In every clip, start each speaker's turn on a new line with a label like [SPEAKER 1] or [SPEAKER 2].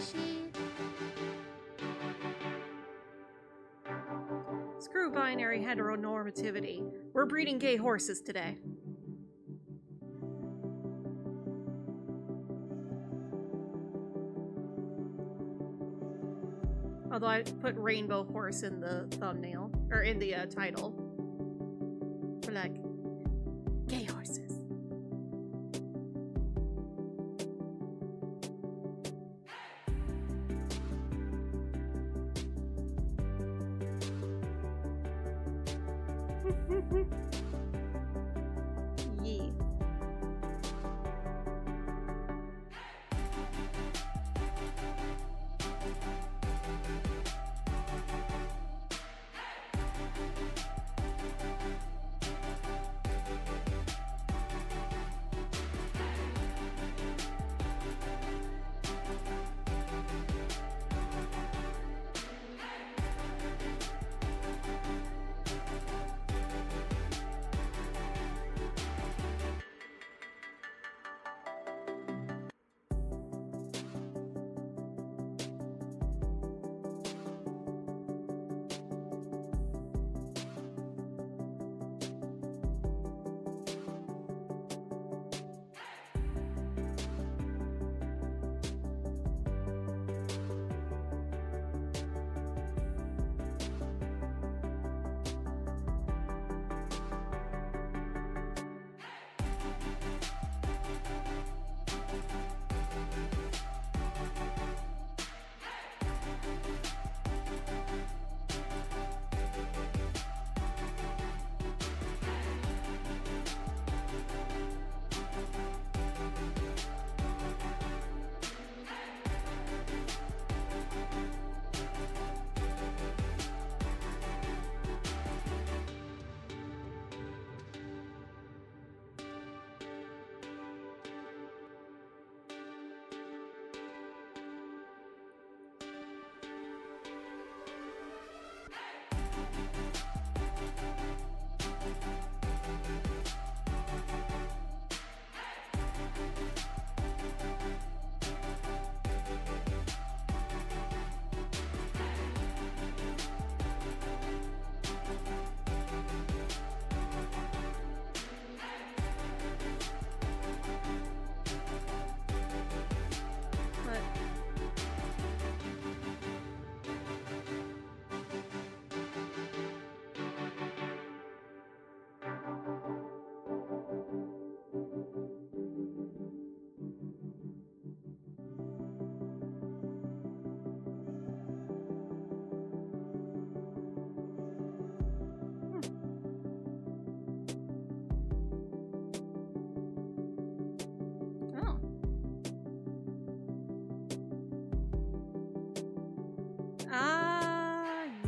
[SPEAKER 1] fishy. Screw binary heteronormativity. We're breeding gay horses today. Although I put rainbow horse in the thumbnail, or in the title. For like, gay horses. Yeah.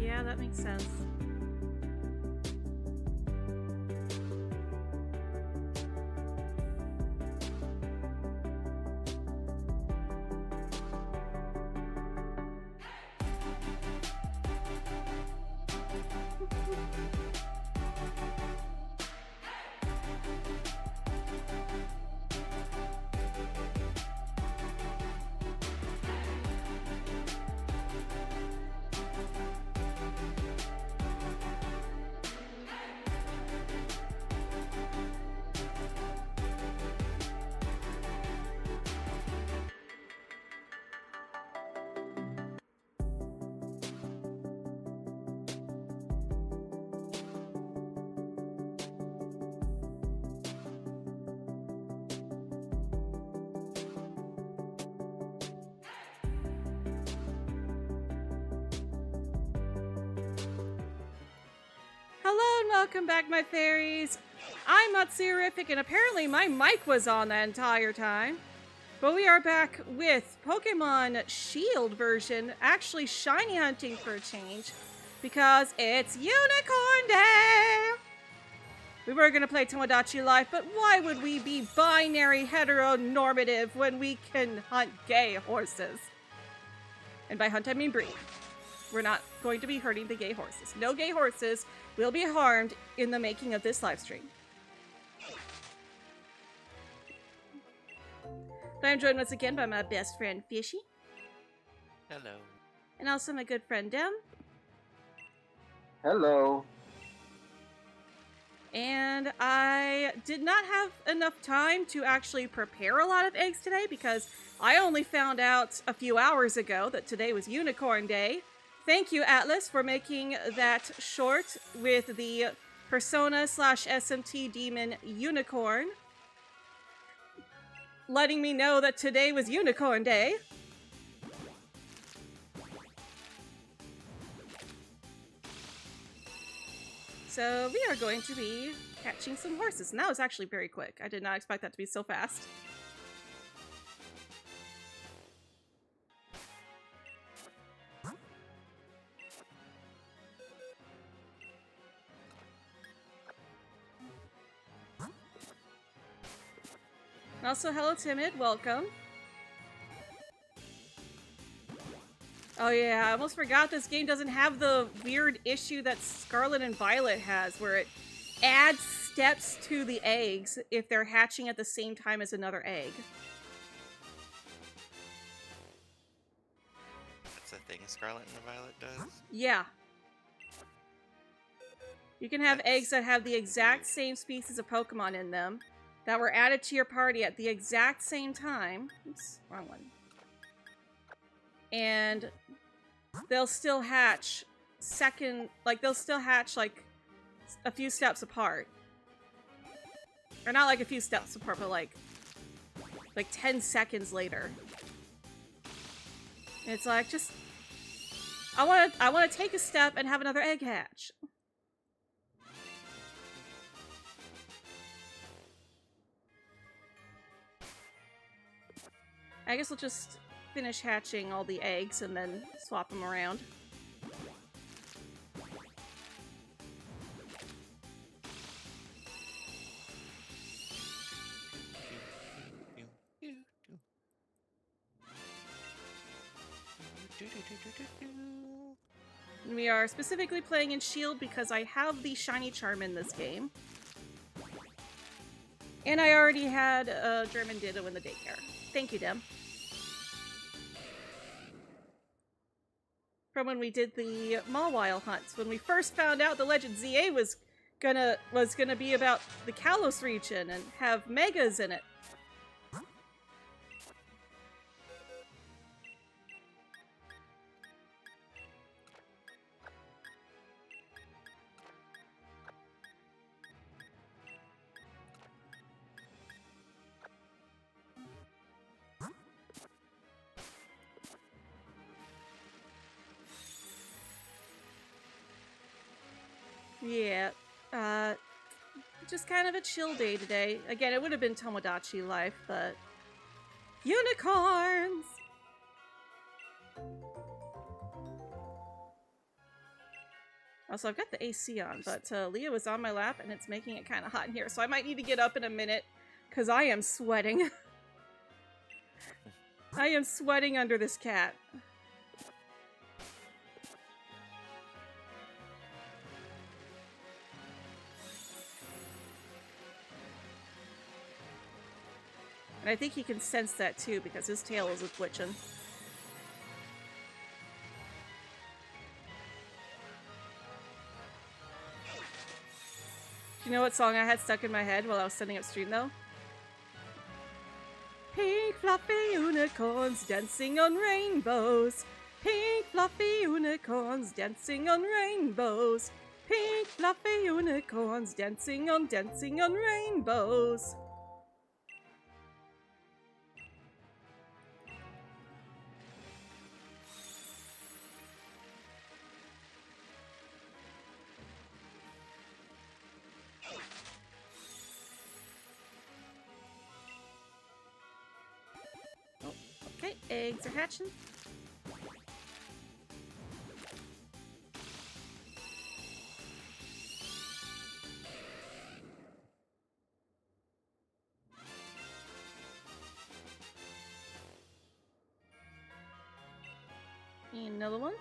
[SPEAKER 1] Yeah, that makes sense. Hello and welcome back, my fairies. I'm Matsurific, and apparently my mic was on the entire time. But we are back with Pokemon Shield version, actually shiny hunting for a change, because it's Unicorn Day! We were going to play Tomodachi Life, but why would we be binary heteronormative when we can hunt gay horses? And by hunt, I mean breed. We're not going to be hurting the gay horses. No gay horses will be harmed in the making of this live stream. But I'm joined once again by my best friend, Fishy.
[SPEAKER 2] Hello.
[SPEAKER 1] And also my good friend Dem.
[SPEAKER 3] Hello.
[SPEAKER 1] And I did not have enough time to actually prepare a lot of eggs today because I only found out a few hours ago that today was Unicorn Day. Thank you, Atlas, for making that short with the Persona / SMT Demon Unicorn. Letting me know that today was Unicorn Day. So we are going to be catching some horses. And that was actually very quick. I did not expect that to be so fast. And also, hello Timid, welcome. Oh yeah, I almost forgot this game doesn't have the weird issue that Scarlet and Violet has, where it adds steps to the eggs if they're hatching at the same time as another egg.
[SPEAKER 2] That's a thing Scarlet and Violet does?
[SPEAKER 1] Yeah. You can have eggs that have the exact same species of Pokemon in them that were added to your party at the exact same time. Oops, wrong one. And they'll still hatch like a few steps apart. Or not like a few steps apart, but like 10 seconds later. And it's like, just I want to take a step and have another egg hatch. I guess we'll just finish hatching all the eggs and then swap them around. We are specifically playing in Shield because I have the Shiny Charm in this game. And I already had a German Ditto in the daycare. Thank you, Dem. From when we did the Mawile hunts, when we first found out the Legend ZA was gonna be about the Kalos region and have megas in it. Yeah, just kind of a chill day today. Again, it would have been Tomodachi life, but unicorns! Also, I've got the AC on, but Leah was on my lap and it's making it kind of hot in here, so I might need to get up in a minute because I am sweating. I am sweating under this cat. And I think he can sense that too because his tail is twitching. Do you know what song I had stuck in my head while I was setting up stream though? Pink fluffy unicorns dancing on rainbows. Pink fluffy unicorns dancing on rainbows. Pink fluffy unicorns dancing on rainbows. Okay, eggs are hatching. And another one.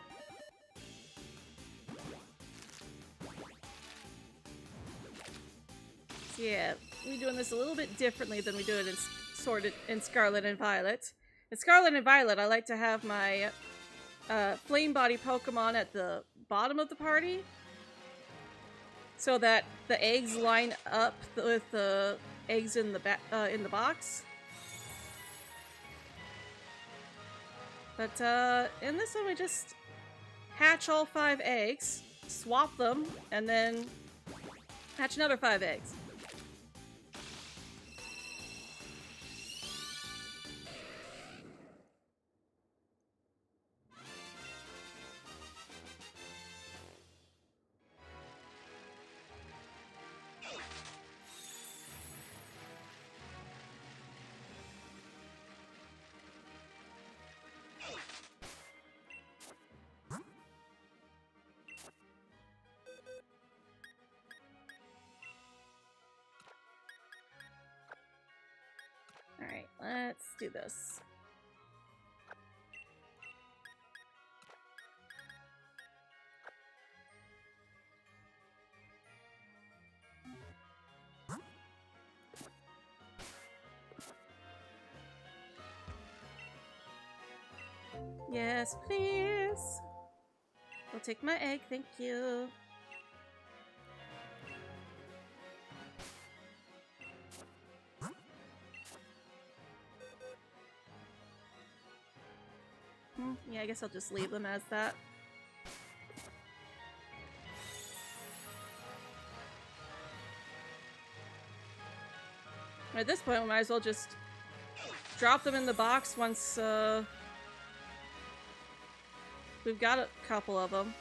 [SPEAKER 1] So yeah, we're doing this a little bit differently than we do it in Scarlet and Violet. In Scarlet and Violet, I like to have my flame body Pokemon at the bottom of the party, so that the eggs line up with the eggs in the box. But in this one, we just hatch all 5 eggs, swap them, and then hatch another 5 eggs. Alright, let's do this. Yes, please. I'll take my egg, thank you. Yeah, I guess I'll just leave them as that. At this point, we might as well just drop them in the box once we've got a couple of them.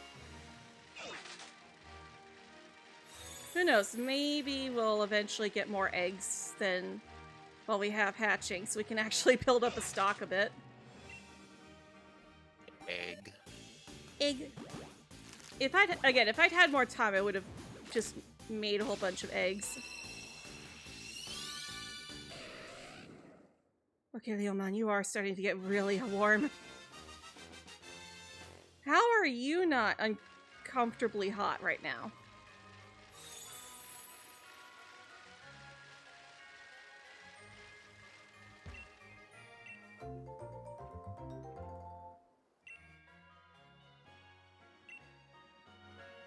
[SPEAKER 1] Who knows? Maybe we'll eventually get more eggs than what we have hatching, so we can actually build up a stock a bit. Egg. If I'd had more time, I would have just made a whole bunch of eggs. Okay, Leomon, you are starting to get really warm. How are you not uncomfortably hot right now?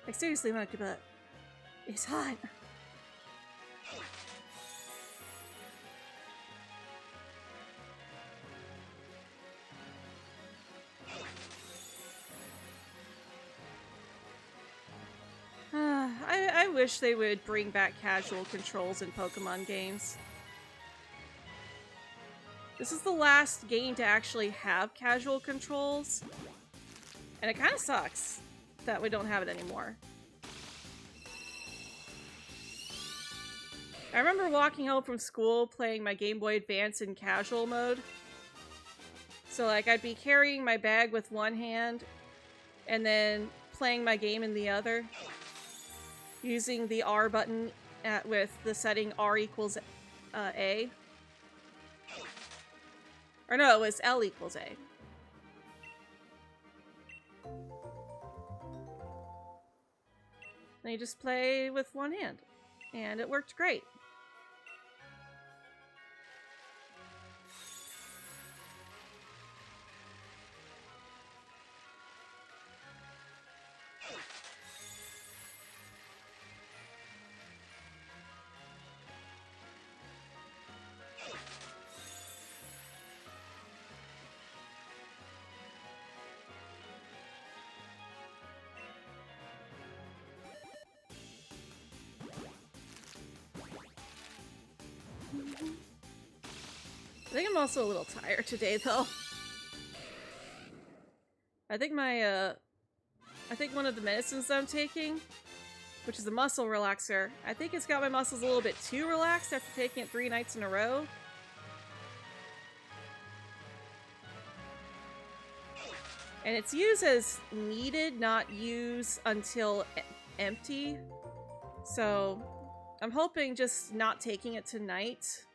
[SPEAKER 1] Like, seriously, Monkey Butt. It's hot. I wish they would bring back casual controls in Pokemon games. This is the last game to actually have casual controls, and it kind of sucks that we don't have it anymore. I remember walking home from school playing my Game Boy Advance in casual mode. So like I'd be carrying my bag with one hand and then playing my game in the other, using the R button with the setting R equals A. Or no, it was L equals A. And you just play with one hand. And it worked great. I think I'm also a little tired today, though. I think one of the medicines that I'm taking, which is a muscle relaxer, I think it's got my muscles a little bit too relaxed after taking it 3 nights in a row. And it's used as needed, not use until empty. So I'm hoping just not taking it tonight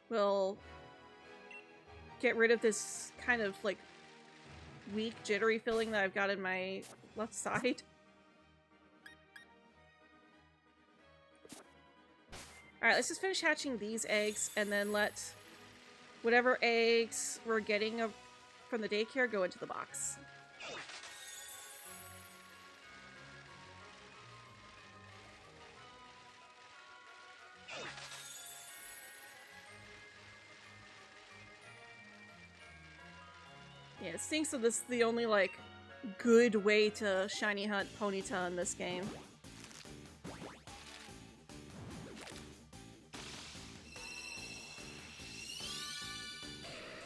[SPEAKER 1] will get rid of this kind of like weak jittery feeling that I've got in my left side. Alright, let's just finish hatching these eggs and then let whatever eggs we're getting from the daycare go into the box. it stinks that this is the only, like, good way to shiny hunt Ponyta in this game.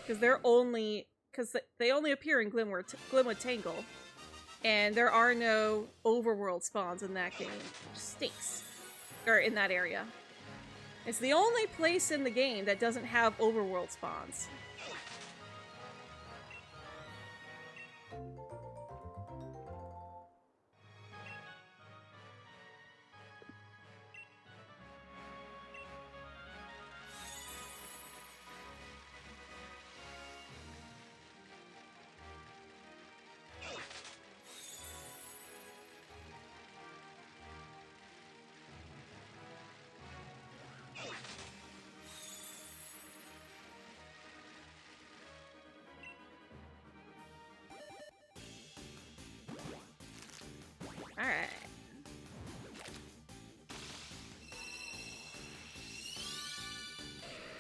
[SPEAKER 1] Because they only appear in Glimwood Tangle. And there are no overworld spawns in that game. Which stinks. Or in that area. It's the only place in the game that doesn't have overworld spawns. Alright.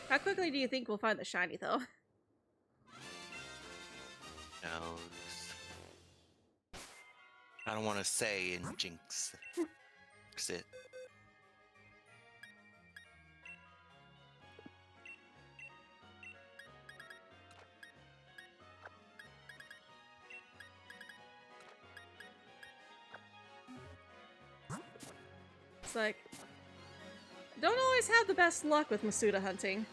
[SPEAKER 1] How quickly do you think we'll find the shiny, though?
[SPEAKER 2] Knows. I don't want to say and jinx it.
[SPEAKER 1] It's like, don't always have the best luck with Masuda hunting.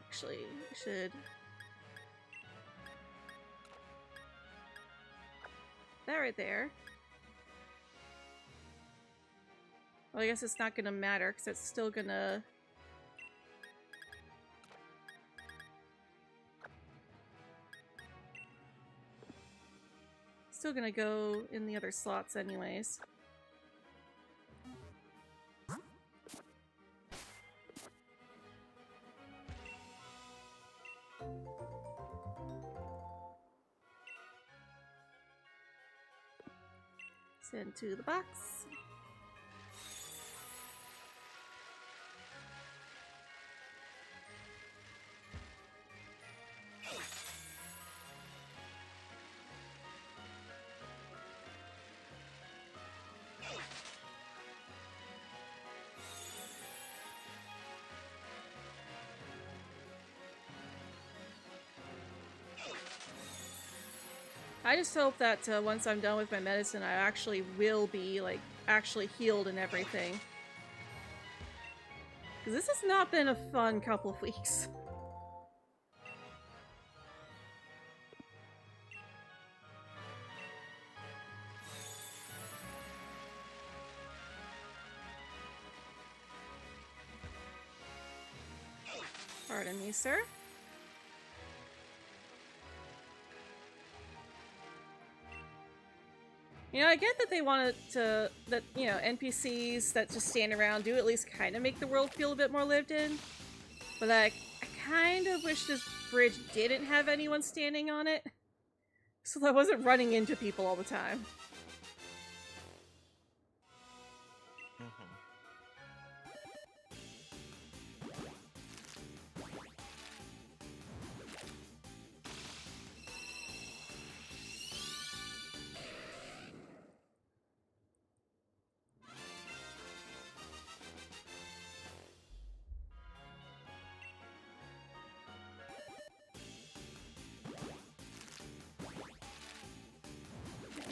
[SPEAKER 1] Actually, I should... that right there. Well, I guess it's not gonna matter, because it's still gonna... still gonna go in the other slots anyways. Send to the box. I just hope that once I'm done with my medicine, I actually will be, like, actually healed and everything. Because this has not been a fun couple of weeks. Pardon me, sir. You know, I get that they wanted to, that, you know, NPCs that just stand around do at least kind of make the world feel a bit more lived in. But, like, I kind of wish this bridge didn't have anyone standing on it. So that I wasn't running into people all the time.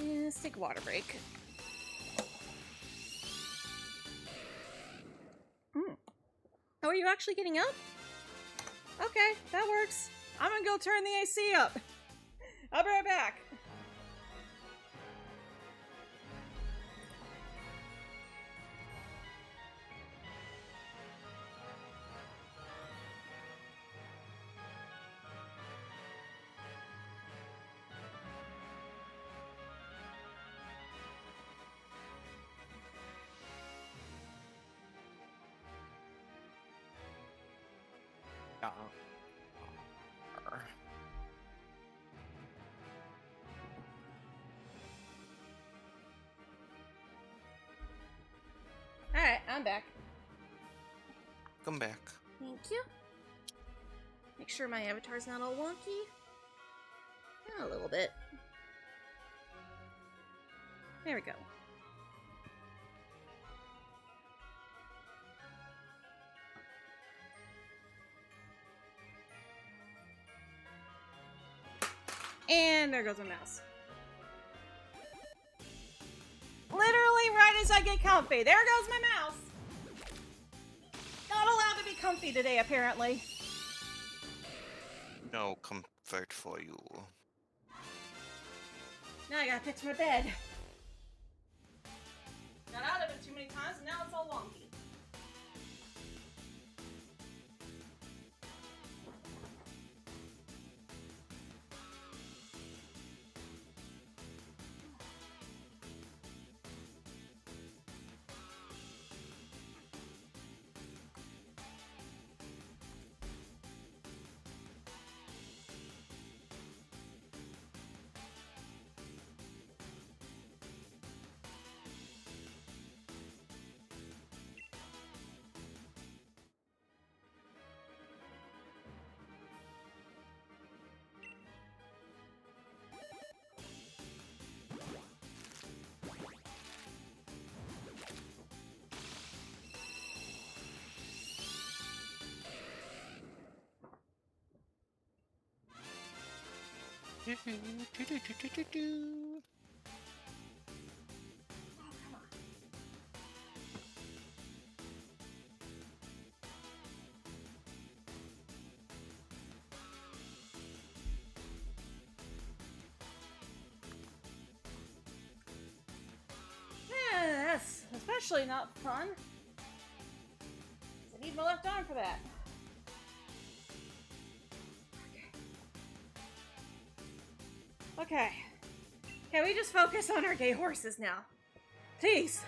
[SPEAKER 1] Let's take a water break. Oh, are you actually getting up? Okay, that works. I'm gonna go turn the AC up. I'll be right back. I'm back.
[SPEAKER 2] Come back.
[SPEAKER 1] Thank you. Make sure my avatar's not all wonky. Yeah, a little bit. There we go. And there goes my mouse. Literally right as I get comfy. There goes my mouse. Not allowed to be comfy today, apparently.
[SPEAKER 2] No comfort for you.
[SPEAKER 1] Now I gotta fix my bed. Got out of it too many times and now it's all wonky. Yeah, that's especially not fun. I need my left arm for that. Okay. Can we just focus on our gay horses now? Please.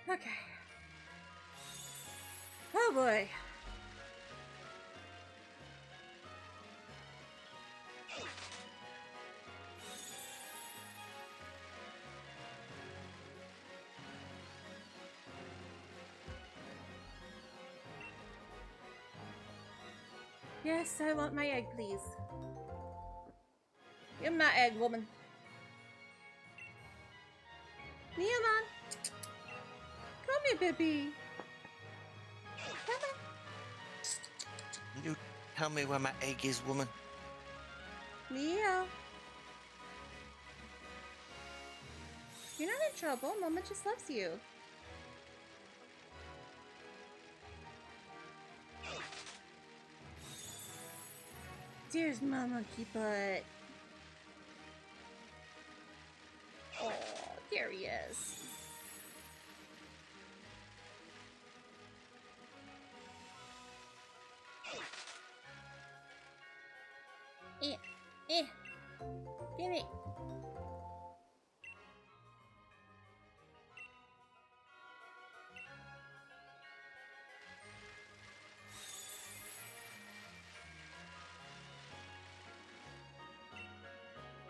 [SPEAKER 1] Okay. Oh boy. Yes, I want my egg, please. Give me my egg, woman. Neon, come here, baby. Come
[SPEAKER 2] You tell me where my egg is, woman.
[SPEAKER 1] on. Leo. You're not in trouble. Mama just loves you. There's my monkey butt. Oh, there he is. Give it.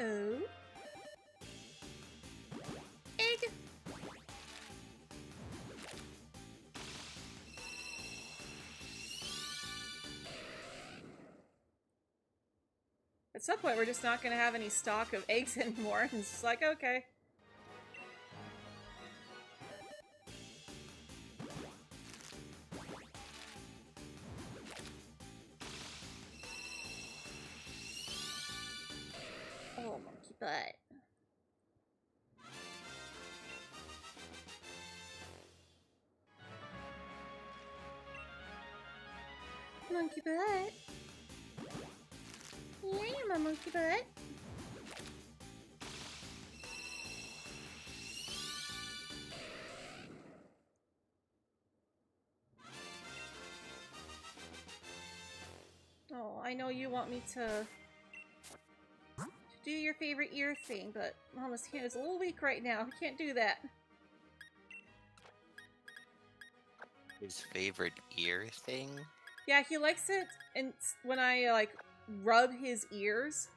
[SPEAKER 1] Oh. Egg. At some point, we're just not going to have any stock of eggs anymore. And it's just like, okay. Oh, monkey butt. Monkey butt. Yeah, you're my monkey butt. Oh, I know you want me to do your favorite ear thing, but Mama's hand is a little weak right now. I can't do that.
[SPEAKER 2] His favorite ear thing?
[SPEAKER 1] Yeah, he likes it, and when I like rub his ears,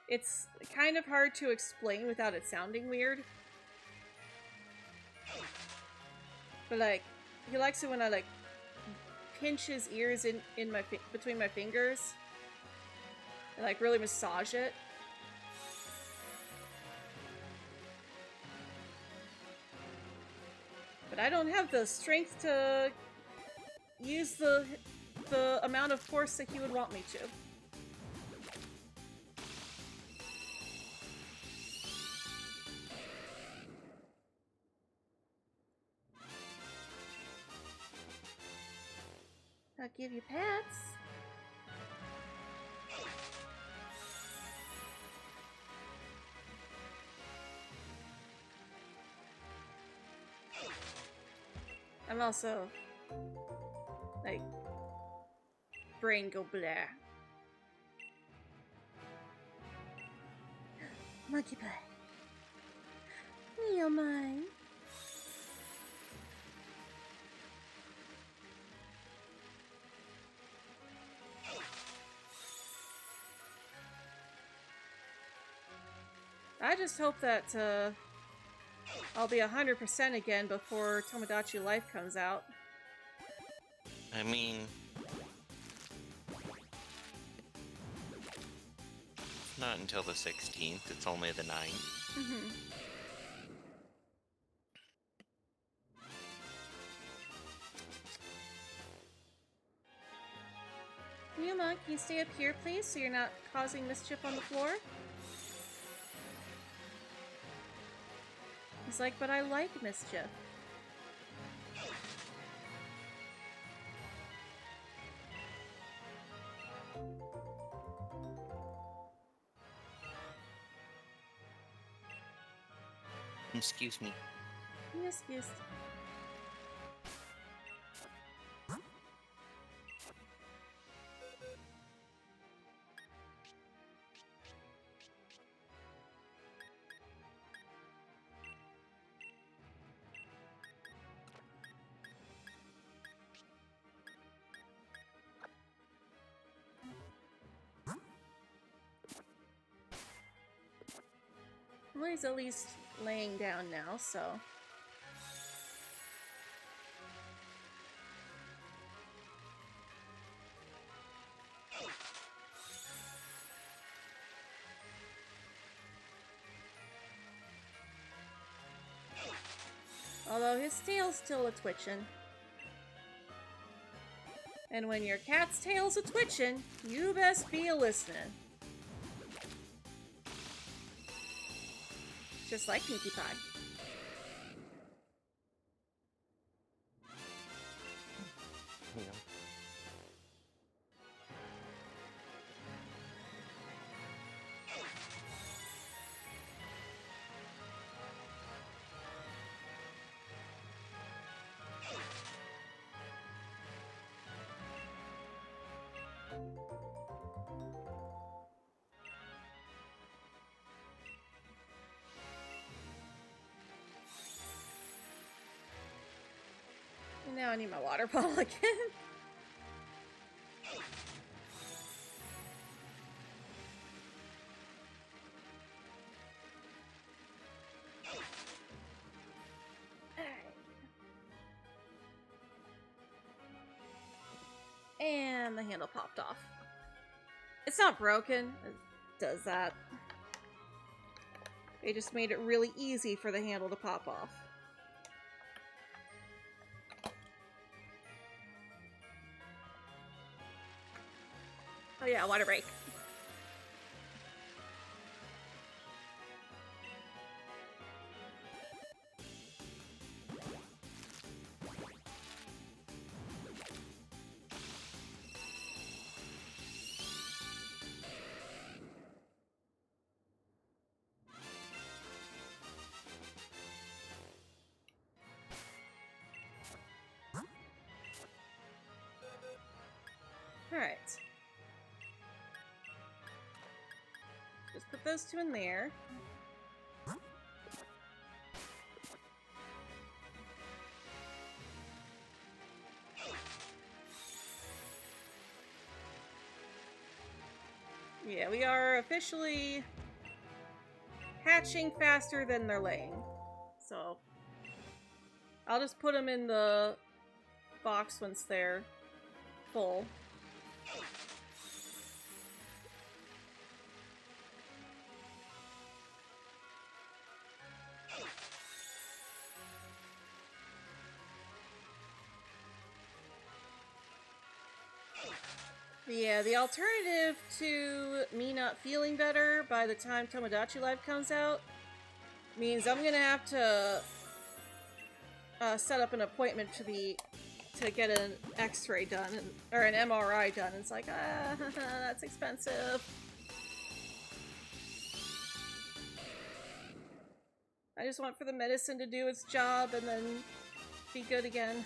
[SPEAKER 1] it's kind of hard to explain without it sounding weird. But like, he likes it when I like pinch his ears in my between my fingers and like really massage it. But I don't have the strength to use the amount of force that he would want me to. I'll give you pats. I'm also like brain go blah. Monkey pie. You're mine. I just hope that I'll be 100% again before Tomodachi Life comes out.
[SPEAKER 2] I mean, not until the 16th. It's only the 9th.
[SPEAKER 1] Mm-hmm. Yuma, can you stay up here, please, so you're not causing mischief on the floor? He's like, but I like mischief.
[SPEAKER 2] Excuse me.
[SPEAKER 1] Yes, yes. Well, he's at least laying down now, so... Although his tail's still a-twitching. And when your cat's tail's a-twitching, you best be a-listening. Just like Pinkie Pie.
[SPEAKER 2] Yeah.
[SPEAKER 1] And now I need my water bottle again. And the handle popped off. It's not broken. It does that. They just made it really easy for the handle to pop off. Oh yeah, water break. put those two in there. Yeah, we are officially hatching faster than they're laying. So I'll just put them in the box once they're full. Yeah, the alternative to me not feeling better by the time Tomodachi Life comes out means I'm gonna have to set up an appointment to get an X-ray done or an MRI done. It's like, that's expensive. I just want for the medicine to do its job and then be good again.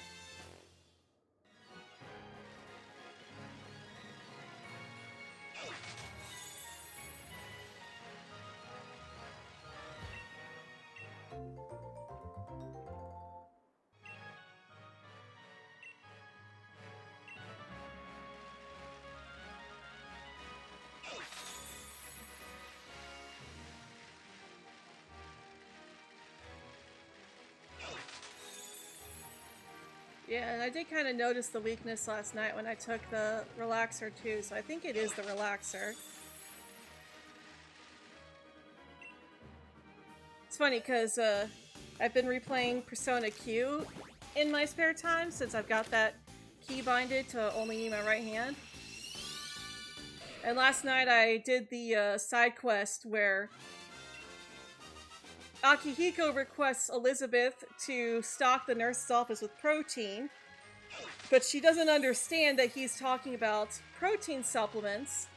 [SPEAKER 1] Yeah, and I did kind of notice the weakness last night when I took the relaxer too, so I think it is the relaxer. It's funny because I've been replaying Persona Q in my spare time since I've got that key binded to only need my right hand. And last night I did the side quest where Akihiko requests Elizabeth to stock the nurse's office with protein, but she doesn't understand that he's talking about protein supplements,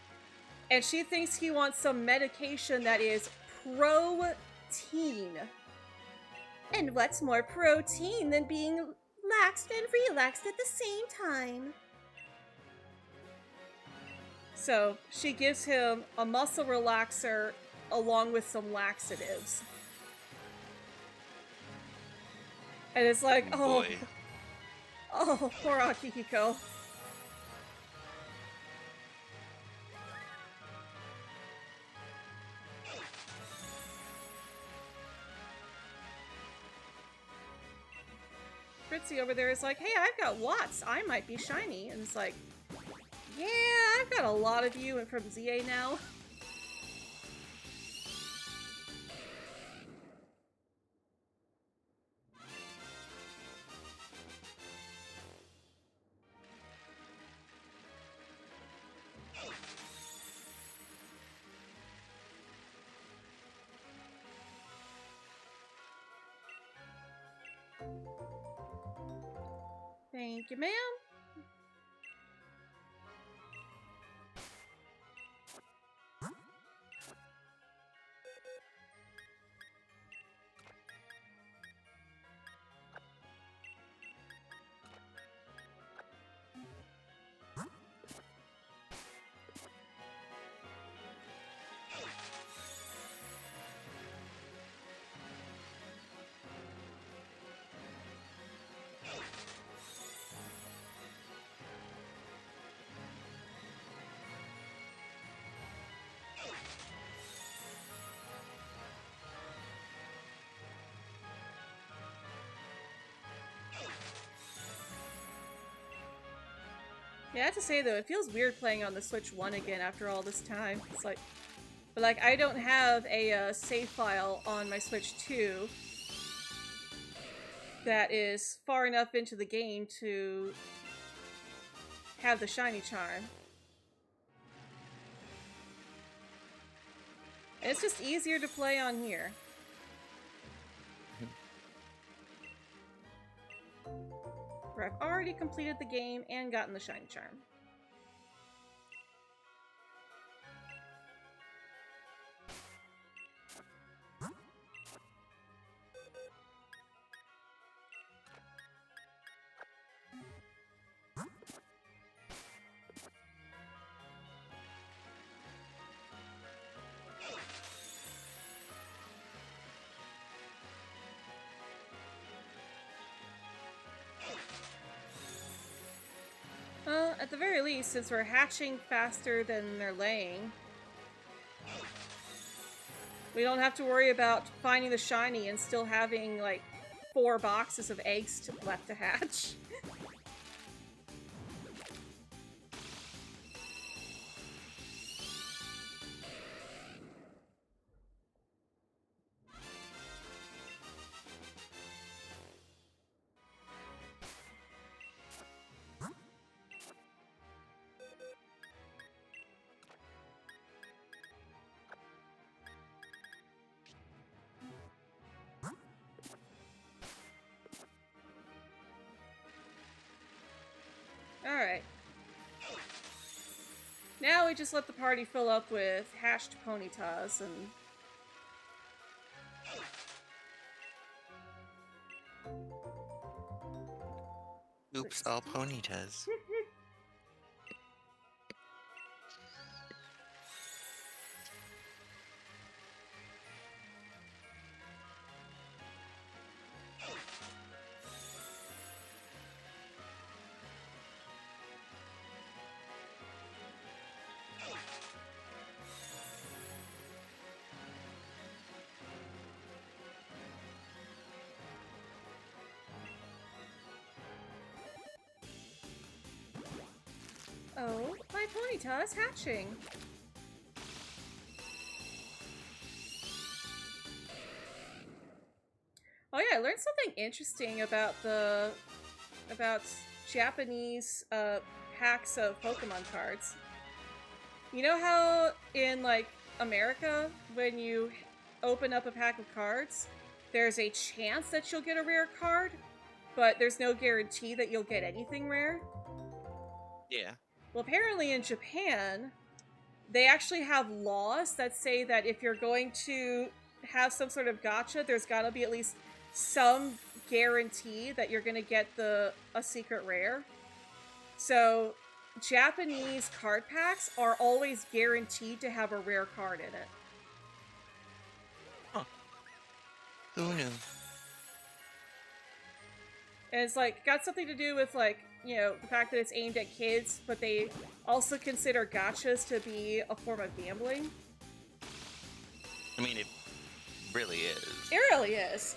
[SPEAKER 1] and she thinks he wants some medication that is protein. And what's more protein than being laxed and relaxed at the same time? So she gives him a muscle relaxer along with some laxatives. And it's like, oh,
[SPEAKER 2] boy.
[SPEAKER 1] Oh, poor Akihiko. Fritzy over there is like, hey, I've got Watts. I might be shiny. And it's like, yeah, I've got a lot of you from ZA now. Thank you, ma'am. Yeah, I have to say though, it feels weird playing on the Switch 1 again after all this time. It's like, but like I don't have a save file on my Switch 2 that is far enough into the game to have the shiny charm. And it's just easier to play on here. Where I've already completed the game and gotten the shiny charm. at the very least, since we're hatching faster than they're laying, we don't have to worry about finding the shiny and still having, like, 4 boxes of eggs left to hatch. Alright. Now we just let the party fill up with hashed ponytas and...
[SPEAKER 2] Oops, all ponytas.
[SPEAKER 1] Oh, my ponyta is hatching. Oh yeah, I learned something interesting about Japanese hacks of Pokemon cards. You know how in, like, America, when you open up a pack of cards, there's a chance that you'll get a rare card, but there's no guarantee that you'll get anything rare?
[SPEAKER 2] Yeah.
[SPEAKER 1] Well, apparently in Japan, they actually have laws that say that if you're going to have some sort of gacha, there's gotta be at least some guarantee that you're gonna get a secret rare. So, Japanese card packs are always guaranteed to have a rare card in it.
[SPEAKER 2] Huh. Who knew?
[SPEAKER 1] And it's like, got something to do with, like, you know, the fact that it's aimed at kids, but they also consider gachas to be a form of gambling.
[SPEAKER 2] I mean, it really is.
[SPEAKER 1] It really is.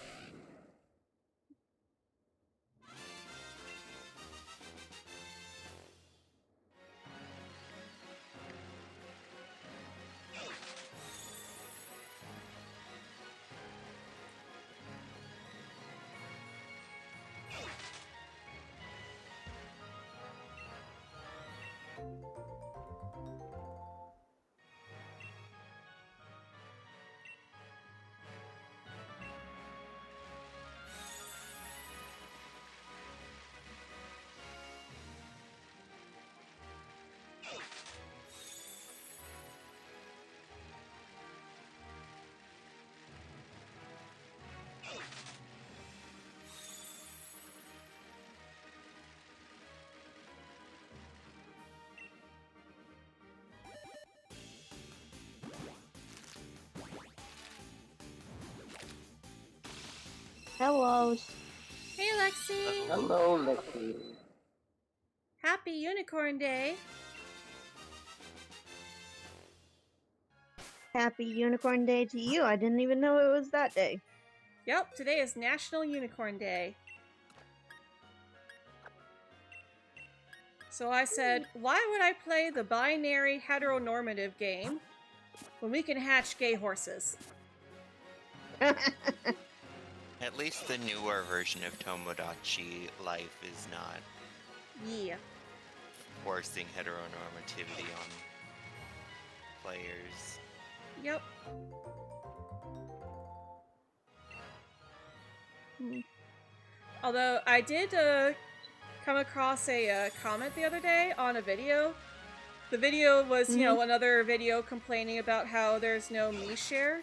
[SPEAKER 3] Hello.
[SPEAKER 1] Hey, Lexi!
[SPEAKER 3] Hello, Lexi.
[SPEAKER 1] Happy Unicorn Day!
[SPEAKER 3] Happy Unicorn Day to you. I didn't even know it was that day.
[SPEAKER 1] Yep, today is National Unicorn Day. So I said, why would I play the binary heteronormative game when we can hatch gay horses?
[SPEAKER 2] At least the newer version of Tomodachi Life is not
[SPEAKER 1] Yeah.
[SPEAKER 2] forcing heteronormativity on players.
[SPEAKER 1] Yep. Although I did come across a comment the other day on a video. The video was, you know, another video complaining about how there's no me share.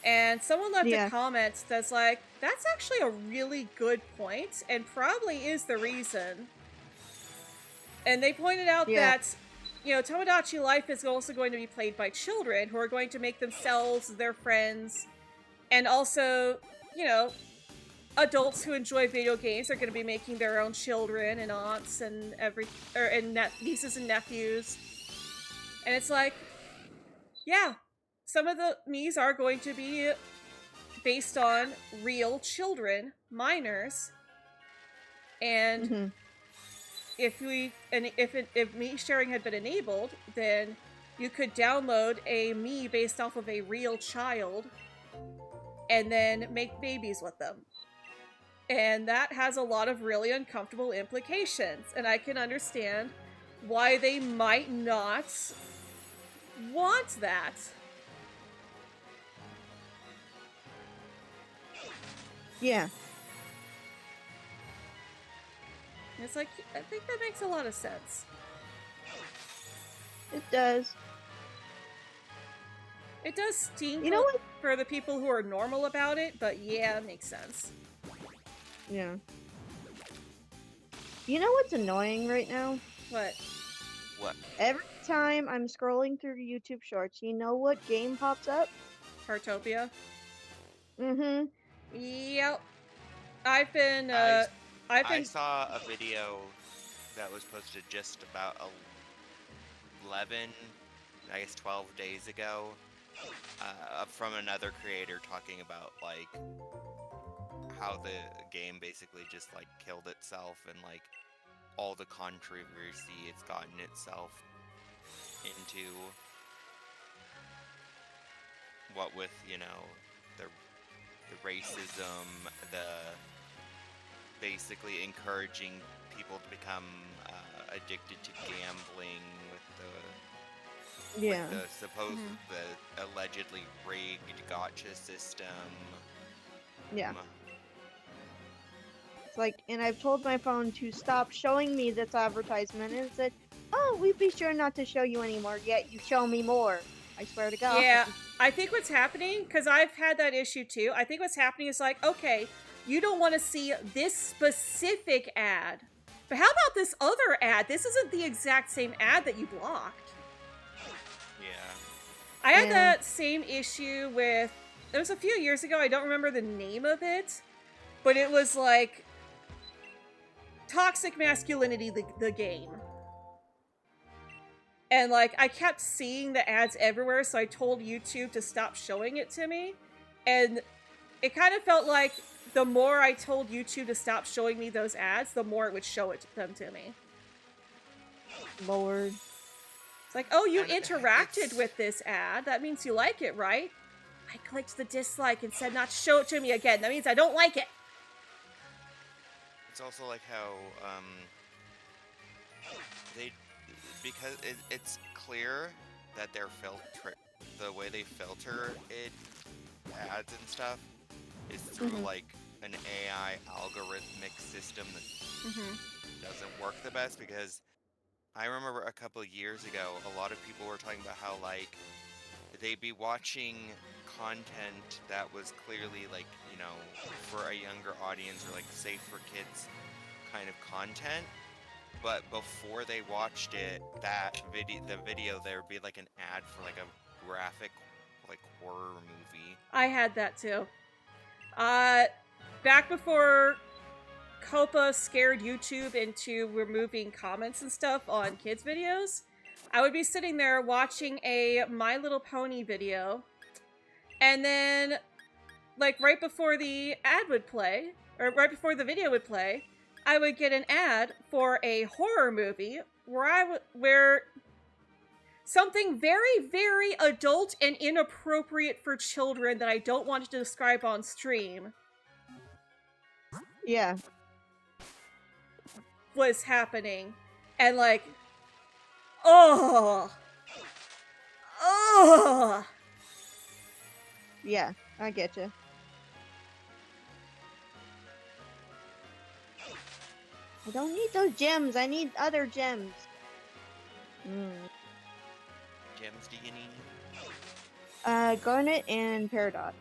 [SPEAKER 1] And someone left a comment that's like, that's actually a really good point and probably is the reason. And they pointed out that, you know, Tomodachi Life is also going to be played by children who are going to make themselves their friends and also, you know, adults who enjoy video games are going to be making their own children and aunts and nieces and nephews. And it's like, yeah, some of the Miis are going to be based on real children, minors, and
[SPEAKER 3] Mm-hmm.
[SPEAKER 1] if Mii sharing had been enabled, then you could download a Mii based off of a real child and then make babies with them. And that has a lot of really uncomfortable implications, and I can understand why they might not want that.
[SPEAKER 3] Yeah.
[SPEAKER 1] It's like, I think that makes a lot of sense.
[SPEAKER 3] It does.
[SPEAKER 1] It does stink
[SPEAKER 3] You know what?
[SPEAKER 1] for the people who are normal about it, but yeah, it makes sense.
[SPEAKER 3] Yeah. You know what's annoying right now?
[SPEAKER 1] What?
[SPEAKER 2] What?
[SPEAKER 3] Every time I'm scrolling through YouTube Shorts, you know what game pops up?
[SPEAKER 1] Heartopia?
[SPEAKER 3] Mm-hmm.
[SPEAKER 1] Yep. I've been,
[SPEAKER 2] I saw a video that was posted just about 11, I guess 12 days ago, from another creator talking about, like, how the game basically just, like, killed itself and, like, all the controversy it's gotten itself into. What with, you know, the racism, the basically encouraging people to become addicted to gambling with
[SPEAKER 3] Yeah.
[SPEAKER 2] the supposed, the allegedly rigged gotcha system.
[SPEAKER 3] Yeah. It's like, and I've told my phone to stop showing me this advertisement, and it said, "Oh, we'd be sure not to show you anymore. Yet you show me more." I swear to God.
[SPEAKER 1] Yeah, I think what's happening, because I've had that issue too, I think what's happening is like, okay, you don't want to see this specific ad, but how about this other ad? This isn't the exact same ad that you blocked.
[SPEAKER 2] Yeah.
[SPEAKER 1] I had
[SPEAKER 3] Yeah.
[SPEAKER 1] that same issue with, it was a few years ago, I don't remember the name of it, but it was like Toxic Masculinity, the game. And, like, I kept seeing the ads everywhere, so I told YouTube to stop showing it to me. And it kind of felt like the more I told YouTube to stop showing me those ads, the more it would show them to me.
[SPEAKER 3] Lord.
[SPEAKER 1] It's like, oh, you
[SPEAKER 2] And
[SPEAKER 1] interacted with this ad. That means you like it, right? I clicked the dislike and said not to show it to me again. That means I don't like it.
[SPEAKER 2] It's also like how because it's clear that the way they filter it, ads and stuff, is through like an AI algorithmic system that doesn't work the best. Because I remember a couple of years ago, a lot of people were talking about how, like, they'd be watching content that was clearly, like, you know, for a younger audience or like safe for kids kind of content, but before they watched it, the video, there would be like an ad for like a graphic, like, horror movie.
[SPEAKER 1] I had that too. Back before COPA scared YouTube into removing comments and stuff on kids' videos, I would be sitting there watching a My Little Pony video, and then, like, right before the ad would play, or right before the video would play, I would get an ad for a horror movie where something very, very adult and inappropriate for children that I don't want to describe on stream
[SPEAKER 3] Yeah.
[SPEAKER 1] was happening. And, like, oh,
[SPEAKER 3] Yeah. I get you. I don't need those gems. I need other gems.
[SPEAKER 2] Gems do you need?
[SPEAKER 3] Garnet and Peridot.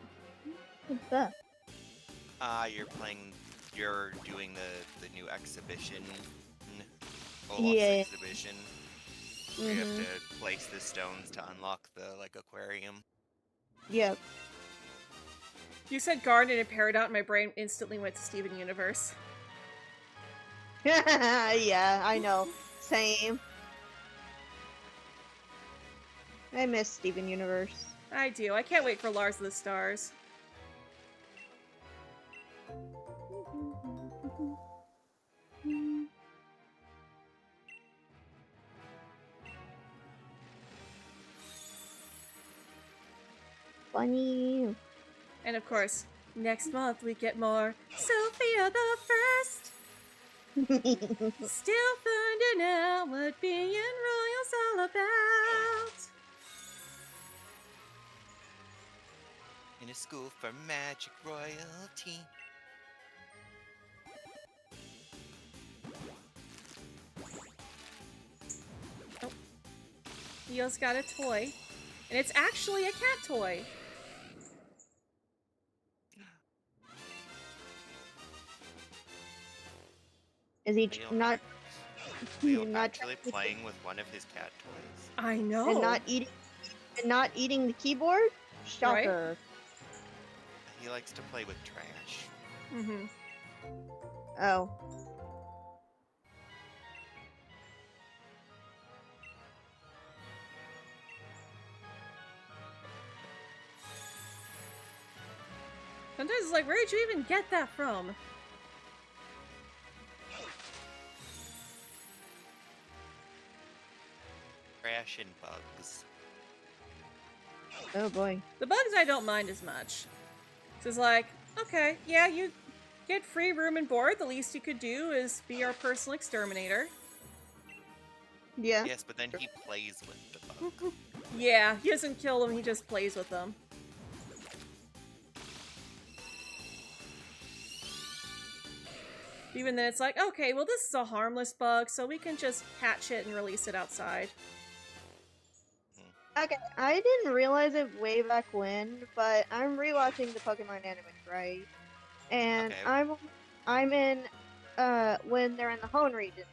[SPEAKER 3] What's that?
[SPEAKER 2] You're doing the new exhibition, Olaf's
[SPEAKER 3] Yeah.
[SPEAKER 2] exhibition. You have to place the stones to unlock the, like, aquarium.
[SPEAKER 3] Yep.
[SPEAKER 1] You said garden and Peridot, and my brain instantly went to Steven Universe.
[SPEAKER 3] Yeah, I know. Same. I miss Steven Universe.
[SPEAKER 1] I do. I can't wait for Lars of the Stars.
[SPEAKER 3] Funny.
[SPEAKER 1] And of course, next month we get more Sophia the First. Still finding out what being royal's all about.
[SPEAKER 2] In a school for magic royalty.
[SPEAKER 1] Leo's got a toy. And it's actually a cat toy.
[SPEAKER 3] Is he
[SPEAKER 2] Leo-
[SPEAKER 3] not
[SPEAKER 2] Leo
[SPEAKER 3] not
[SPEAKER 2] actually playing with one of his cat toys.
[SPEAKER 1] I know.
[SPEAKER 3] and not eating the keyboard? Shocker.
[SPEAKER 2] He likes to play with trash.
[SPEAKER 1] Mm-hmm.
[SPEAKER 3] Oh.
[SPEAKER 1] Sometimes it's like, where did you even get that from?
[SPEAKER 2] Trash and bugs.
[SPEAKER 3] Oh boy.
[SPEAKER 1] The bugs I don't mind as much. So it's like, okay, yeah, you get free room and board. The least you could do is be our personal exterminator.
[SPEAKER 3] Yeah.
[SPEAKER 2] Yes, but then he plays with the bug.
[SPEAKER 1] Yeah, he doesn't kill them, he just plays with them. Even then it's like, okay, well this is a harmless bug, so we can just hatch it and release it outside.
[SPEAKER 3] Okay, I didn't realize it way back when, but I'm rewatching the Pokemon anime, right? And
[SPEAKER 2] Okay.
[SPEAKER 3] I'm in when they're in the Hone region.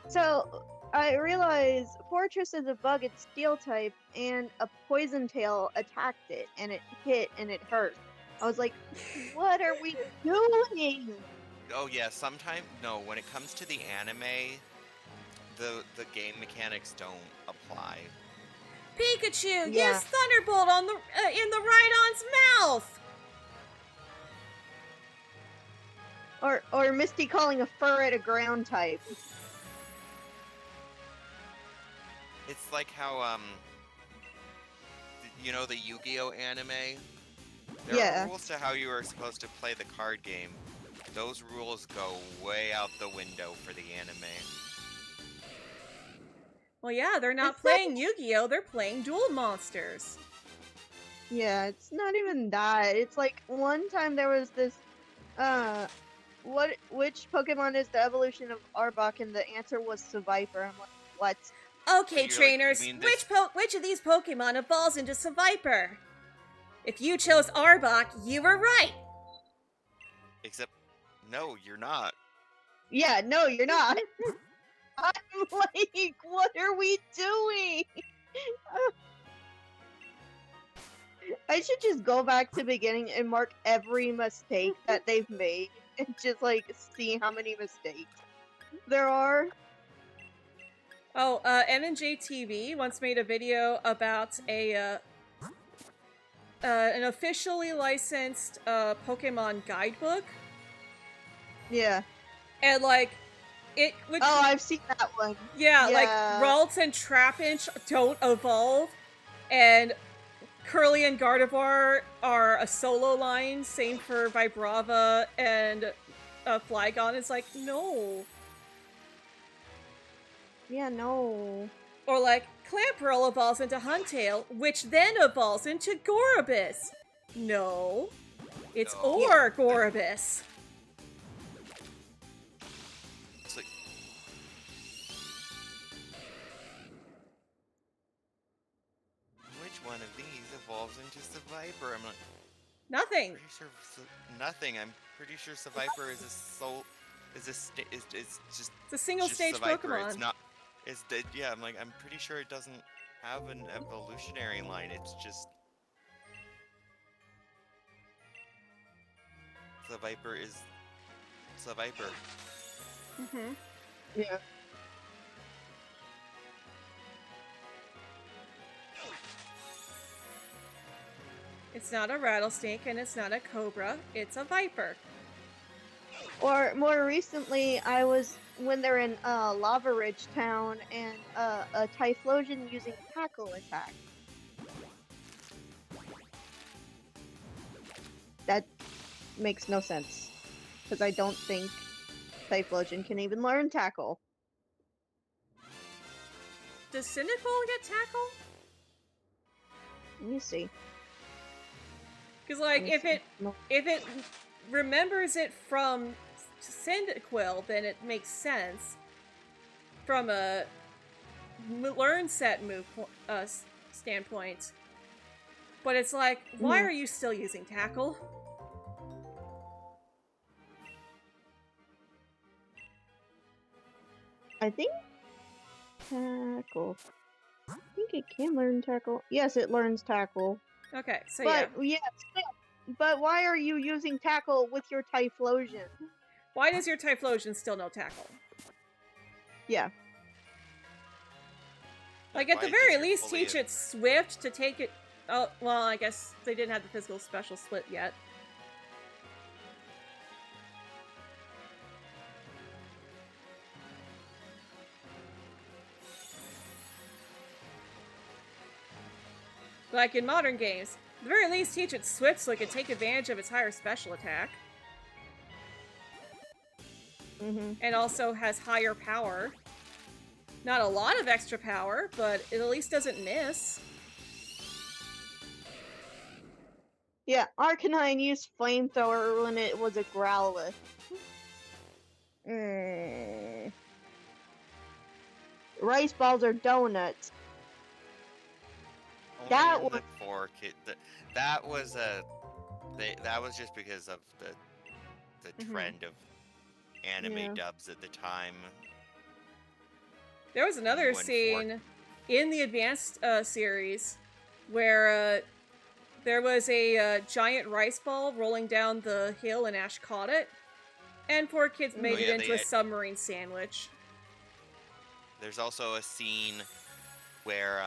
[SPEAKER 3] So I realize Fortress is a bug, it's steel type, and a poison tail attacked it, and it hit and it hurt. I was like, what are we doing?
[SPEAKER 2] Oh yeah, when it comes to the anime, the game mechanics don't apply.
[SPEAKER 1] Pikachu,
[SPEAKER 3] Yeah.
[SPEAKER 1] use Thunderbolt on the in the Rhydon's mouth!
[SPEAKER 3] Or Misty calling a fur at a ground type.
[SPEAKER 2] It's like how you know the Yu-Gi-Oh anime? There
[SPEAKER 3] Yeah.
[SPEAKER 2] are rules to how you are supposed to play the card game. Those rules go way out the window for the anime.
[SPEAKER 1] Well, yeah, they're not
[SPEAKER 3] It's
[SPEAKER 1] playing Yu-Gi-Oh! They're playing Duel Monsters.
[SPEAKER 3] Yeah, it's not even that. It's like one time there was this which Pokemon is the evolution of Arbok, and the answer was Seviper. I'm like, what?
[SPEAKER 1] Okay,
[SPEAKER 2] you're like,
[SPEAKER 1] trainers,
[SPEAKER 2] you mean this-
[SPEAKER 1] which of these Pokemon evolves into Seviper? If you chose Arbok, you were right.
[SPEAKER 2] Except, no, you're not.
[SPEAKER 3] Yeah, no, you're not. I'm like, what are we doing? I should just go back to beginning and mark every mistake that they've made and just like see how many mistakes there are.
[SPEAKER 1] Oh, N&J TV once made a video about a an officially licensed Pokemon guidebook,
[SPEAKER 3] Yeah.
[SPEAKER 1] and like it would.
[SPEAKER 3] Oh, I've seen that one.
[SPEAKER 1] Yeah, like
[SPEAKER 3] Yeah.
[SPEAKER 1] Ralts and Trapinch don't evolve, and Curly and Gardevoir are a solo line. Same for Vibrava and Flygon. It's like, no.
[SPEAKER 3] Yeah, no.
[SPEAKER 1] Or like Clamperl evolves into Huntail, which then evolves into Gorobus. No. It's
[SPEAKER 2] No.
[SPEAKER 1] or Gorobus.
[SPEAKER 2] It's like, which one of these evolves into Seviper? I'm like,
[SPEAKER 1] Nothing.
[SPEAKER 2] pretty sure nothing. I'm pretty sure Seviper is just
[SPEAKER 1] It's a single
[SPEAKER 2] just
[SPEAKER 1] stage
[SPEAKER 2] Seviper.
[SPEAKER 1] Pokemon.
[SPEAKER 2] It's not. Yeah. I'm like, I'm pretty sure it doesn't have an evolutionary line. It's just. the Viper is... It's a Viper.
[SPEAKER 1] Mm-hmm.
[SPEAKER 3] Yeah.
[SPEAKER 1] It's not a rattlesnake and it's not a cobra. It's a viper.
[SPEAKER 3] Or more recently, when they're in Lava Ridge Town and a Typhlosion using tackle attack. That makes no sense. Because I don't think Typhlosion can even learn tackle.
[SPEAKER 1] Does Cyndaquil get tackle?
[SPEAKER 3] Let me see.
[SPEAKER 1] Because like
[SPEAKER 3] Let me see.
[SPEAKER 1] if it remembers it from Cyndaquil, then it makes sense from a learn set move standpoint. But it's like, why are you still using tackle?
[SPEAKER 3] I think tackle. I think it can learn tackle. Yes, it learns tackle.
[SPEAKER 1] Okay, so
[SPEAKER 3] But
[SPEAKER 1] yeah.
[SPEAKER 3] But why are you using tackle with your Typhlosion?
[SPEAKER 1] Why does your Typhlosion still know tackle?
[SPEAKER 3] Yeah.
[SPEAKER 1] Like, at
[SPEAKER 2] Why
[SPEAKER 1] the
[SPEAKER 2] does
[SPEAKER 1] very
[SPEAKER 2] your
[SPEAKER 1] least,
[SPEAKER 2] fully-
[SPEAKER 1] teach it Swift to take it... Oh, well, I guess they didn't have the physical special split yet. Like in modern games, at the very least, teach it Swift so it could take advantage of its higher special attack.
[SPEAKER 3] Mm-hmm.
[SPEAKER 1] And also has higher power. Not a lot of extra power, but it at least doesn't miss.
[SPEAKER 3] Yeah, Arcanine used Flamethrower when it was a Growlithe. Rice balls are donuts.
[SPEAKER 2] Only
[SPEAKER 3] That
[SPEAKER 2] in
[SPEAKER 3] was-
[SPEAKER 2] the 4 kid. That was a. That was just because of the
[SPEAKER 1] Mhm.
[SPEAKER 2] trend of anime
[SPEAKER 3] Yeah.
[SPEAKER 2] dubs at the time.
[SPEAKER 1] There was another
[SPEAKER 2] Went for-
[SPEAKER 1] scene in the Advanced series where there was a giant rice ball rolling down the hill and Ash caught it. And poor kids made
[SPEAKER 2] Oh,
[SPEAKER 1] it
[SPEAKER 2] yeah,
[SPEAKER 1] into a submarine sandwich.
[SPEAKER 2] There's also a scene where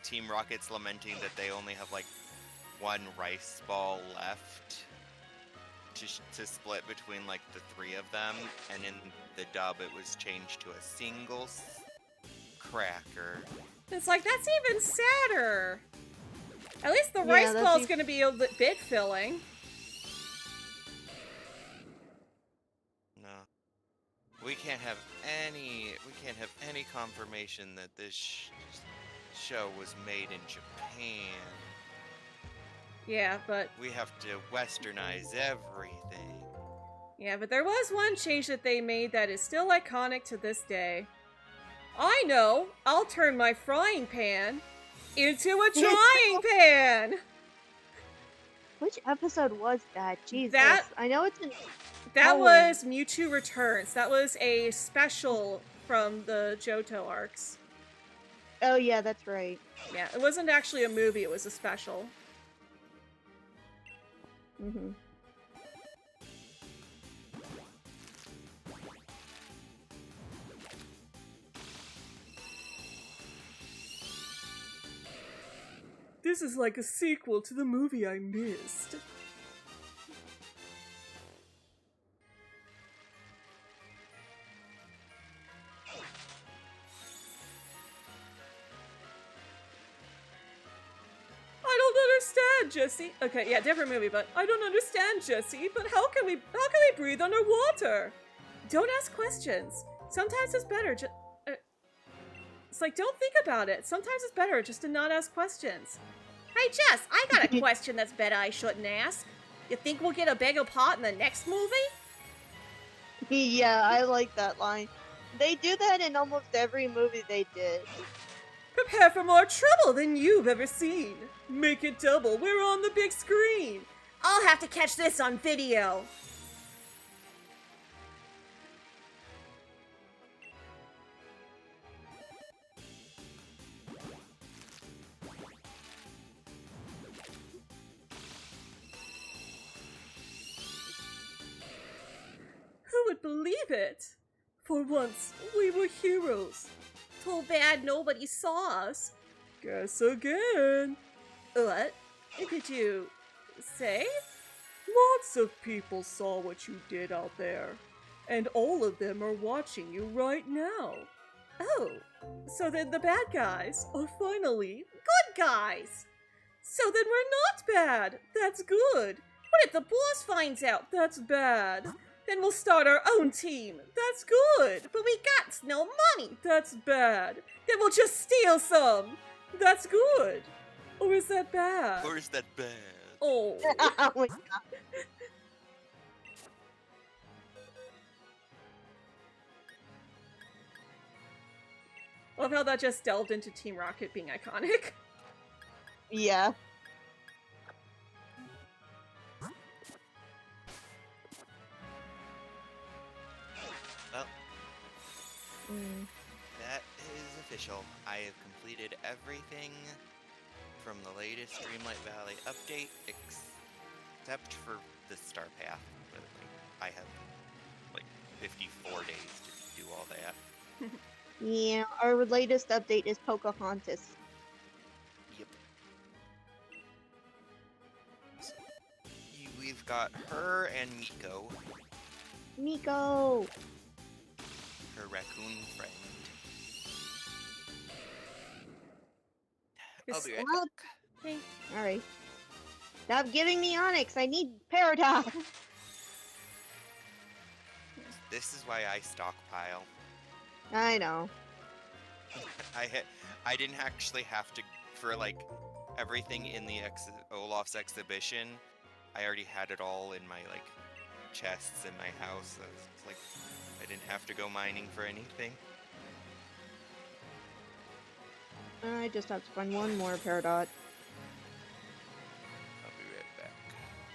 [SPEAKER 2] Team Rocket's lamenting that they only have like one rice ball left to split between like the 3 of them, and in the dub it was changed to a single cracker.
[SPEAKER 1] It's like, that's even sadder. At least the
[SPEAKER 3] Yeah,
[SPEAKER 1] rice
[SPEAKER 3] that's
[SPEAKER 1] ball's gonna be a bit filling.
[SPEAKER 2] No. We can't have any confirmation that this show was made in Japan.
[SPEAKER 1] Yeah, but
[SPEAKER 2] We have to westernize everything.
[SPEAKER 1] there was one change that they made that is still iconic to this day. I know! I'll turn my frying pan into a trying pan!
[SPEAKER 3] Which episode was that? Jesus. I know it's in.
[SPEAKER 1] That
[SPEAKER 3] Poland.
[SPEAKER 1] was Mewtwo Returns. That was a special from the Johto arcs.
[SPEAKER 3] Oh yeah, that's right.
[SPEAKER 1] Yeah, it wasn't actually a movie, it was a special.
[SPEAKER 3] Mm-hmm.
[SPEAKER 1] This is like a sequel to the movie I missed. I don't understand, Jesse. Okay, yeah, different movie, but I don't understand, Jesse. But how can we breathe underwater? Don't ask questions. Sometimes it's better just. It's like, don't think about it. Sometimes it's better just to not ask questions. Hey, Jess, I got a question that's better I shouldn't ask. You think we'll get a bigger part in the next movie?
[SPEAKER 3] Yeah, I like that line. They do that in almost every movie they did.
[SPEAKER 1] Prepare for more trouble than you've ever seen. Make it double. We're on the big screen. I'll have to catch this on video. believe it. For once, we were heroes. Too bad nobody saw us. Guess again. What did you say? Lots of people saw what you did out there. And all of them are watching you right now. Oh, so then the bad guys are finally good guys. So then we're not bad. That's good. What if the boss finds out? That's bad. Then we'll start our own team. That's good. But we got no money. That's bad. Then we'll just steal some. That's good. Or is that bad?
[SPEAKER 2] Or is that bad?
[SPEAKER 1] Oh.
[SPEAKER 3] Oh my god.
[SPEAKER 1] Love how that just delved into Team Rocket being iconic.
[SPEAKER 3] Yeah.
[SPEAKER 2] Well,
[SPEAKER 3] Mm.
[SPEAKER 2] that is official. I have completed everything from the latest Dreamlight Valley update, except for the Star Path. But, I have like 54 days to do all that.
[SPEAKER 3] Yeah, our latest update is Pocahontas.
[SPEAKER 2] Yep. So, we've got her and Miko,
[SPEAKER 3] Nico!
[SPEAKER 2] her raccoon friend. I'll be right
[SPEAKER 3] Well,
[SPEAKER 2] back.
[SPEAKER 1] Hey.
[SPEAKER 3] alright. Stop giving me Onyx, I need Paradox!
[SPEAKER 2] This is why I stockpile.
[SPEAKER 3] I know.
[SPEAKER 2] I didn't actually have to, for like everything in the Olaf's exhibition. I already had it all in my like chests in my house. So it's like I didn't have to go mining for anything.
[SPEAKER 3] I just have to find one more Peridot.
[SPEAKER 2] I'll be right back.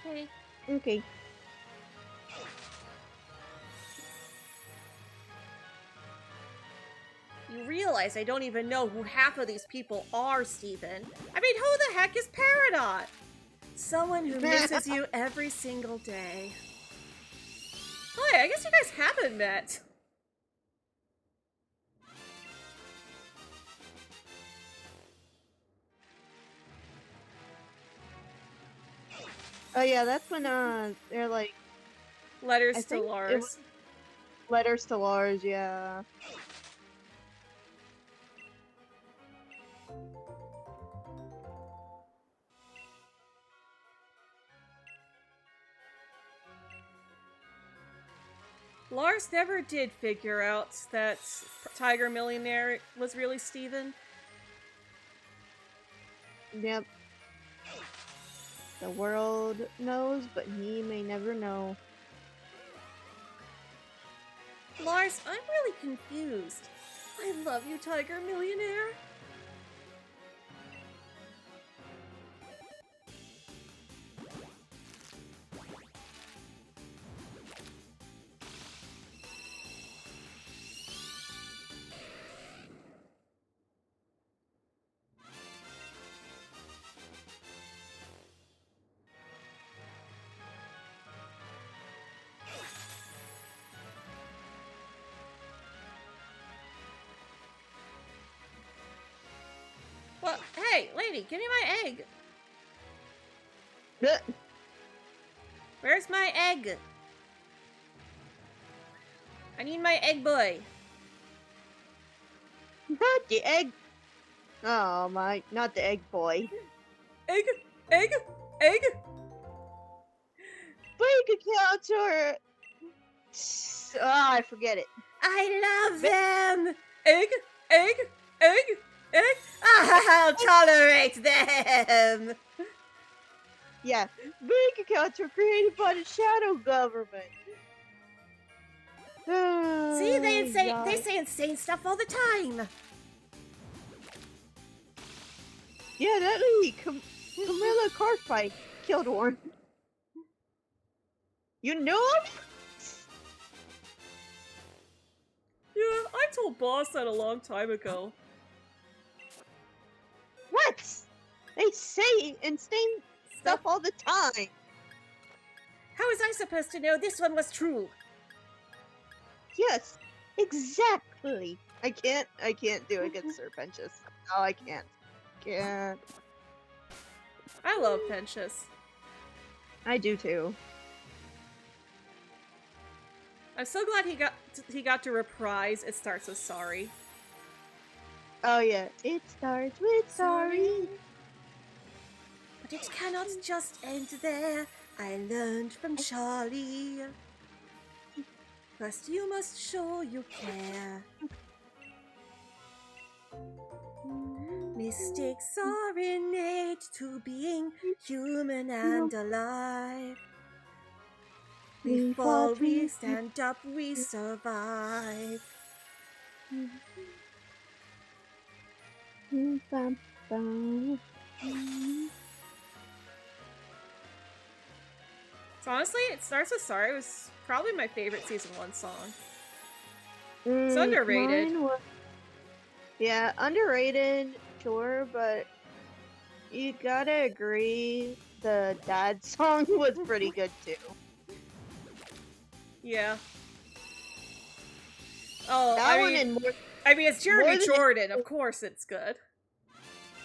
[SPEAKER 1] Hey.
[SPEAKER 3] Okay.
[SPEAKER 1] You realize I don't even know who half of these people are, Steven. I mean, who the heck is Peridot? Someone who misses you every single day. Oh yeah, I guess you guys haven't met.
[SPEAKER 3] Oh yeah, that's when they're like
[SPEAKER 1] Letters
[SPEAKER 3] I
[SPEAKER 1] to
[SPEAKER 3] think it
[SPEAKER 1] Lars.
[SPEAKER 3] was- letters to Lars, yeah.
[SPEAKER 1] Lars never did figure out that Tiger Millionaire was really Steven.
[SPEAKER 3] Yep. The world knows, but he may never know.
[SPEAKER 1] Lars, I'm really confused. I love you, Tiger Millionaire. Well, hey, lady, give me my egg.
[SPEAKER 3] Blech.
[SPEAKER 1] Where's my egg? I need my egg boy.
[SPEAKER 3] Not the egg. Oh my, not the egg boy.
[SPEAKER 1] Egg, egg, egg.
[SPEAKER 3] Bank accounts are. Ah, I forget it.
[SPEAKER 1] I love them. Egg, egg, egg, egg. I'll tolerate them.
[SPEAKER 3] Yeah, bank accounts were created by the shadow government.
[SPEAKER 1] See, they say
[SPEAKER 3] God.
[SPEAKER 1] insane stuff all the time.
[SPEAKER 3] Yeah, that lady, Camilla Cartwright, killed one. You know him?
[SPEAKER 1] Yeah, I told Boss that a long time ago.
[SPEAKER 3] What? They say insane stuff all the time.
[SPEAKER 1] How was I supposed to know this one was true?
[SPEAKER 3] Yes, exactly. I can't do it against Sir Pentious. No, I can't. Can't.
[SPEAKER 1] I love Pentious.
[SPEAKER 3] I do too.
[SPEAKER 1] I'm so glad he got to reprise It Starts With Sorry.
[SPEAKER 3] Oh yeah, it starts with sorry.
[SPEAKER 1] But it cannot just end there. I learned from Charlie. First you must show you care. Mistakes are innate to being human and alive. We fall, we stand up, we survive. So honestly, It Starts With Sorry was probably my favorite season 1 song. It's underrated.
[SPEAKER 3] Yeah, underrated, sure, but you gotta agree the dad song was pretty good too.
[SPEAKER 1] Yeah. Oh,
[SPEAKER 3] That one and more.
[SPEAKER 1] I mean, it's Jeremy
[SPEAKER 3] more than-
[SPEAKER 1] Jordan. Of course, it's good.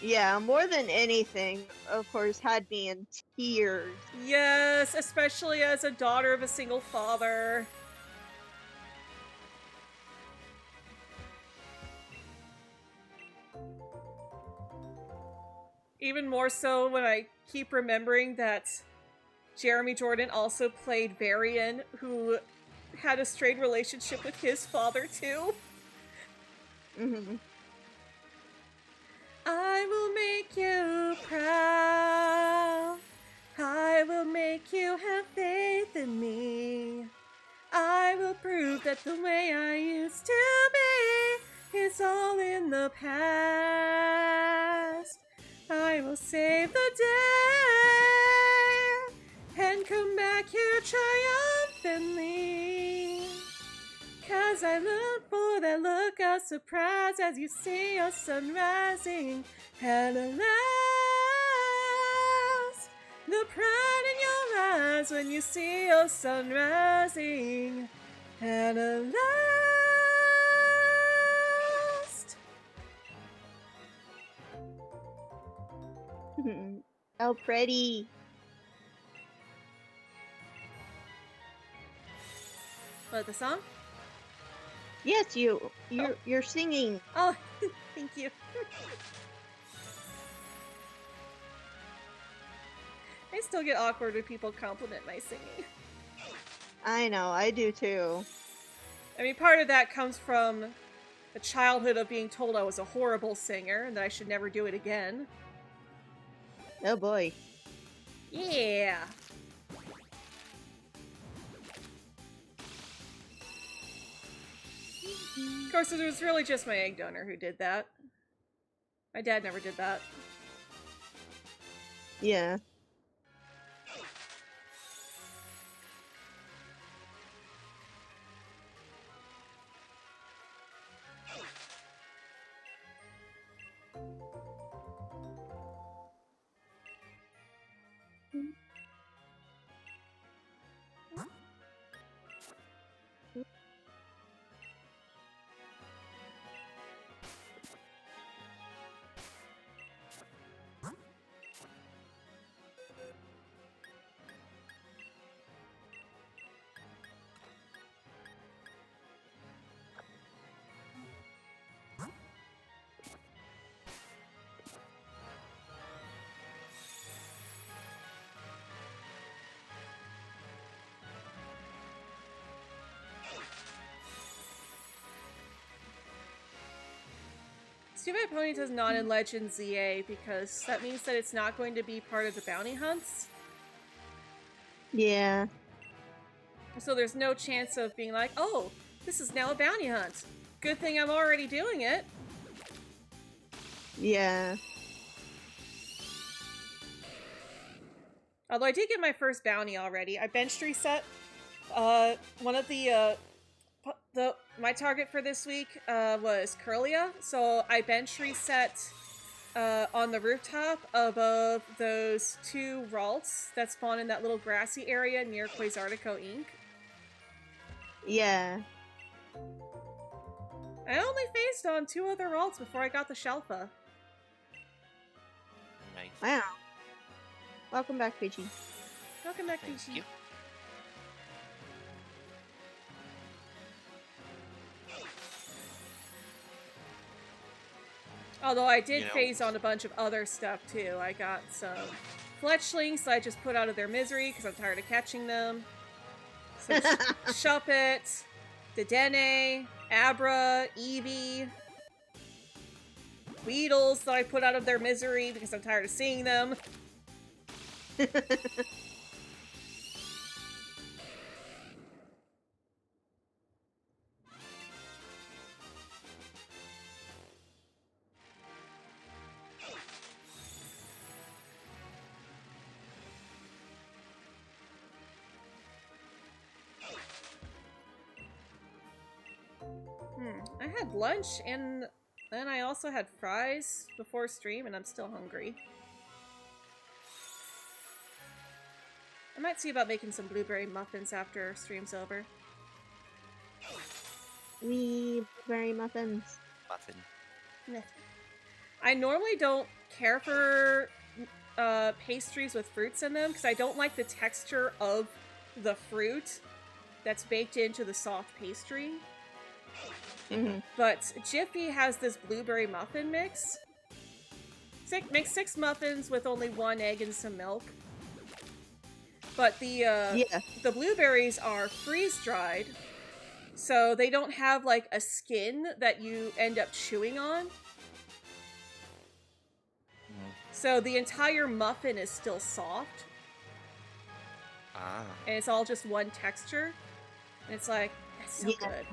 [SPEAKER 3] Yeah, more than anything, of course, had me in tears.
[SPEAKER 1] Yes, especially as a daughter of a single father. Even more so when I keep remembering that Jeremy Jordan also played Varian, who had a strained relationship with his father, too.
[SPEAKER 3] Mm-hmm.
[SPEAKER 1] I will make you proud. I will make you have faith in me. I will prove that the way I used to be is all in the past. I will save the day and come back here triumphantly. 'Cause I look for that look of surprise as you see your sun rising. And at last, the pride in your eyes when you see your sun rising. And at last.
[SPEAKER 3] Oh, pretty.
[SPEAKER 1] What, the song?
[SPEAKER 3] Yes, you're singing.
[SPEAKER 1] Oh, thank you. I still get awkward when people compliment my singing.
[SPEAKER 3] I know, I do too.
[SPEAKER 1] I mean, part of that comes from a childhood of being told I was a horrible singer and that I should never do it again.
[SPEAKER 3] Oh boy.
[SPEAKER 1] Yeah. Of course, it was really just my egg donor who did that. My dad never did that.
[SPEAKER 3] Yeah.
[SPEAKER 1] Too bad Ponyta's not in Legend ZA because that means that it's not going to be part of the bounty hunts.
[SPEAKER 3] Yeah.
[SPEAKER 1] So there's no chance of being like, oh, this is now a bounty hunt. Good thing I'm already doing it.
[SPEAKER 3] Yeah.
[SPEAKER 1] Although I did get my first bounty already. I benched reset. One of my target for this week was Curlia, so I bench reset on the rooftop above those 2 Ralts that spawn in that little grassy area near Quasartico Inc.
[SPEAKER 3] Yeah.
[SPEAKER 1] I only faced on 2 other alts before I got the Shelfa.
[SPEAKER 2] Nice.
[SPEAKER 3] Wow. Welcome back, Peachy.
[SPEAKER 1] Welcome back,
[SPEAKER 2] Thank
[SPEAKER 1] Peachy.
[SPEAKER 2] you.
[SPEAKER 1] Although I did
[SPEAKER 2] You know-
[SPEAKER 1] phase on a bunch of other stuff too. I got some fletchlings that I just put out of their misery because I'm tired of catching them. Some Shuppet, Dedenne, Abra, Eevee, Weedles that I put out of their misery because I'm tired of seeing them. I had lunch and then I also had fries before stream and I'm still hungry. I might see about making some blueberry muffins after stream's over.
[SPEAKER 3] Blueberry muffins.
[SPEAKER 2] Muffin.
[SPEAKER 1] I normally don't care for pastries with fruits in them because I don't like the texture of the fruit that's baked into the soft pastry.
[SPEAKER 3] Mm-hmm.
[SPEAKER 1] But Jiffy has this blueberry muffin mix. Make 6 muffins with only 1 egg and some milk. But the blueberries are freeze-dried, so they don't have like a skin that you end up chewing on. So the entire muffin is still soft.
[SPEAKER 2] Ah.
[SPEAKER 1] And it's all just one texture. And it's like, that's so good.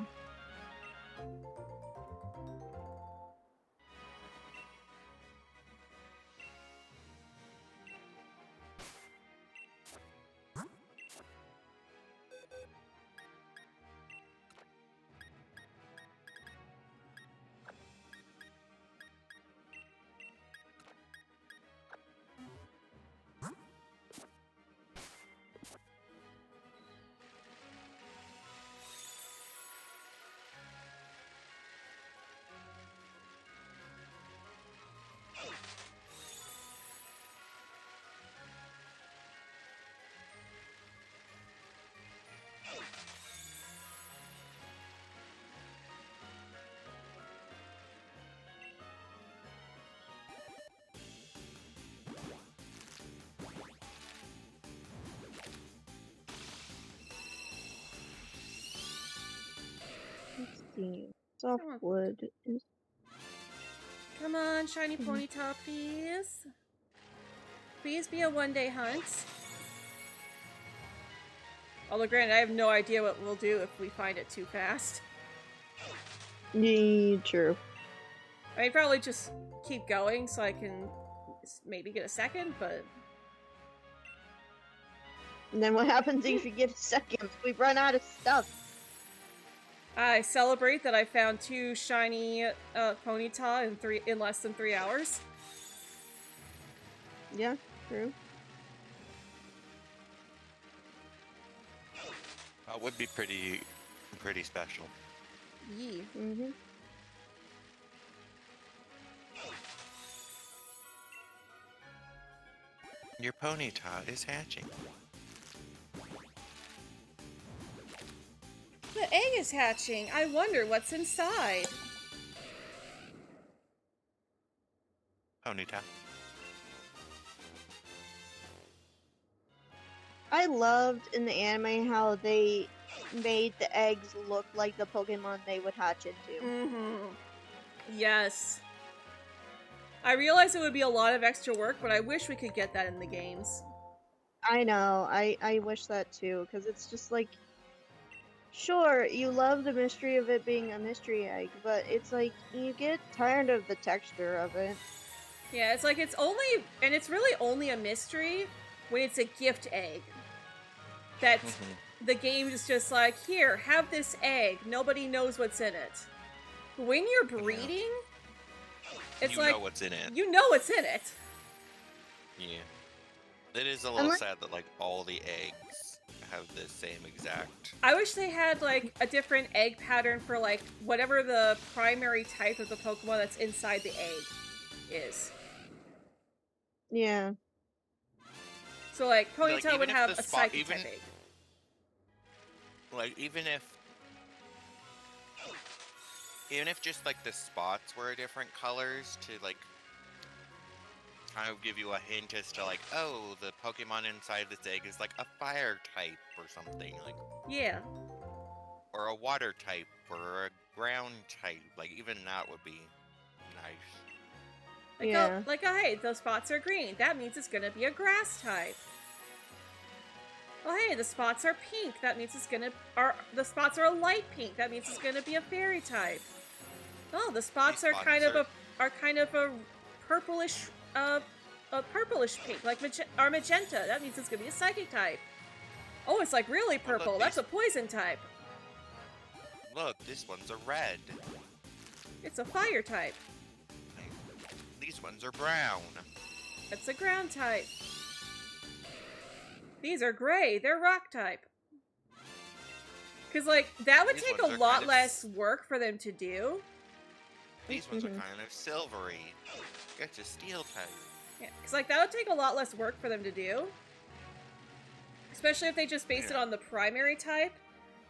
[SPEAKER 3] Let's see. Softwood is.
[SPEAKER 1] Come on, shiny Ponyta, please. Please be a one-day hunt. Although, granted, I have no idea what we'll do if we find it too fast.
[SPEAKER 3] Yeah, true.
[SPEAKER 1] I'd probably just keep going so I can maybe get a second, but...
[SPEAKER 3] And then what happens if you get a second? We run out of stuff.
[SPEAKER 1] I celebrate that I found 2 shiny Ponyta in less than 3 hours.
[SPEAKER 3] Yeah, true.
[SPEAKER 2] That would be pretty special.
[SPEAKER 1] Yee.
[SPEAKER 3] Mm-hmm.
[SPEAKER 2] Your Ponyta is hatching.
[SPEAKER 1] The egg is hatching. I wonder what's inside.
[SPEAKER 2] Ponyta.
[SPEAKER 3] I loved in the anime how they made the eggs look like the Pokemon they would hatch into.
[SPEAKER 1] Mm-hmm. Yes. I realize it would be a lot of extra work, but I wish we could get that in the games.
[SPEAKER 3] I know, I wish that too, because it's just like, sure, you love the mystery of it being a mystery egg, but it's like, you get tired of the texture of it.
[SPEAKER 1] Yeah, it's like it's really only a mystery when it's a gift egg. That the game is just like, here, have this egg. Nobody knows what's in it. When you're breeding, it's like...
[SPEAKER 2] You know what's in it.
[SPEAKER 1] You know what's in it.
[SPEAKER 2] Yeah. It is a little sad that, like, all the eggs have the same exact.
[SPEAKER 1] I wish they had, like, a different egg pattern for, like, whatever the primary type of the Pokemon that's inside the egg is.
[SPEAKER 3] Yeah.
[SPEAKER 1] So, like,
[SPEAKER 2] Like,
[SPEAKER 1] Ponytail
[SPEAKER 2] even
[SPEAKER 1] would
[SPEAKER 2] if
[SPEAKER 1] have
[SPEAKER 2] the
[SPEAKER 1] a
[SPEAKER 2] spot,
[SPEAKER 1] Psychic type egg.
[SPEAKER 2] like, even if just, like, the spots were different colors to, like, kind of give you a hint as to, like, oh, the Pokemon inside this egg is, like, a fire type or something, like,
[SPEAKER 1] Yeah.
[SPEAKER 2] or a water type, or a ground type, like, even that would be nice.
[SPEAKER 1] Like,
[SPEAKER 3] Yeah.
[SPEAKER 1] oh, hey, those spots are green. That means it's gonna be a grass type. Oh, hey, the spots are pink. That means the spots are a light pink. That means it's gonna be a fairy type. Oh, the spots are
[SPEAKER 2] spots
[SPEAKER 1] kind of a purplish, a purplish pink, like magenta. That means it's gonna be a psychic type. Oh, it's like really
[SPEAKER 2] Oh, look,
[SPEAKER 1] purple. That's a poison type.
[SPEAKER 2] Look, this one's a red.
[SPEAKER 1] It's a fire type.
[SPEAKER 2] These ones are brown.
[SPEAKER 1] It's a ground type. These are gray. They're rock type. Because, like, that would
[SPEAKER 2] These
[SPEAKER 1] take a
[SPEAKER 2] ones are
[SPEAKER 1] lot
[SPEAKER 2] kind of
[SPEAKER 1] less work for them to do.
[SPEAKER 2] These ones are kind of silvery. It's a steel type.
[SPEAKER 1] Yeah, because, like, that would take a lot less work for them to do. Especially if they just based it on the primary type.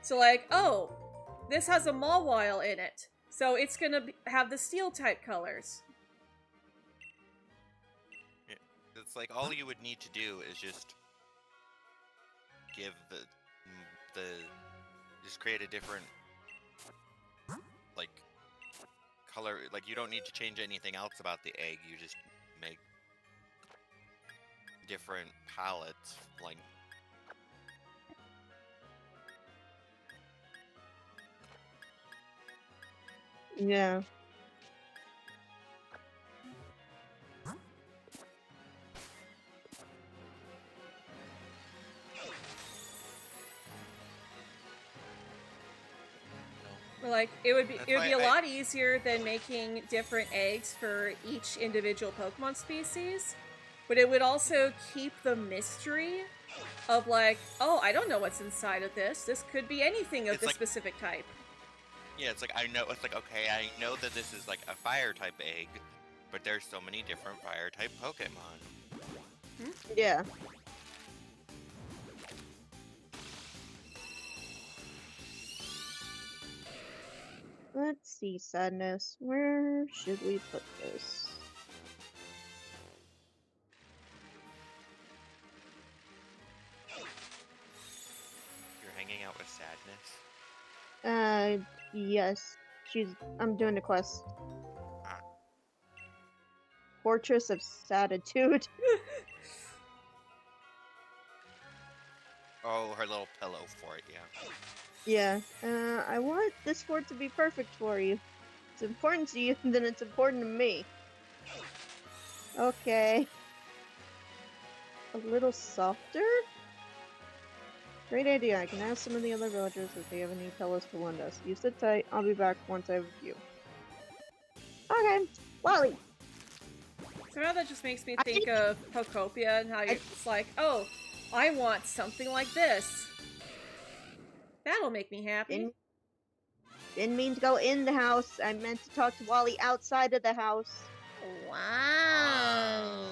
[SPEAKER 1] So, like, oh, this has a Mawile in it. So it's gonna have the steel type colors.
[SPEAKER 2] Yeah. It's like all you would need to do is just give just create a different, like, color. Like, you don't need to change anything else about the egg. You just make different palettes, like.
[SPEAKER 3] Yeah.
[SPEAKER 1] But, like, it would be a
[SPEAKER 2] why
[SPEAKER 1] lot easier than making different eggs for each individual Pokemon species. But it would also keep the mystery of, like, oh, I don't know what's inside of this. This could be anything of
[SPEAKER 2] It's
[SPEAKER 1] this
[SPEAKER 2] like-
[SPEAKER 1] specific type.
[SPEAKER 2] Yeah, it's like, okay, I know that this is like a fire type egg, but there's so many different fire type Pokemon.
[SPEAKER 3] Yeah. Let's see, Sadness. Where should we put this?
[SPEAKER 2] You're hanging out with Sadness.
[SPEAKER 3] Yes. I'm doing the quest.
[SPEAKER 2] Ah.
[SPEAKER 3] Fortress of Saditude.
[SPEAKER 2] Oh, her little pillow for it, yeah.
[SPEAKER 3] Yeah. I want this fort to be perfect for you. It's important to you, then it's important to me. Okay. A little softer? Great idea. I can ask some of the other villagers if they have any pillows to lend us. You sit tight. I'll be back once I have a few. Okay. Wally.
[SPEAKER 1] So now that just makes me think of Pokopia and how it's like, oh, I want something like this. That'll make me happy.
[SPEAKER 3] Didn't mean to go in the house. I meant to talk to Wally outside of the house.
[SPEAKER 1] Wow.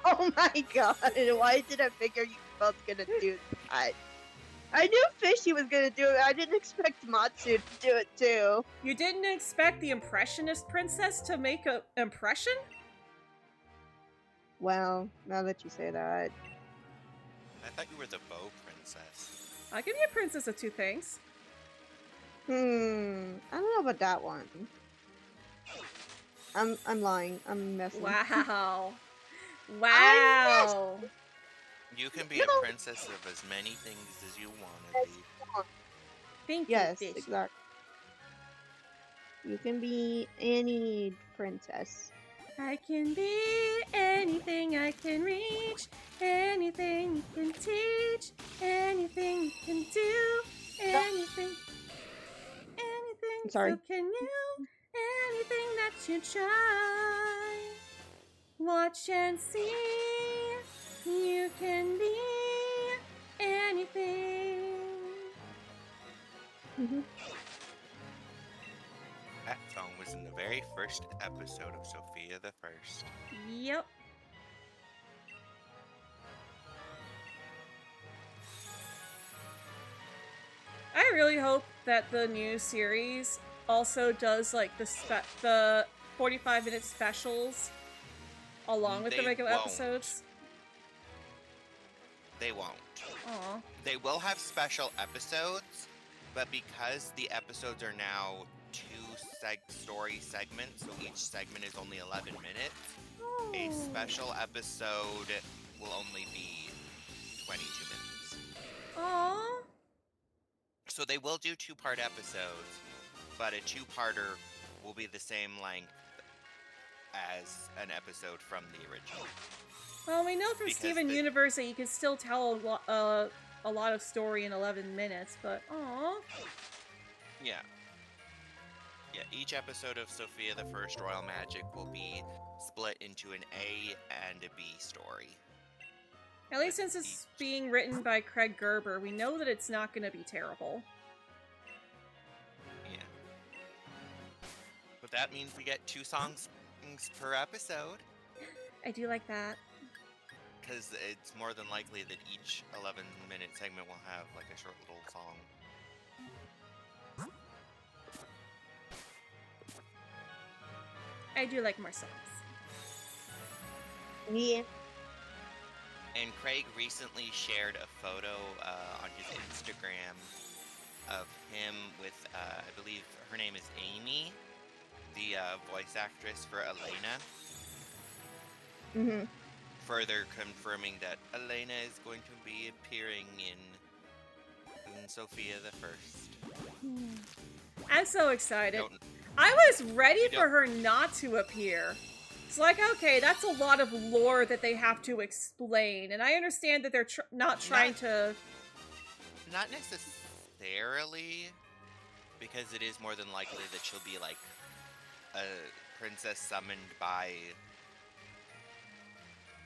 [SPEAKER 3] Oh my god. Why did I figure you were both gonna do that? I knew Fishy was gonna do it. I didn't expect Matsu to do it too.
[SPEAKER 1] You didn't expect the Impressionist princess to make an impression?
[SPEAKER 3] Well, now that you say that.
[SPEAKER 2] I thought you were the bow princess.
[SPEAKER 1] I can be a princess of two things.
[SPEAKER 3] I don't know about that one. I'm lying. I'm messing.
[SPEAKER 1] Wow. Wow.
[SPEAKER 2] You can be
[SPEAKER 3] No.
[SPEAKER 2] a princess of as many things as you want to be.
[SPEAKER 1] Thank
[SPEAKER 3] Yes,
[SPEAKER 1] you, Fishy.
[SPEAKER 3] exactly. You can be any princess.
[SPEAKER 1] I can be anything I can reach, anything you can teach, anything you can do, anything.
[SPEAKER 3] Sorry.
[SPEAKER 1] So can you? Anything that you try. Watch and see. You can be everything.
[SPEAKER 2] That song was in the very first episode of Sophia the First.
[SPEAKER 1] Yep. I really hope that the new series also does like the 45-minute specials along with the
[SPEAKER 2] They
[SPEAKER 1] regular
[SPEAKER 2] won't.
[SPEAKER 1] episodes.
[SPEAKER 2] They won't.
[SPEAKER 1] Aw.
[SPEAKER 2] They will have special episodes, but because the episodes are now two story segments, so each segment is only 11 minutes, a
[SPEAKER 1] Oh.
[SPEAKER 2] special episode will only be 22 minutes.
[SPEAKER 1] Aw.
[SPEAKER 2] So they will do two-part episodes, but a two-parter will be the same length as an episode from the original.
[SPEAKER 1] Well, we know from
[SPEAKER 2] Because
[SPEAKER 1] Steven
[SPEAKER 2] the-
[SPEAKER 1] Universe that you can still tell a lot of story in 11 minutes, but aw.
[SPEAKER 2] Yeah. Yeah, each episode of Sophia the First Royal Magic will be split into an A and a B story.
[SPEAKER 1] At least since it's being written by Craig Gerber, we know that it's not going to be terrible.
[SPEAKER 2] Yeah. But that means we get 2 songs per episode,
[SPEAKER 1] I do like that.
[SPEAKER 2] because it's more than likely that each 11-minute segment will have like a short little song.
[SPEAKER 1] I do like more songs.
[SPEAKER 3] Yeah.
[SPEAKER 2] And Craig recently shared a photo on his Instagram of him with, I believe her name is Amy, the voice actress for Elena,
[SPEAKER 3] Mm-hmm.
[SPEAKER 2] further confirming that Elena is going to be appearing in Sophia the First.
[SPEAKER 1] I'm so excited.
[SPEAKER 2] Don't-
[SPEAKER 1] I was ready
[SPEAKER 2] You
[SPEAKER 1] for her not to appear. It's like, okay, that's a lot of lore that they have to explain, and I understand that they're not trying to...
[SPEAKER 2] Not necessarily, because it is more than likely that she'll be like a princess summoned by...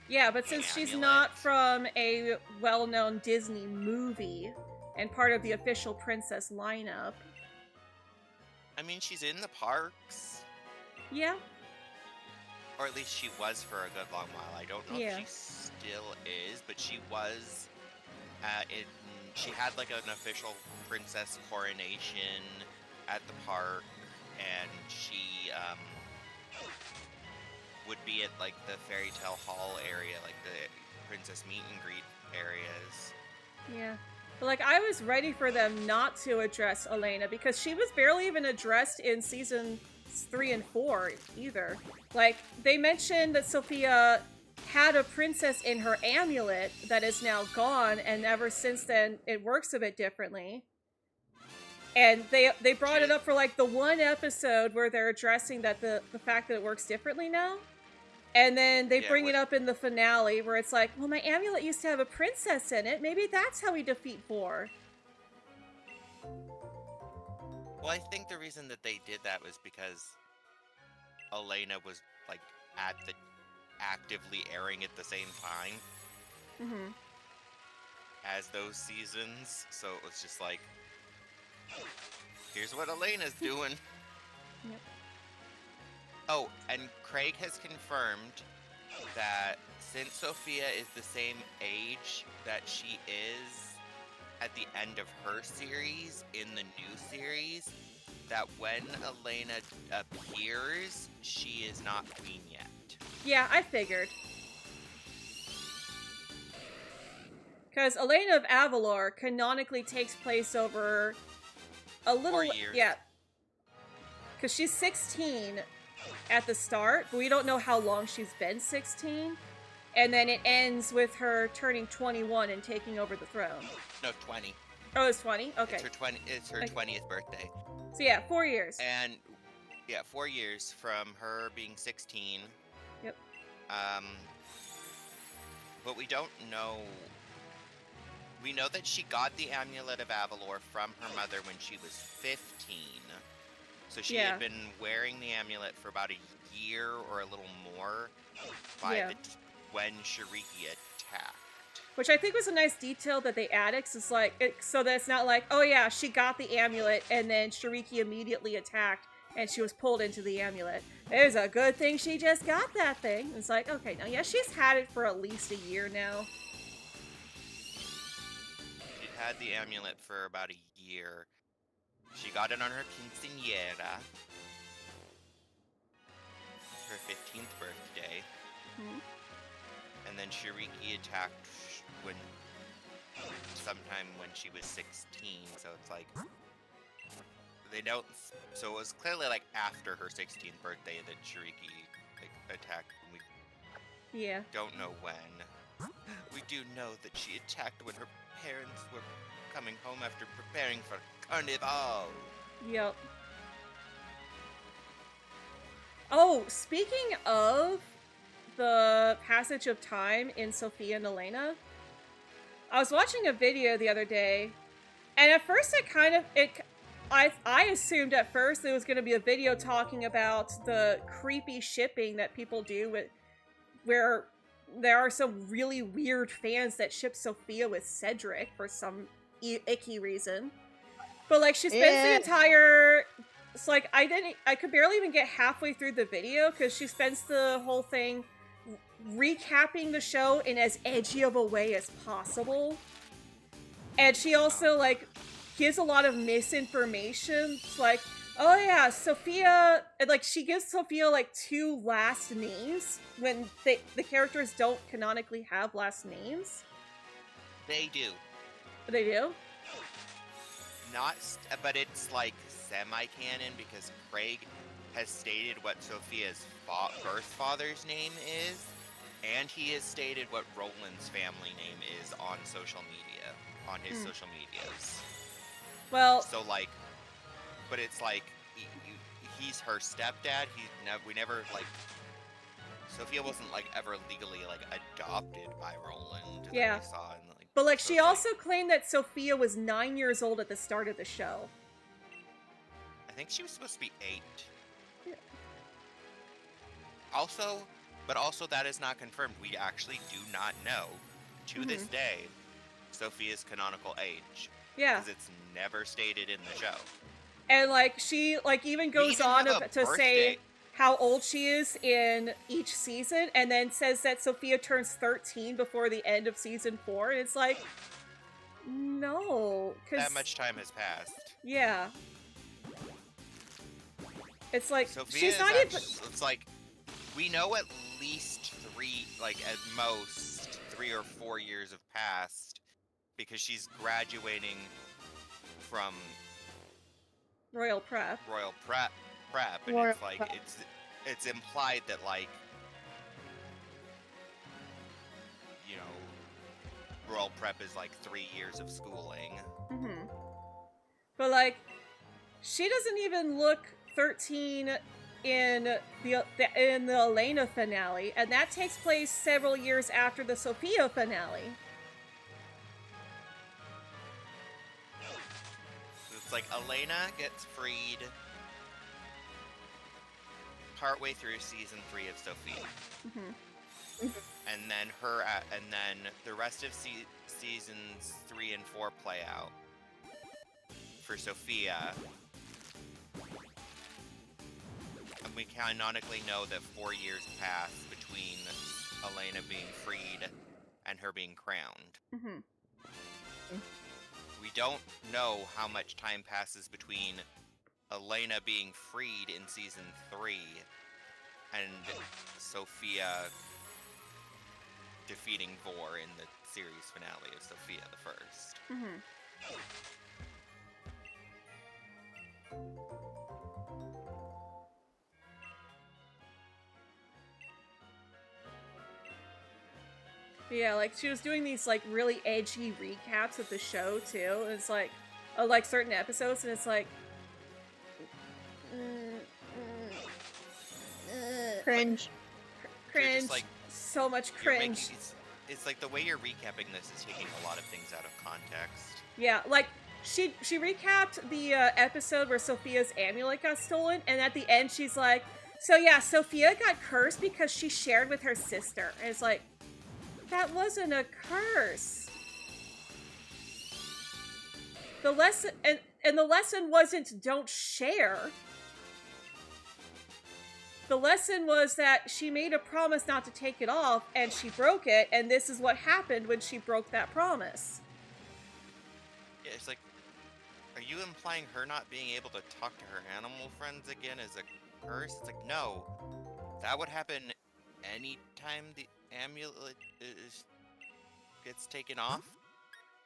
[SPEAKER 1] Yeah, but
[SPEAKER 2] the
[SPEAKER 1] since she's
[SPEAKER 2] amulet.
[SPEAKER 1] not from a well-known Disney movie and part of the official princess lineup...
[SPEAKER 2] I mean, she's in the parks,
[SPEAKER 1] Yeah,
[SPEAKER 2] or at least she was for a good long while. I don't know
[SPEAKER 1] Yeah.
[SPEAKER 2] if she still is, but she was. She had like an official princess coronation at the park, and she would be at like the fairy tale hall area, like the princess meet and greet areas.
[SPEAKER 1] yeah. But, like, I was ready for them not to address Elena, because she was barely even addressed in season 3 and 4 either. Like, they mentioned that Sophia had a princess in her amulet that is now gone, and ever since then, it works a bit differently. And they brought it up for, like, the one episode where they're addressing that the fact that it works differently now. And then they
[SPEAKER 2] Yeah,
[SPEAKER 1] bring it up in the finale where it's like, well, my amulet used to have a princess in it. Maybe that's how we defeat 4.
[SPEAKER 2] Well, I think the reason that they did that was because Elena was like actively airing at the same time
[SPEAKER 1] Mm-hmm.
[SPEAKER 2] as those seasons, so it was just like, here's what Elena's doing.
[SPEAKER 1] Yep.
[SPEAKER 2] Oh, and Craig has confirmed that since Sophia is the same age that she is at the end of her series in the new series, that when Elena appears, she is not queen yet.
[SPEAKER 1] Yeah, I figured. Because Elena of Avalor canonically takes place over a little...
[SPEAKER 2] 4 years.
[SPEAKER 1] Yeah. Because she's 16 at the start, but we don't know how long she's been 16. And then it ends with her turning 21 and taking over the throne.
[SPEAKER 2] No, 20.
[SPEAKER 1] Oh, it's 20? Okay.
[SPEAKER 2] It's her
[SPEAKER 1] Okay.
[SPEAKER 2] 20th birthday.
[SPEAKER 1] So yeah, 4 years.
[SPEAKER 2] And yeah, 4 years from her being 16.
[SPEAKER 1] Yep.
[SPEAKER 2] But we don't know. We know that she got the Amulet of Avalor from her mother when she was 15. So she
[SPEAKER 1] Yeah.
[SPEAKER 2] had been wearing the amulet for about a year or a little more by
[SPEAKER 1] Yeah.
[SPEAKER 2] when Shariki attacked.
[SPEAKER 1] which I think was a nice detail that they added. 'Cause it's like, so that it's not like, oh yeah, she got the amulet and then Shiriki immediately attacked and she was pulled into the amulet. There's a good thing she just got that thing. It's like, okay, now yeah, she's had it for at least a year now.
[SPEAKER 2] She had the amulet for about a year. She got it on her quinceañera, her 15th birthday.
[SPEAKER 1] Mm-hmm.
[SPEAKER 2] And then Shiriki attacked sometime when she was 16, so it's like, they don't, so it was clearly like after her 16th birthday that Shiriki like, attacked, and we
[SPEAKER 1] Yeah.
[SPEAKER 2] don't know when. We do know that she attacked when her parents were coming home after preparing for Carnival.
[SPEAKER 1] Yep. Oh, speaking of the passage of time in Sophia and Elena, I was watching a video the other day, and at first I assumed at first it was going to be a video talking about the creepy shipping that people do where there are some really weird fans that ship Sophia with Cedric for some icky reason. But like she spends the entire, it's like I could barely even get halfway through the video because she spends the whole thing recapping the show in as edgy of a way as possible. And she also like gives a lot of misinformation. It's like, oh yeah, Sophia, like she gives Sophia like 2 last names when the characters don't canonically have last names.
[SPEAKER 2] They do.
[SPEAKER 1] They do?
[SPEAKER 2] But it's like semi-canon because Craig has stated what Sophia's birth father's name is, and he has stated what Roland's family name is on social media, on his social medias.
[SPEAKER 1] Well,
[SPEAKER 2] so like, but it's like he's her stepdad. We never like. Sophia wasn't like ever legally like adopted by Roland.
[SPEAKER 1] Yeah.
[SPEAKER 2] That we saw in, like,
[SPEAKER 1] but like
[SPEAKER 2] so
[SPEAKER 1] she also claimed that Sophia was 9 years old at the start of the show.
[SPEAKER 2] I think she was supposed to be 8.
[SPEAKER 1] Yeah.
[SPEAKER 2] Also that is not confirmed. We actually do not know to this day Sophia's canonical age.
[SPEAKER 1] Yeah.
[SPEAKER 2] Because it's never stated in the show.
[SPEAKER 1] And like she like even goes on to say how old she is in each season, and then says that Sophia turns 13 before the end of season 4, and it's like, no, because
[SPEAKER 2] that much time has passed.
[SPEAKER 1] Yeah. It's like
[SPEAKER 2] Sophia
[SPEAKER 1] she's not even.
[SPEAKER 2] It's like we know at least 3, like at most 3 or 4 years have passed because she's graduating from
[SPEAKER 1] Royal Prep,
[SPEAKER 2] and it's like it's implied that like, you know, Royal Prep is like 3 years of schooling.
[SPEAKER 1] But like she doesn't even look 13 in the Elena finale, and that takes place several years after the Sophia finale.
[SPEAKER 2] It's like Elena gets freed partway through season 3 of Sophia, and then the rest of seasons 3 and 4 play out for Sophia. And we canonically know that 4 years pass between Elena being freed and her being crowned. We don't know how much time passes between Elena being freed in season 3 and Sophia defeating Vor in the series finale of Sophia the First.
[SPEAKER 1] Yeah, like she was doing these like really edgy recaps of the show too. And it's like, like certain episodes, and it's like,
[SPEAKER 3] cringe.
[SPEAKER 1] Cringe.
[SPEAKER 2] Like,
[SPEAKER 1] so much cringe.
[SPEAKER 2] It's like the way you're recapping this is taking a lot of things out of context.
[SPEAKER 1] Yeah, like she recapped the episode where Sophia's amulet got stolen, and at the end she's like, so yeah, Sophia got cursed because she shared with her sister. And it's like, That wasn't a curse. The lesson and the lesson wasn't don't share. The lesson was that she made a promise not to take it off, and she broke it, and this is what happened when she broke that promise.
[SPEAKER 2] Yeah, it's like, are you implying her not being able to talk to her animal friends again is a curse? It's like, no. That would happen anytime the amulet gets taken off.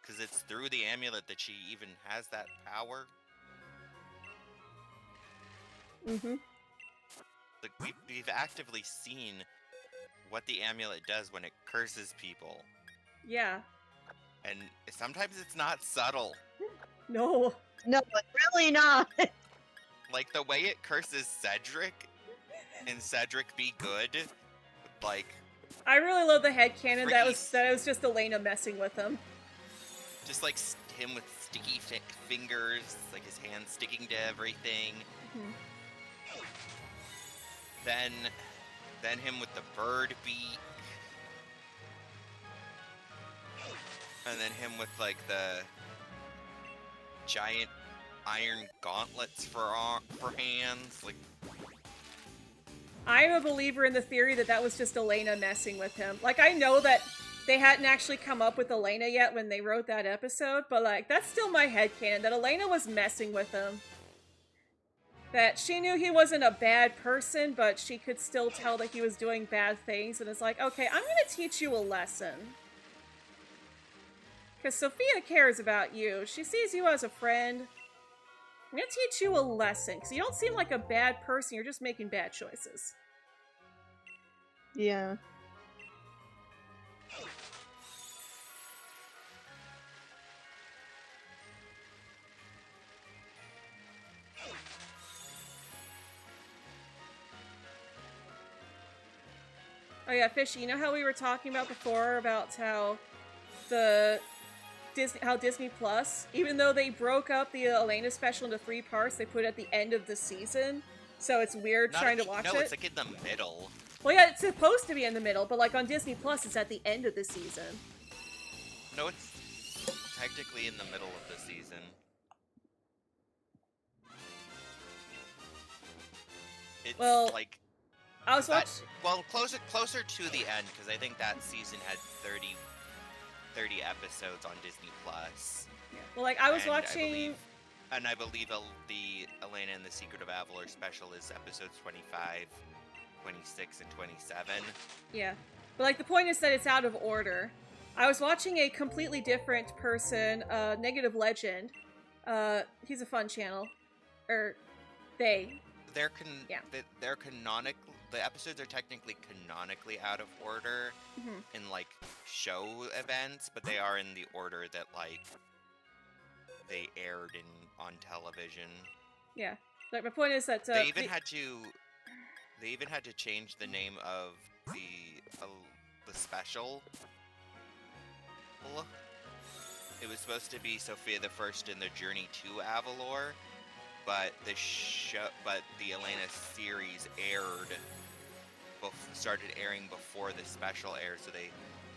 [SPEAKER 2] Because it's through the amulet that she even has that power.
[SPEAKER 1] Mm-hmm.
[SPEAKER 2] Like, we've actively seen what the amulet does when it curses people.
[SPEAKER 1] Yeah.
[SPEAKER 2] And sometimes it's not subtle.
[SPEAKER 1] No.
[SPEAKER 3] No, it's really not.
[SPEAKER 2] Like, the way it curses Cedric, and Cedric be good, like...
[SPEAKER 1] I really love the headcanon that
[SPEAKER 2] Freaky.
[SPEAKER 1] it was just Elena messing with him.
[SPEAKER 2] Just, like, him with sticky fingers, like his hands sticking to everything.
[SPEAKER 1] Mm-hmm.
[SPEAKER 2] Then him with the bird beak. And then him with, like, the giant iron gauntlets for hands. Like,
[SPEAKER 1] I'm a believer in the theory that that was just Elena messing with him. Like, I know that they hadn't actually come up with Elena yet when they wrote that episode, but, like, that's still my headcanon, that Elena was messing with him. That she knew he wasn't a bad person, but she could still tell that he was doing bad things, and it's like, okay, I'm gonna teach you a lesson. Because Sophia cares about you. She sees you as a friend. I'm gonna teach you a lesson, because you don't seem like a bad person, you're just making bad choices.
[SPEAKER 3] Yeah.
[SPEAKER 1] Oh yeah, Fishy, you know how we were talking about before about how the Disney Plus, even though they broke up the Elena special into 3 parts, they put it at the end of the season, so it's weird trying to watch it.
[SPEAKER 2] No, it's like in the middle.
[SPEAKER 1] Well, yeah, it's supposed to be in the middle, but like on Disney Plus, it's at the end of the season.
[SPEAKER 2] No, it's technically in the middle of the season. It's like...
[SPEAKER 1] I was watching...
[SPEAKER 2] Well, closer to the end, because I think that season had 30 episodes on Disney Plus.
[SPEAKER 1] Yeah. Well, like, I was watching...
[SPEAKER 2] I believe the Elena and the Secret of Avalor special is episodes 25, 26, and 27. Yeah.
[SPEAKER 1] But, like, the point is that it's out of order. I was watching a completely different person, Negative Legend. He's a fun channel.
[SPEAKER 2] They're canonical. The episodes are technically canonically out of order in, like, show events, but they are in the order that, like, they aired on television.
[SPEAKER 1] Yeah. Like, my point is that
[SPEAKER 2] they even had to change the name of the special. It was supposed to be Sophia the First in the Journey to Avalor, but the Elena series started airing before the special aired, so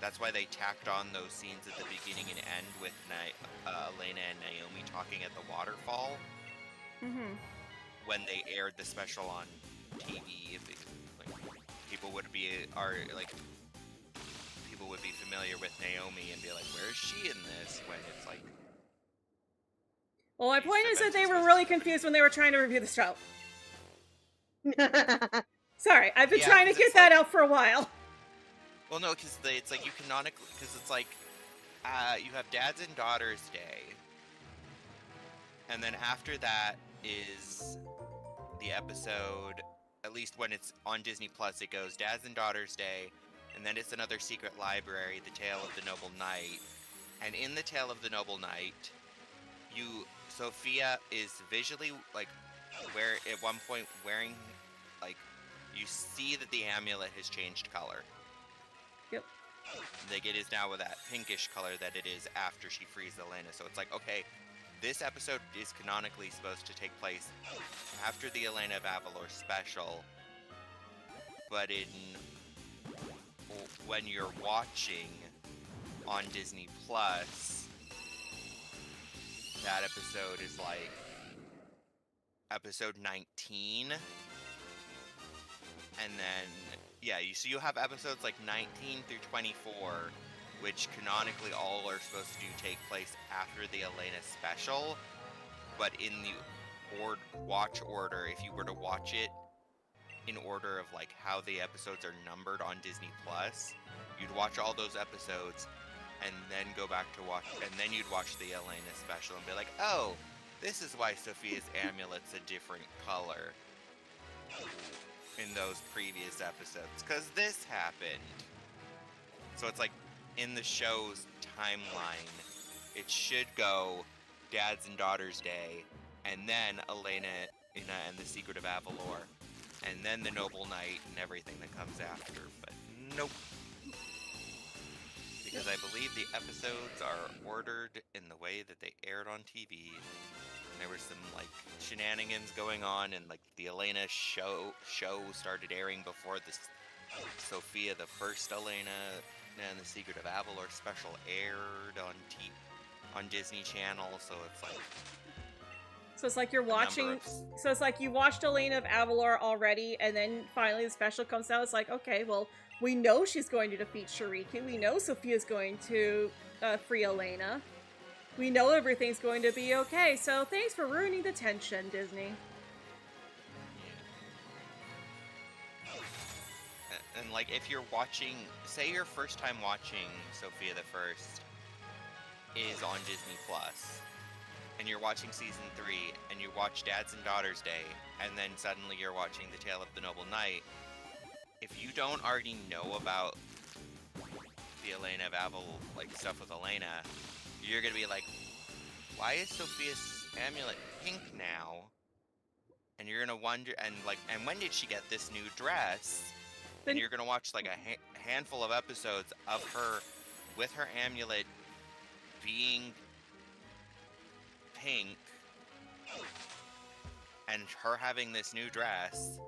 [SPEAKER 2] that's why they tacked on those scenes at the beginning and end with Elena and Naomi talking at the waterfall. When they aired the special on TV, people would be familiar with Naomi and be like, "Where is she in this?" When it's like.
[SPEAKER 1] Well, my point is that they were really confused when they were trying to review the show. Sorry, I've been trying to get that out for a while.
[SPEAKER 2] Well, no, because it's like you canonically, because it's like you have Dads and Daughters Day, and then after that is the episode. At least when it's on Disney Plus, it goes Dads and Daughters Day, and then it's another secret library, The Tale of the Noble Knight, and in The Tale of the Noble Knight, Sophia is visually like at one point wearing like. You see that the amulet has changed color.
[SPEAKER 1] Yep.
[SPEAKER 2] Like, it is now with that pinkish color that it is after she frees Elena. So it's like, okay, this episode is canonically supposed to take place after the Elena of Avalor special, but in when you're watching on Disney Plus, that episode is like episode 19, and then so you have episodes like 19 through 24, which canonically all are supposed to take place after the Elena special, but in the watch order, if you were to watch it in order of like how the episodes are numbered on Disney Plus, you'd watch all those episodes and then go back to watch, and then you'd watch the Elena special and be like, oh, this is why Sophia's amulet's a different color in those previous episodes, because this happened. So it's like in the show's timeline, it should go Dad's and Daughter's Day, and then Elena and the Secret of Avalor, and then the Noble Knight and everything that comes after. But nope. Because I believe the episodes are ordered in the way that they aired on TV. And there was some like shenanigans going on, and like the Elena show started airing before the Sophia the First Elena and the Secret of Avalor special aired on Disney Channel. So it's like
[SPEAKER 1] you're watching. So it's like you watched Elena of Avalor already, and then finally the special comes out. It's like, okay, well, we know she's going to defeat Shuriken. We know Sophia's going to free Elena. We know everything's going to be okay. So thanks for ruining the tension, Disney.
[SPEAKER 2] And like, if you're watching, say your first time watching Sophia the First is on Disney Plus, and you're watching season 3, and you watch Dad's and Daughter's Day, and then suddenly you're watching The Tale of the Noble Knight. If you don't already know about the Elena of Avalor, like stuff with Elena, you're gonna be like, why is Sophia's amulet pink now? And you're gonna wonder, and when did she get this new dress? And you're gonna watch like a handful of episodes of her with her amulet being pink, and her having this new dress.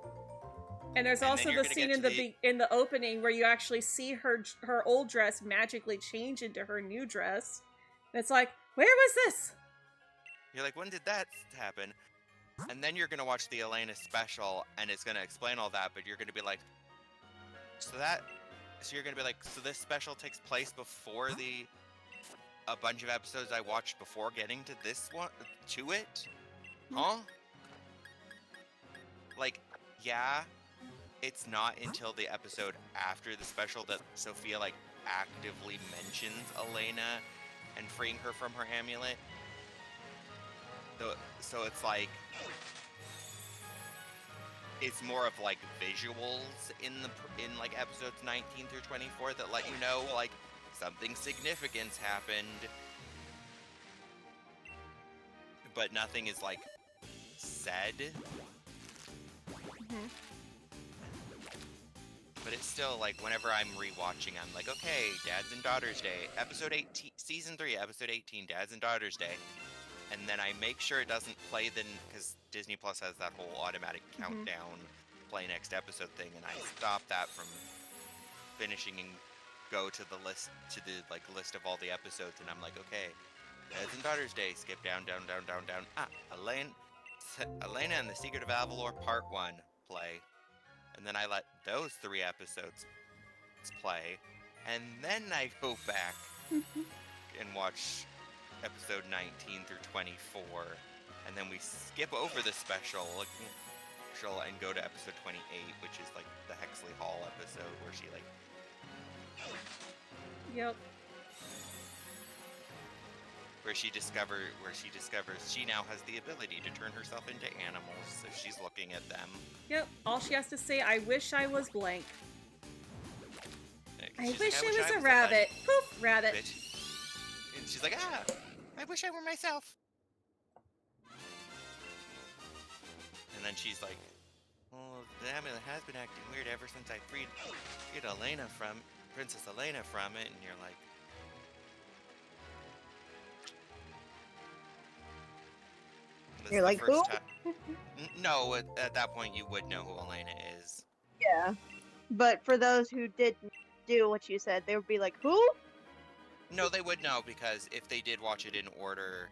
[SPEAKER 1] And there's also the scene in the opening where you actually see her old dress magically change into her new dress. And it's like, where was this?
[SPEAKER 2] You're like, when did that happen? And then you're gonna watch the Elena special, and it's gonna explain all that, but you're gonna be like, so you're gonna be like, so this special takes place before a bunch of episodes I watched before getting to this one, to it? Huh? Like, yeah, it's not until the episode after the special that Sophia, like, actively mentions Elena and freeing her from her amulet. So it's like, it's more of like visuals in like episodes 19 through 24 that let you know like something significant happened, but nothing is like said.
[SPEAKER 1] Mm-hmm.
[SPEAKER 2] But it's still like, whenever I'm rewatching, I'm like, okay, Dad's and Daughter's Day, episode 18, season 3, episode 18, Dad's and Daughter's Day. And then I make sure it doesn't play because Disney Plus has that whole automatic countdown, play next episode thing, and I stop that from finishing and go to the list, list of all the episodes, and I'm like, okay, Dad's and Daughter's Day, skip down. Elena and the Secret of Avalor Part 1 play. And then I let those 3 episodes play, and then I go back and watch episode 19 through 24, and then we skip over the special and go to episode 28, which is like the Hexley Hall episode where she like...
[SPEAKER 1] Yep.
[SPEAKER 2] Where she discovers she now has the ability to turn herself into animals if she's looking at them.
[SPEAKER 1] Yep. All she has to say, I wish I was blank. I wish I was a rabbit. Poof, rabbit.
[SPEAKER 2] Bitch. And she's like, I wish I were myself. And then she's like, well, the amulet has been acting weird ever since I freed Princess Elena from it. And you're like,
[SPEAKER 3] you're like, who?
[SPEAKER 2] No, at that point you would know who Elena is.
[SPEAKER 3] Yeah. But for those who didn't, do what you said. They would be like, who?
[SPEAKER 2] No, they would know because if they did watch it in order,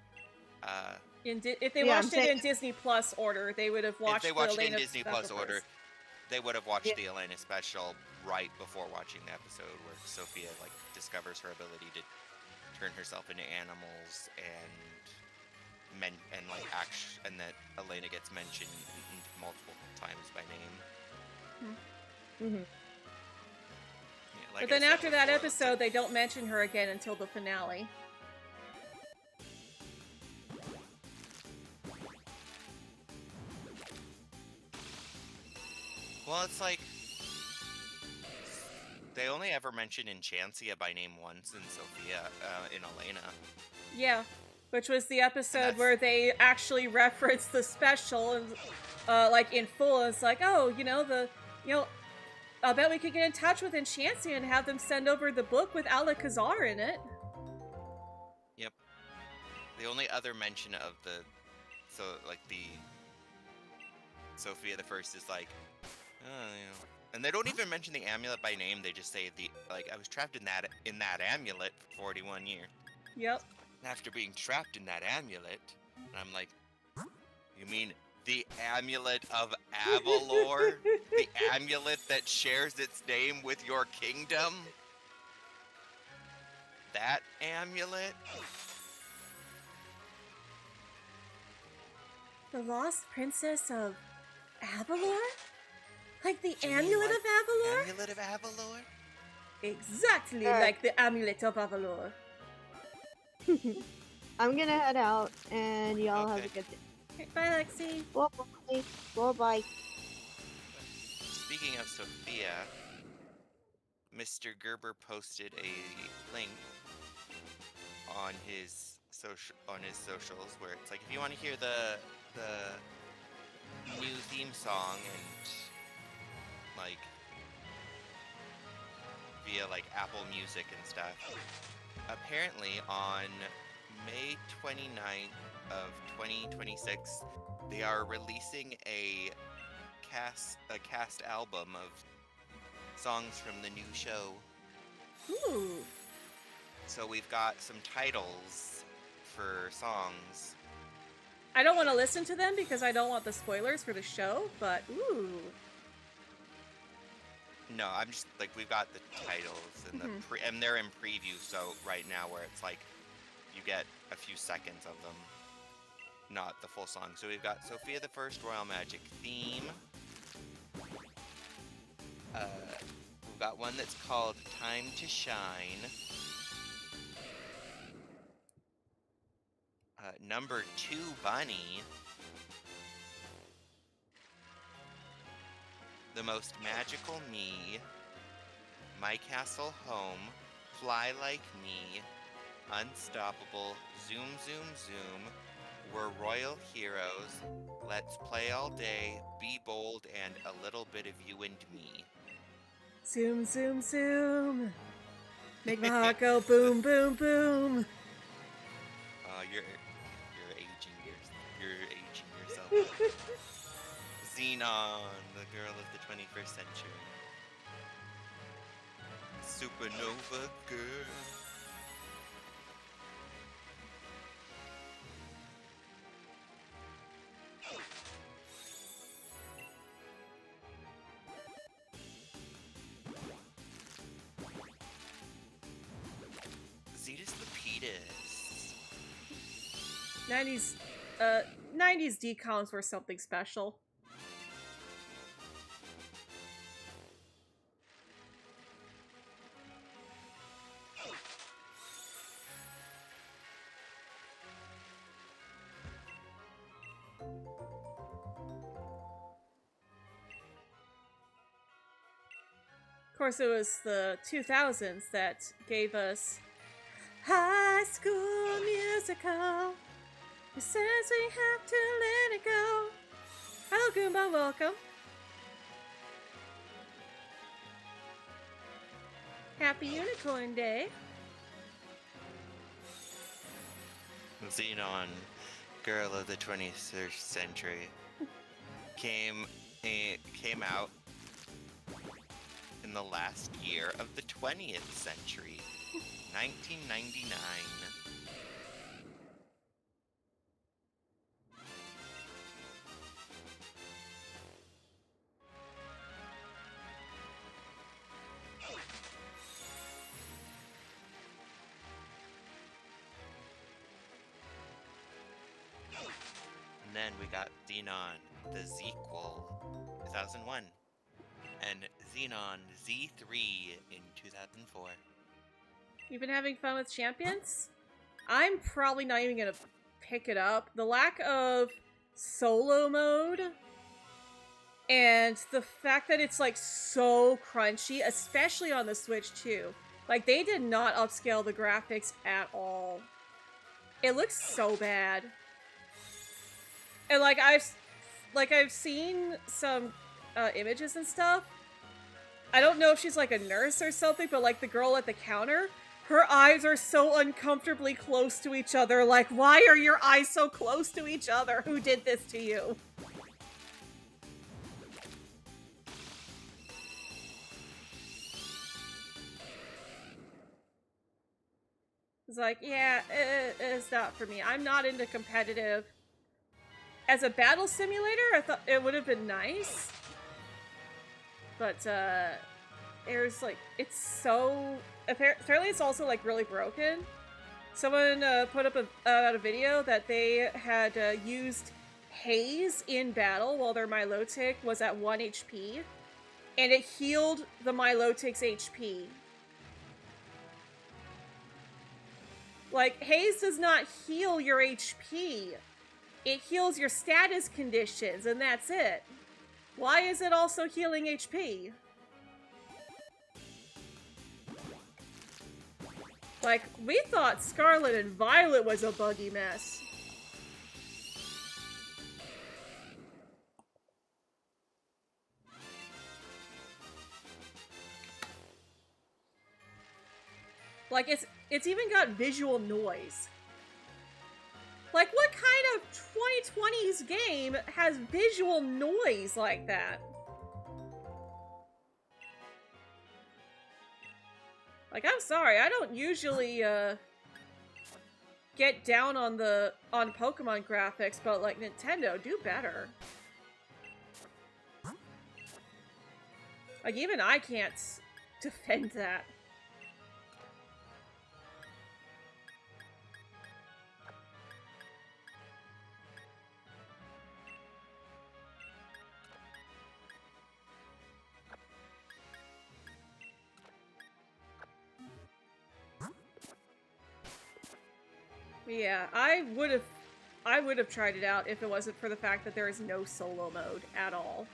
[SPEAKER 1] If they
[SPEAKER 3] Yeah, I'm
[SPEAKER 1] watched it in
[SPEAKER 3] saying-
[SPEAKER 1] Disney Plus order, they would have watched
[SPEAKER 2] if they
[SPEAKER 1] the
[SPEAKER 2] watched it in
[SPEAKER 1] Elena
[SPEAKER 2] Disney
[SPEAKER 1] special
[SPEAKER 2] Plus order,
[SPEAKER 1] first.
[SPEAKER 2] they would have watched
[SPEAKER 3] Yeah.
[SPEAKER 2] the Elena special right before watching the episode where Sophia like discovers her ability to turn herself into animals and that Elena gets mentioned multiple times by name.
[SPEAKER 3] Mm-hmm.
[SPEAKER 2] Yeah, like
[SPEAKER 1] But then
[SPEAKER 2] I said
[SPEAKER 1] after that
[SPEAKER 2] before, it's
[SPEAKER 1] episode,
[SPEAKER 2] like-
[SPEAKER 1] they don't mention her again until the finale.
[SPEAKER 2] well, it's like they only ever mention Enchantia by name once in Sophia, in Elena.
[SPEAKER 1] Yeah, which was the episode
[SPEAKER 2] that's-
[SPEAKER 1] where they actually referenced the special and, like in full. It's like, oh, I bet we could get in touch with Enchantia and have them send over the book with Alakazar in it.
[SPEAKER 2] Yep. The only other mention of the Sophia the First is like, and they don't even mention the amulet by name. They just say I was trapped in that amulet for 41 years.
[SPEAKER 1] Yep.
[SPEAKER 2] And after being trapped in that amulet, I'm like, you mean the amulet of Avalor? The amulet that shares its name with your kingdom? That amulet?
[SPEAKER 1] The Lost Princess of Avalor? Like the
[SPEAKER 2] Do you mean
[SPEAKER 1] Amulet
[SPEAKER 2] like
[SPEAKER 1] of Avalor?
[SPEAKER 2] Amulet of Avalor?
[SPEAKER 1] Exactly
[SPEAKER 3] Alright.
[SPEAKER 1] like the Amulet of Avalor.
[SPEAKER 3] I'm gonna head out, and y'all have a
[SPEAKER 2] Okay.
[SPEAKER 3] good day.
[SPEAKER 1] Okay, bye, Lexi.
[SPEAKER 3] Bye-bye. Bye-bye.
[SPEAKER 2] Speaking of Sophia, Mr. Gerber posted a link on his socials where it's like, if you want to hear the new theme song and like via like Apple Music and stuff, apparently on May 29th of 2026 they are releasing a cast album of songs from the new show.
[SPEAKER 1] Ooh.
[SPEAKER 2] So we've got some titles for songs.
[SPEAKER 1] I don't want to listen to them because I don't want the spoilers for the show, but ooh.
[SPEAKER 2] No, I'm just like, we've got the titles and and they're in preview, so right now where it's like you get a few seconds of them, not the full song. So we've got Sophia the First Royal Magic theme. We've got one that's called Time to Shine. Number 2 Bunny. The Most Magical Me. My Castle Home. Fly Like Me. Unstoppable. Zoom Zoom Zoom. We're Royal Heroes. Let's Play All Day. Be Bold, and A Little Bit of You and Me.
[SPEAKER 1] Zoom, zoom, zoom. Make my heart go boom, boom, boom.
[SPEAKER 2] You're aging yourself. Xenon, the girl of the 21st century. Supernova girl. Zetus Lapidus.
[SPEAKER 1] 90s decoms were something special. Of course, it was the 2000s that gave us High School Musical. It says we have to let it go. Hello, Goomba, welcome. Happy Unicorn Day.
[SPEAKER 2] Xenon, girl of the 21st century, came out in in the last year of the 20th century, 1999. And then we got Xenon, the sequel, 2001, and Xenon Z3 in 2004.
[SPEAKER 1] You've been having fun with Champions? I'm probably not even gonna pick it up. The lack of solo mode and the fact that it's like so crunchy, especially on the Switch too. Like, they did not upscale the graphics at all. It looks so bad. And like I've seen some images and stuff. I don't know if she's like a nurse or something, but like the girl at the counter, her eyes are so uncomfortably close to each other. Like, why are your eyes so close to each other? Who did this to you? It's like, yeah, it's not for me. I'm not into competitive. As a battle simulator, I thought it would have been nice. But, there's like, it's so... Apparently it's also like really broken. Someone put up a video that they had used haze in battle while their Milotic was at 1 HP. And it healed the Milotic's HP. Like, haze does not heal your HP. It heals your status conditions, and that's it. Why is it also healing HP? Like, we thought Scarlet and Violet was a buggy mess. Like, it's even got visual noise. Like, what kind of 2020s game has visual noise like that? Like, I'm sorry, I don't usually, get down on Pokemon graphics, but, like, Nintendo, do better. Like, even I can't defend that. Yeah, I would have tried it out if it wasn't for the fact that there is no solo mode at all.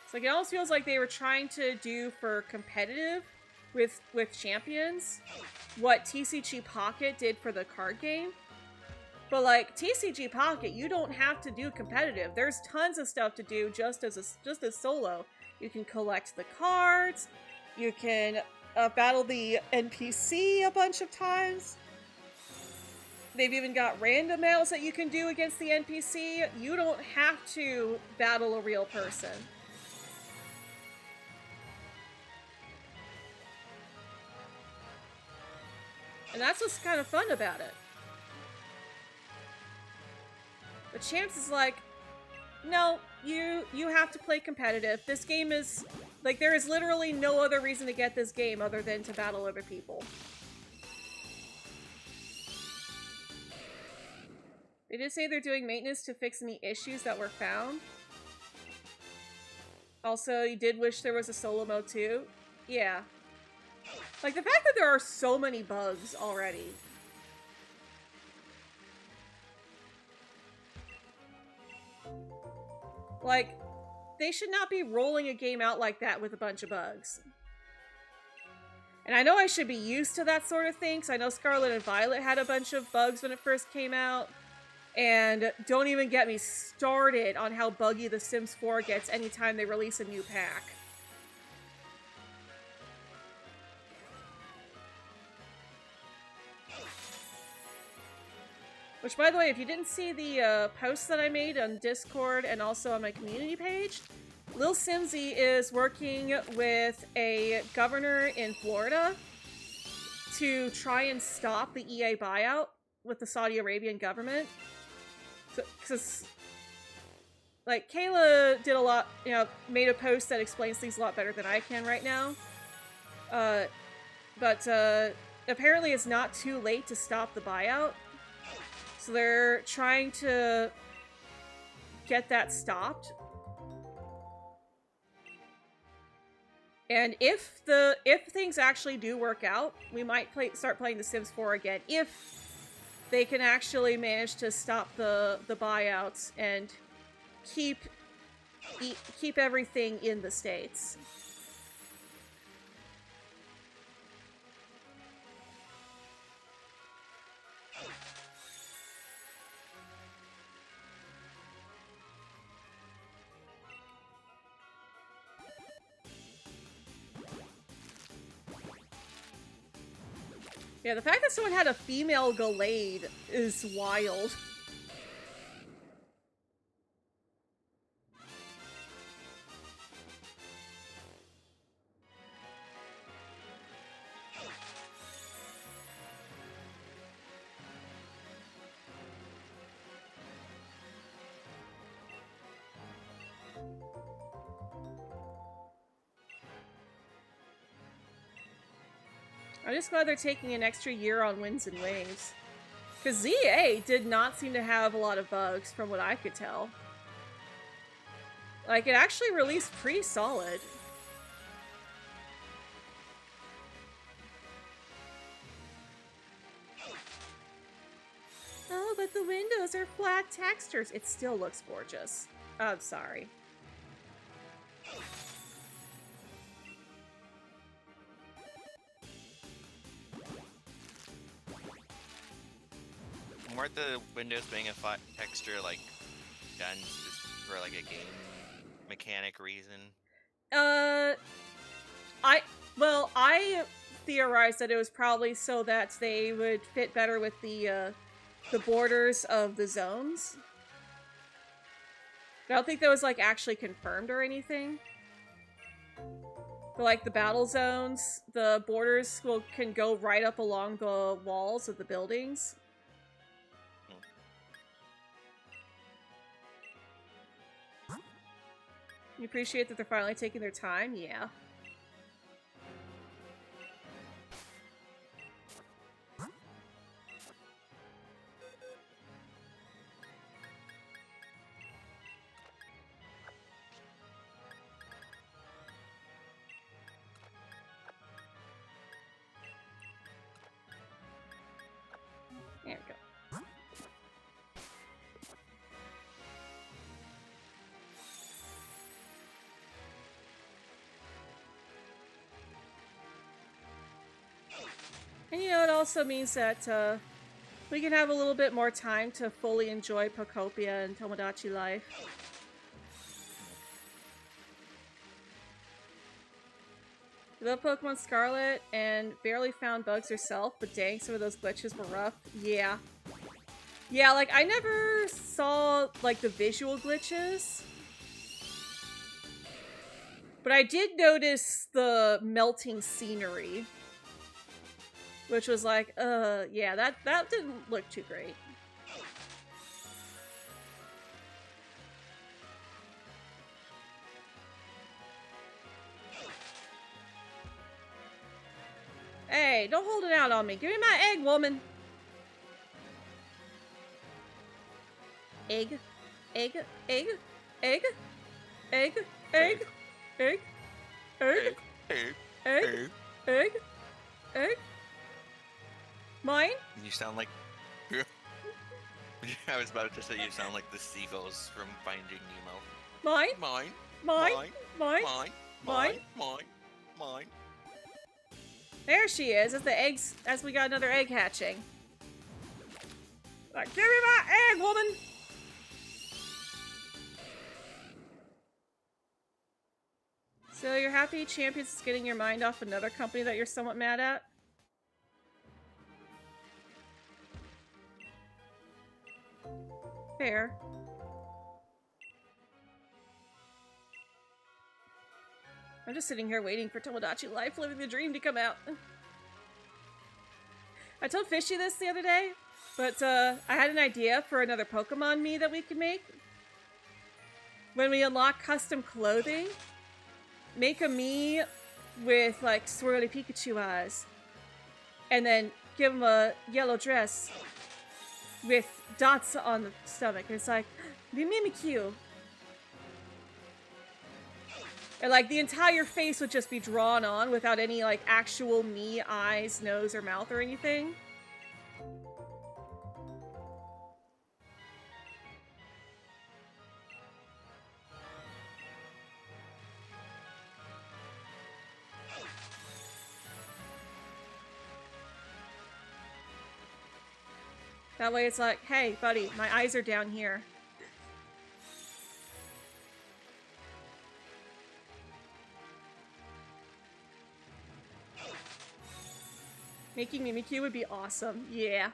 [SPEAKER 1] It's like, it almost feels like they were trying to do for competitive with Champions what TCG Pocket did for the card game. But like, TCG Pocket, you don't have to do competitive. There's tons of stuff to do just as solo. You can collect the cards, you can battle the NPC a bunch of times. They've even got random battles that you can do against the NPC. You don't have to battle a real person. And that's what's kind of fun about it. But Champs is like, no, you have to play competitive. This game is, like, there is literally no other reason to get this game other than to battle other people. They did say they're doing maintenance to fix any issues that were found. Also, you did wish there was a solo mode too. Yeah. Like, the fact that there are so many bugs already. Like, they should not be rolling a game out like that with a bunch of bugs. And I know I should be used to that sort of thing, because I know Scarlet and Violet had a bunch of bugs when it first came out. And don't even get me started on how buggy The Sims 4 gets anytime they release a new pack. Which, by the way, if you didn't see the post that I made on Discord and also on my community page, Lil Simsy is working with a governor in Florida to try and stop the EA buyout with the Saudi Arabian government. Because, like, Kayla did a lot, you know, made a post that explains things a lot better than I can right now. But apparently it's not too late to stop the buyout. So they're trying to get that stopped. And if things actually do work out, we might start playing The Sims 4 again if they can actually manage to stop the buyouts and keep everything in the States. Yeah, the fact that someone had a female Gallade is wild. I'm just glad they're taking an extra year on Winds and Waves. Because ZA did not seem to have a lot of bugs, from what I could tell. Like, it actually released pretty solid. Oh, but the windows are flat textures. It still looks gorgeous. I'm sorry.
[SPEAKER 2] Weren't the windows being a flat texture like done just for like a game mechanic reason?
[SPEAKER 1] I theorized that it was probably so that they would fit better with the borders of the zones. I don't think that was like actually confirmed or anything. But like the battle zones, the borders can go right up along the walls of the buildings. You appreciate that they're finally taking their time? Yeah. There we go. And you know, it also means that we can have a little bit more time to fully enjoy Pokopia and Tomodachi life. You love Pokemon Scarlet and barely found bugs herself, but dang, some of those glitches were rough. Yeah. Yeah, like, I never saw, like, the visual glitches. But I did notice the melting scenery. Which was like, yeah, that didn't look too great. Hey, don't hold it out on me. Give me my egg, woman. Egg. Egg. Egg. Egg. Egg. Egg. Egg. Egg. Egg. Egg. Egg. Mine?
[SPEAKER 2] You sound like... I was about to say you sound like the seagulls from Finding Nemo.
[SPEAKER 1] Mine?
[SPEAKER 2] Mine.
[SPEAKER 1] Mine?
[SPEAKER 2] Mine.
[SPEAKER 1] Mine?
[SPEAKER 2] Mine.
[SPEAKER 1] Mine?
[SPEAKER 2] Mine. Mine.
[SPEAKER 1] There she is, as we got another egg hatching. Like, give me my Tag woman! So you're happy Champions is getting your mind off another company that you're somewhat mad at? Fair. I'm just sitting here waiting for Tomodachi Life Living the Dream to come out. I told Fishy this the other day, but I had an idea for another Pokemon me that we could make. When we unlock custom clothing, make a me with like swirly Pikachu eyes, and then give him a yellow dress with dots on the stomach. It's like, be Mimikyu. And like the entire face would just be drawn on without any like actual me eyes, nose, or mouth or anything. That way it's like, hey, buddy, my eyes are down here. Making Mimikyu would be awesome. Yeah.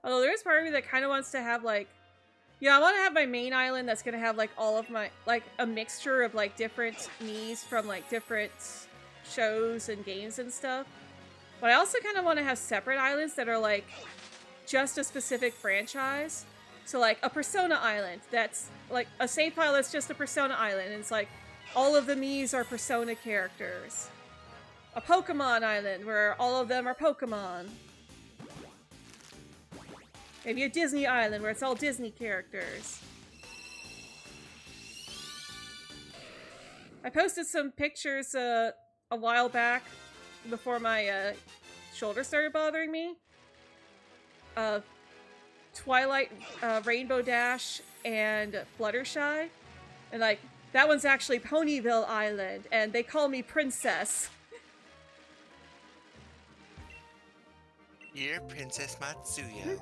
[SPEAKER 1] Although there is part of me that kind of wants to have like, yeah, I want to have my main island that's gonna have like all of my, like a mixture of like different Miis from like different shows and games and stuff. But I also kind of want to have separate islands that are like just a specific franchise. So like a Persona Island that's like a save file that's just a Persona Island, and it's like all of the Miis are Persona characters. A Pokemon Island where all of them are Pokemon. Maybe a Disney Island where it's all Disney characters. I posted some pictures a while back before my shoulder started bothering me of Twilight, Rainbow Dash, and Fluttershy. And like, that one's actually Ponyville Island, and they call me Princess.
[SPEAKER 2] You're Princess Matsuya.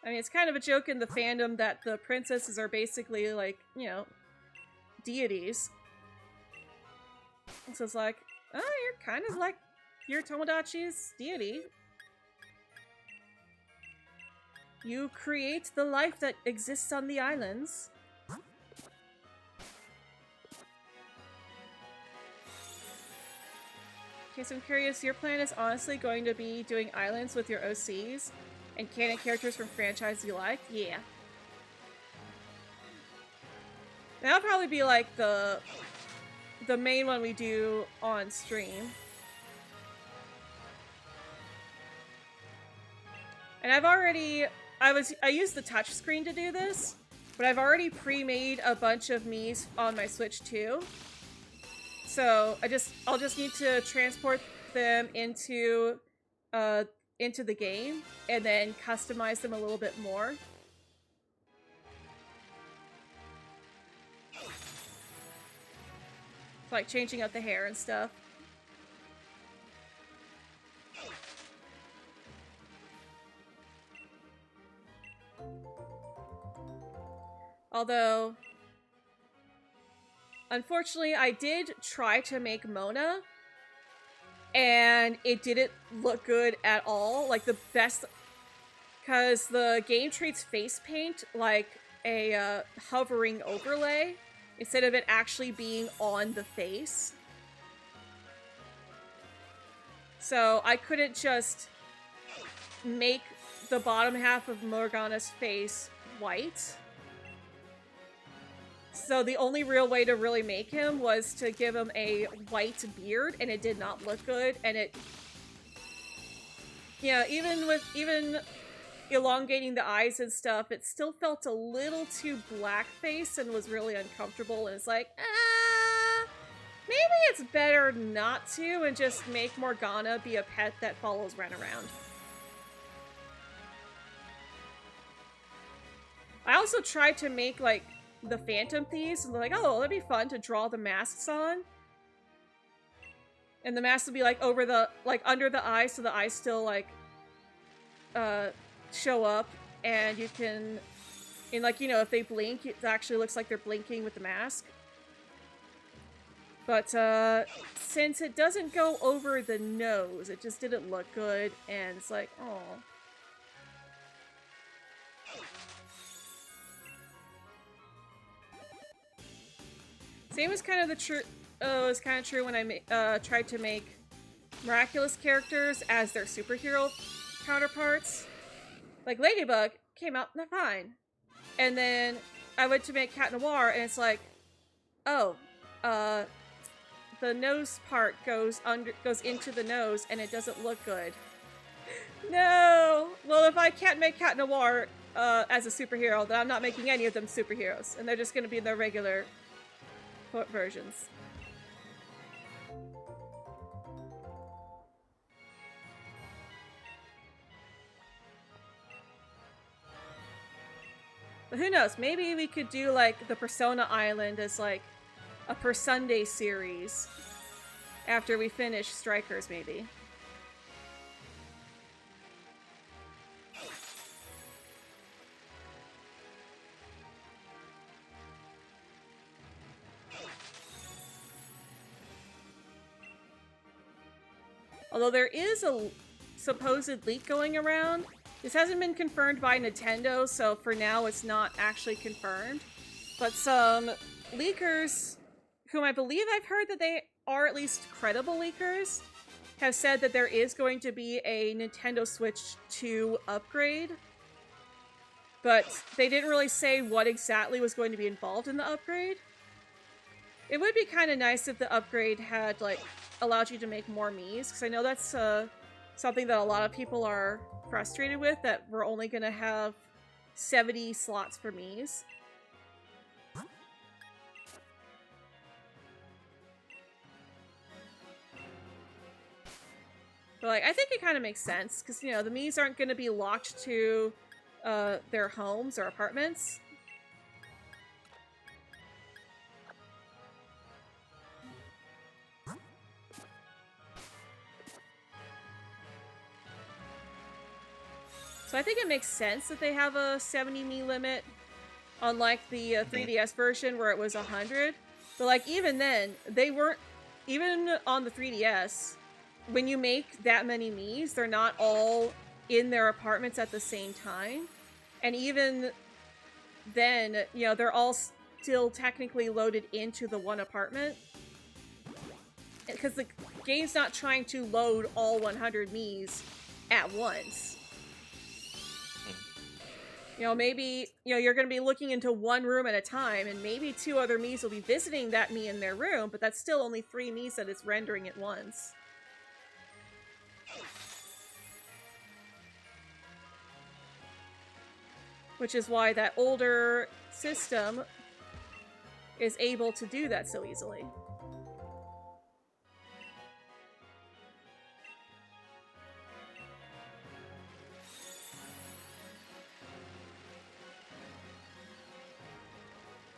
[SPEAKER 1] I mean, it's kind of a joke in the fandom that the princesses are basically like, you know, deities. So it's like, oh, you're kind of like your Tomodachi's deity. You create the life that exists on the islands. Okay, so I'm curious, your plan is honestly going to be doing islands with your OCs and canon characters from franchises you like? Yeah. That'll probably be like the main one we do on stream. And I used the touch screen to do this, but I've already pre-made a bunch of Miis on my Switch too. So I'll just need to transport them into the game and then customize them a little bit more. Like changing out the hair and stuff. Although, unfortunately, I did try to make Mona, and it didn't look good at all. Like the best, because the game treats face paint like a hovering overlay instead of it actually being on the face. So I couldn't just make the bottom half of Morgana's face white. So the only real way to really make him was to give him a white beard, and it did not look good, and it... Yeah, even elongating the eyes and stuff, it still felt a little too blackface and was really uncomfortable, and it's like, maybe it's better not to, and just make Morgana be a pet that follows Ren around. I also tried to make, like, the Phantom Thieves, and they're like, oh, that'd be fun to draw the masks on. And the masks would be, like, over the, like, under the eyes, so the eyes still, like, show up, and you can, and, like, you know, if they blink, it actually looks like they're blinking with the mask. But, since it doesn't go over the nose, it just didn't look good, and it's like, oh. Same was kind of the true. It was kind of true when I tried to make miraculous characters as their superhero counterparts. Like Ladybug came out fine, and then I went to make Cat Noir, and it's like, oh, the nose part goes into the nose, and it doesn't look good. No. Well, if I can't make Cat Noir as a superhero, then I'm not making any of them superheroes, and they're just going to be their regular versions. But who knows? Maybe we could do like the Persona Island as like a per Sunday series after we finish Strikers, maybe. Although there is a supposed leak going around. This hasn't been confirmed by Nintendo, so for now it's not actually confirmed. But some leakers, whom I believe I've heard that they are at least credible leakers, have said that there is going to be a Nintendo Switch 2 upgrade. But they didn't really say what exactly was going to be involved in the upgrade. It would be kind of nice if the upgrade had, like, allowed you to make more Miis, because I know that's something that a lot of people are frustrated with, that we're only going to have 70 slots for Miis. But, like, I think it kind of makes sense, because, you know, the Miis aren't going to be locked to their homes or apartments. So I think it makes sense that they have a 70 Mii limit, unlike the 3DS version where it was 100. But like even then, they weren't, even on the 3DS, when you make that many Miis, they're not all in their apartments at the same time. And even then, you know, they're all still technically loaded into the one apartment. Because the game's not trying to load all 100 Miis at once. You know, maybe, you know, you're going to be looking into one room at a time, and maybe 2 other Miis will be visiting that Mii in their room, but that's still only 3 Miis that it's rendering at once. Which is why that older system is able to do that so easily.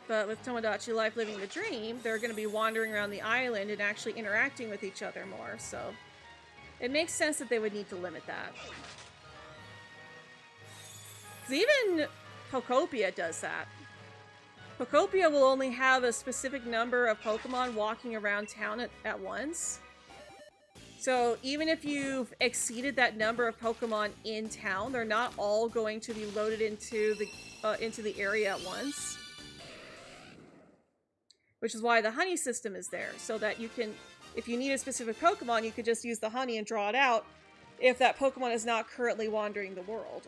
[SPEAKER 1] But with Tomodachi Life Living the Dream, they're going to be wandering around the island and actually interacting with each other more, so it makes sense that they would need to limit that. Because even Pokopia does that. Pokopia will only have a specific number of Pokemon walking around town at once. So even if you've exceeded that number of Pokemon in town, they're not all going to be loaded into the area at once. Which is why the honey system is there, so that you can, if you need a specific Pokemon, you could just use the honey and draw it out if that Pokemon is not currently wandering the world.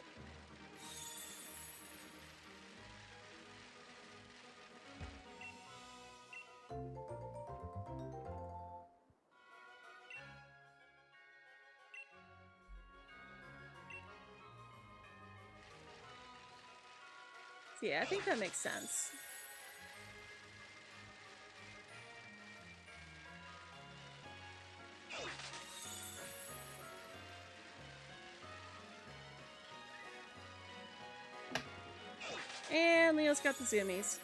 [SPEAKER 1] Yeah, I think that makes sense. And Leo's got the zoomies.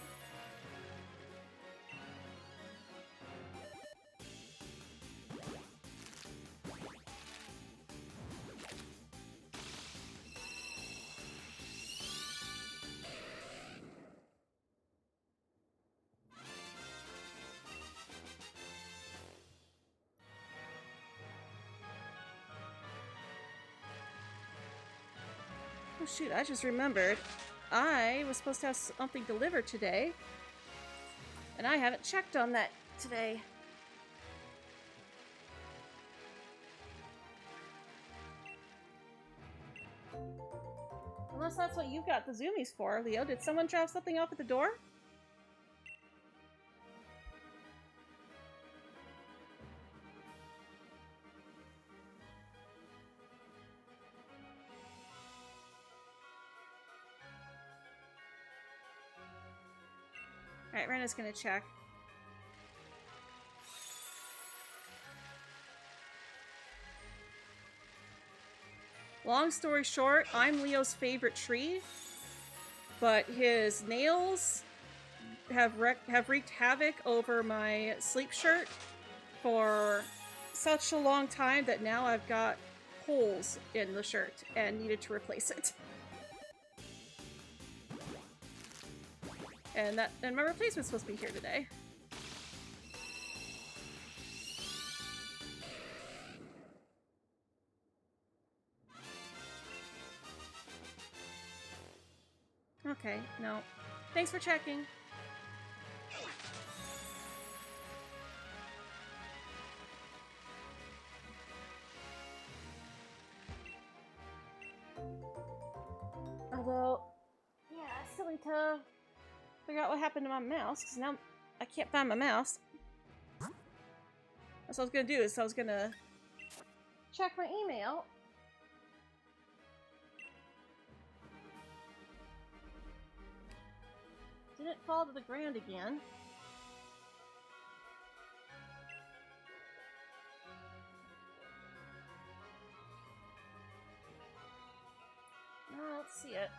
[SPEAKER 1] Oh shoot, I just remembered. I was supposed to have something delivered today. And I haven't checked on that today. Unless that's what you got the zoomies for, Leo. Did someone drop something off at the door? Alright, Rena's gonna check. Long story short, I'm Leo's favorite tree, but his nails have wreaked havoc over my sleep shirt for such a long time that now I've got holes in the shirt and needed to replace it. And my replacement's supposed to be here today. Okay, no. Thanks for checking. Although, yeah, I still need to figure out what happened to my mouse, because now I can't find my mouse. That's what I was gonna do, is I was gonna check my email. Didn't fall to the ground again. No, I don't see it.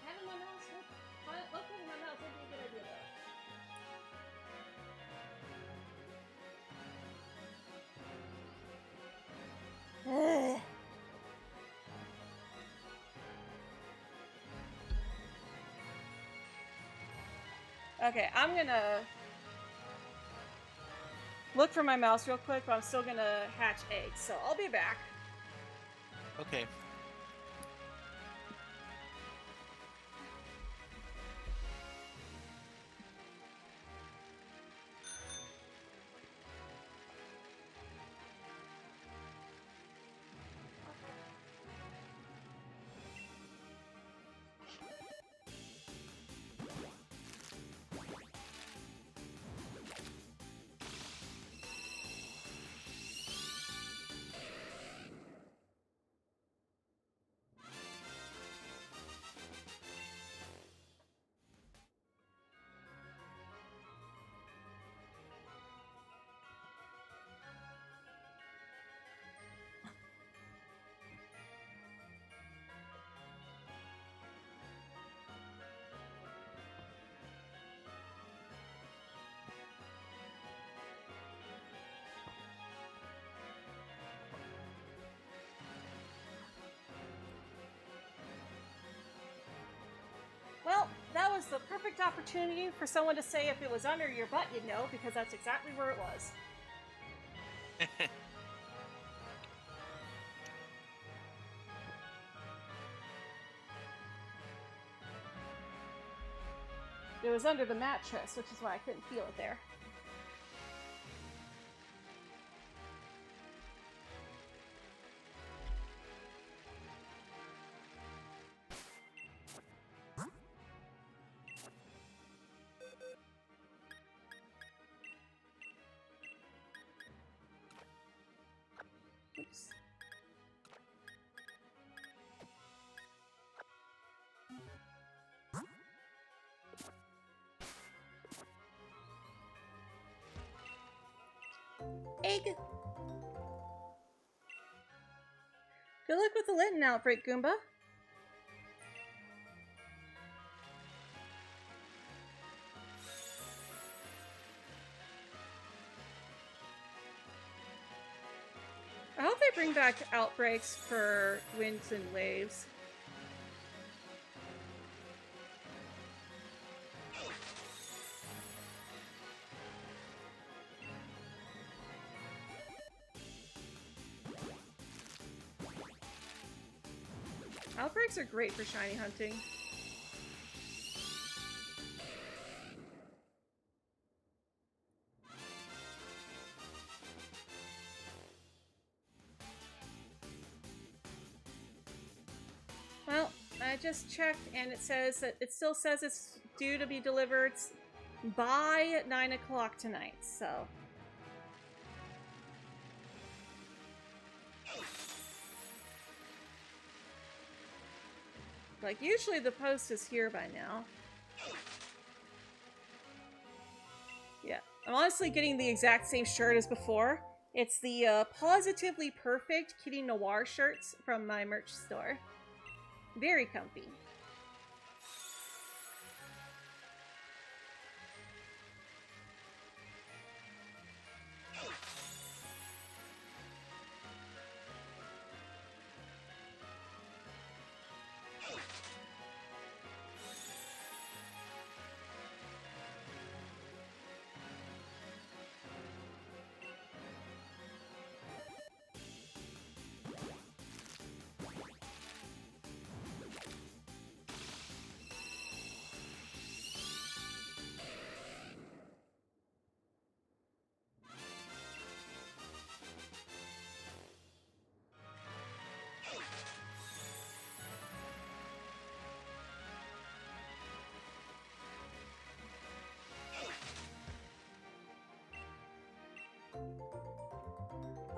[SPEAKER 1] Having my mouse, locating my mouse would be a good idea though. Ugh. Okay, I'm gonna look for my mouse real quick, but I'm still gonna hatch eggs, so I'll be back.
[SPEAKER 2] Okay.
[SPEAKER 1] Well, that was the perfect opportunity for someone to say if it was under your butt, you'd know, because that's exactly where it was. It was under the mattress, which is why I couldn't feel it there. egg. Good luck with the Linton outbreak, Goomba. I hope they bring back outbreaks for winds and waves. Outbreaks are great for shiny hunting. Well, I just checked and it says that it still says it's due to be delivered by 9 o'clock tonight, so. Like, usually the post is here by now. Yeah, I'm honestly getting the exact same shirt as before. It's the Positively Perfect Kitty Noir shirts from my merch store. Very comfy.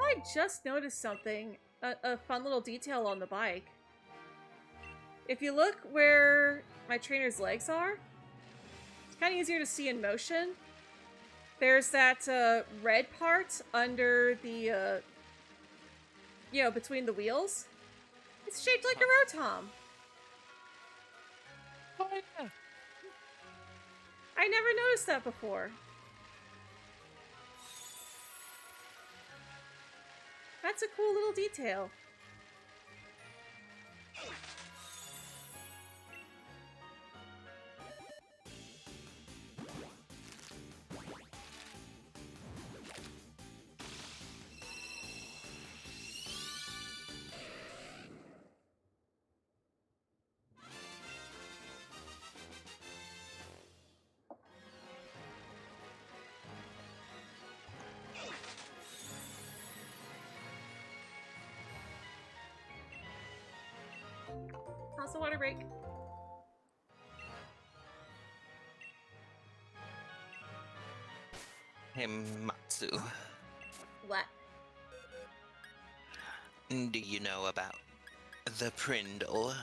[SPEAKER 1] I just noticed something, a fun little detail on the bike. If you look where my trainer's legs are, it's kind of easier to see in motion. There's that red part under the, between the wheels. It's shaped like a rotom.
[SPEAKER 2] Oh, yeah.
[SPEAKER 1] I never noticed that before. That's a cool little detail. How's the water break?
[SPEAKER 2] Hey, Matsu.
[SPEAKER 1] What?
[SPEAKER 2] Do you know about the Prindle?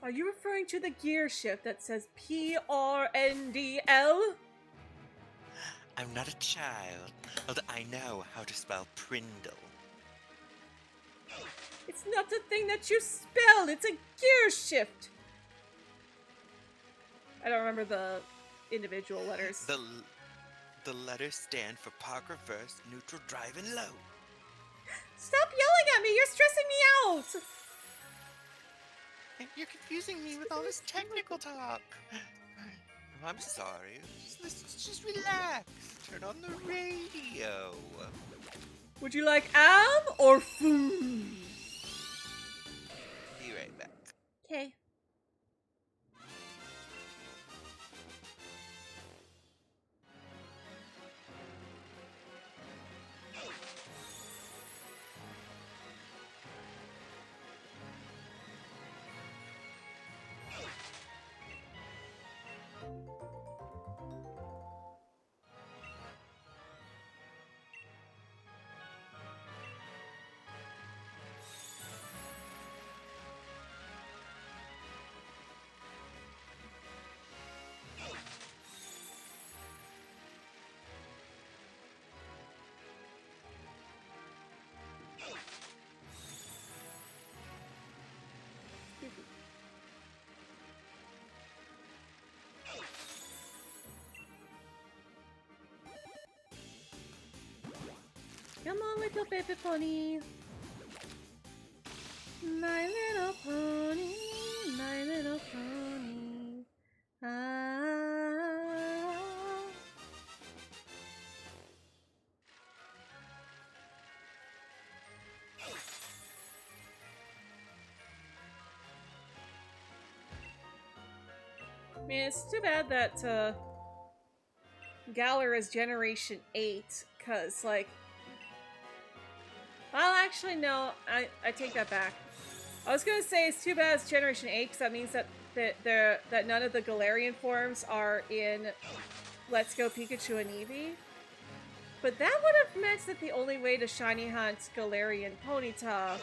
[SPEAKER 1] Are you referring to the gear shift that says PRNDL?
[SPEAKER 2] I'm not a child, but I know how to spell Prindle.
[SPEAKER 1] It's not a thing that you spell, it's a gear shift. I don't remember the individual letters.
[SPEAKER 2] The letters stand for park reverse, neutral, drive, and low.
[SPEAKER 1] Stop yelling at me, you're stressing me out!
[SPEAKER 2] You're confusing me with all this technical talk. I'm sorry. Just relax. Turn on the radio.
[SPEAKER 1] Would you like or food?
[SPEAKER 2] Be right back.
[SPEAKER 1] Okay. Come on, little baby pony. My little pony, my little pony. Ah. I mean, it's too bad that Galar is Generation 8, because, like... Well, actually, no, I take that back. I was gonna say it's too bad it's Generation 8, because that means that none of the Galarian forms are in Let's Go Pikachu and Eevee. But that would have meant that the only way to shiny hunt Galarian Ponyta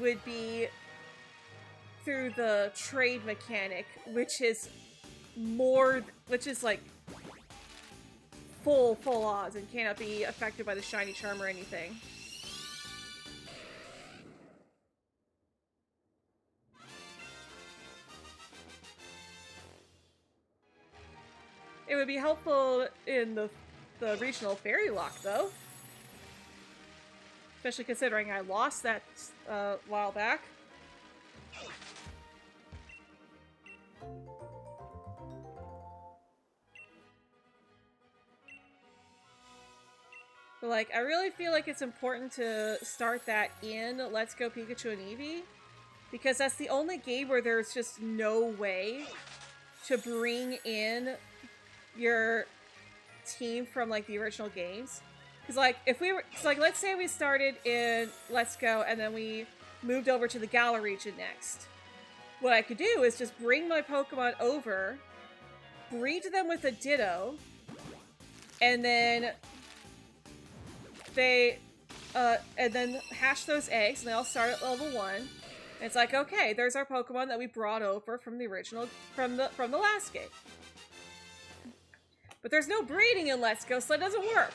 [SPEAKER 1] would be through the trade mechanic, which is like full odds and cannot be affected by the shiny charm or anything. It would be helpful in the regional fairy lock, though. Especially considering I lost that a while back. But, like, I really feel like it's important to start that in Let's Go Pikachu and Eevee. Because that's the only game where there's just no way to bring in your team from, like, the original games. Because, like, if we were... So, like, let's say we started in Let's Go and then we moved over to the Galar region next. What I could do is just bring my Pokemon over, breed them with a Ditto, and then and then hatch those eggs, and they all start at level 1. And it's like, okay, there's our Pokemon that we brought over from the original, from the last game. But there's no breeding in Let's Go, so that doesn't work.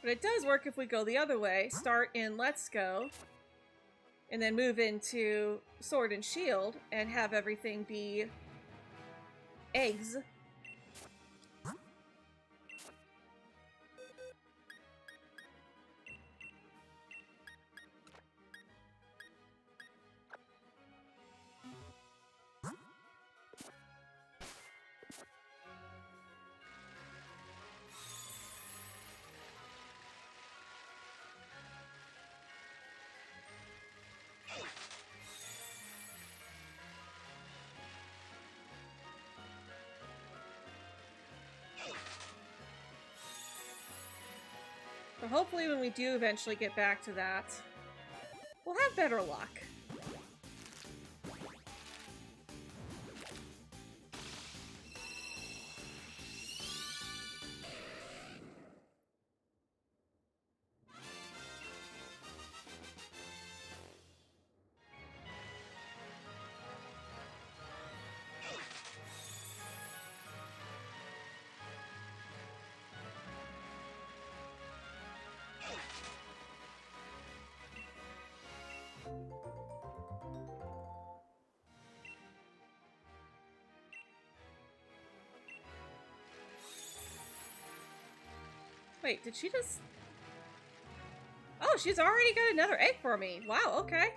[SPEAKER 1] But it does work if we go the other way. Start in Let's Go, and then move into Sword and Shield, and have everything be eggs. But hopefully when we do eventually get back to that, we'll have better luck. Wait, did she just... Oh, she's already got another egg for me. Wow, okay.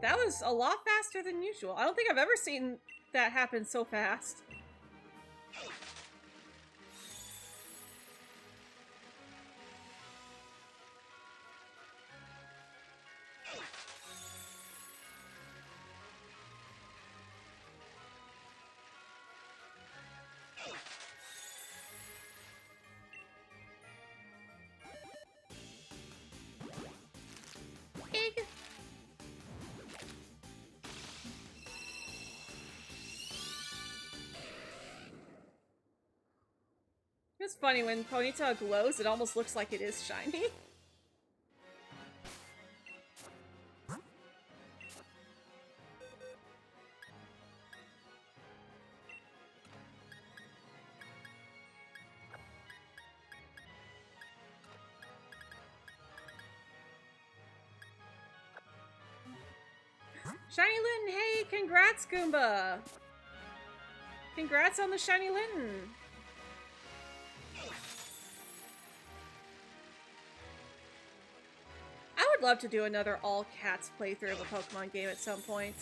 [SPEAKER 1] That was a lot faster than usual. I don't think I've ever seen that happen so fast. Egg. It's funny, when Ponyta glows, it almost looks like it is shiny. Shiny Litten, hey, congrats, Goomba! Congrats on the Shiny Litten! I would love to do another all cats playthrough of a Pokemon game at some point.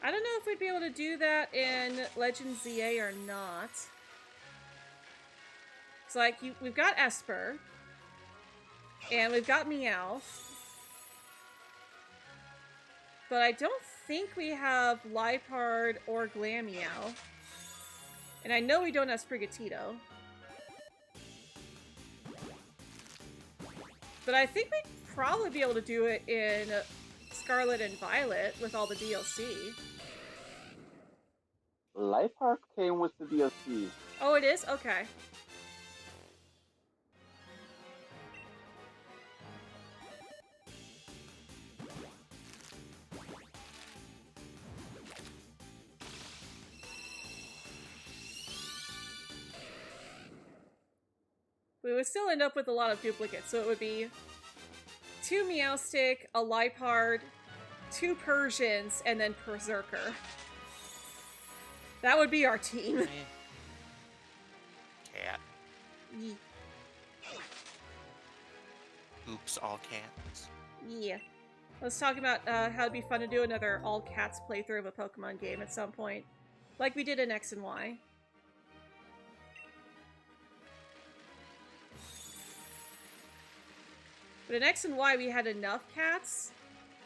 [SPEAKER 1] I don't know if we'd be able to do that in Legend ZA or not. It's like, we've got Esper, and we've got Meowth, but I don't think we have Liepard or Glameow. And I know we don't have Sprigatito. But I think we'd probably be able to do it in Scarlet and Violet with all the DLC.
[SPEAKER 4] Life Arc came with the DLC.
[SPEAKER 1] Oh, it is? Okay. We would still end up with a lot of duplicates, so it would be 2 Meowstic, a Liepard, 2 Persians, and then Berserker. That would be our team.
[SPEAKER 2] Cat.
[SPEAKER 1] Yeah.
[SPEAKER 2] Oops, all cats.
[SPEAKER 1] Yeah. Let's talk about how it'd be fun to do another all cats playthrough of a Pokemon game at some point. Like we did in X and Y. But in X and Y, we had enough cats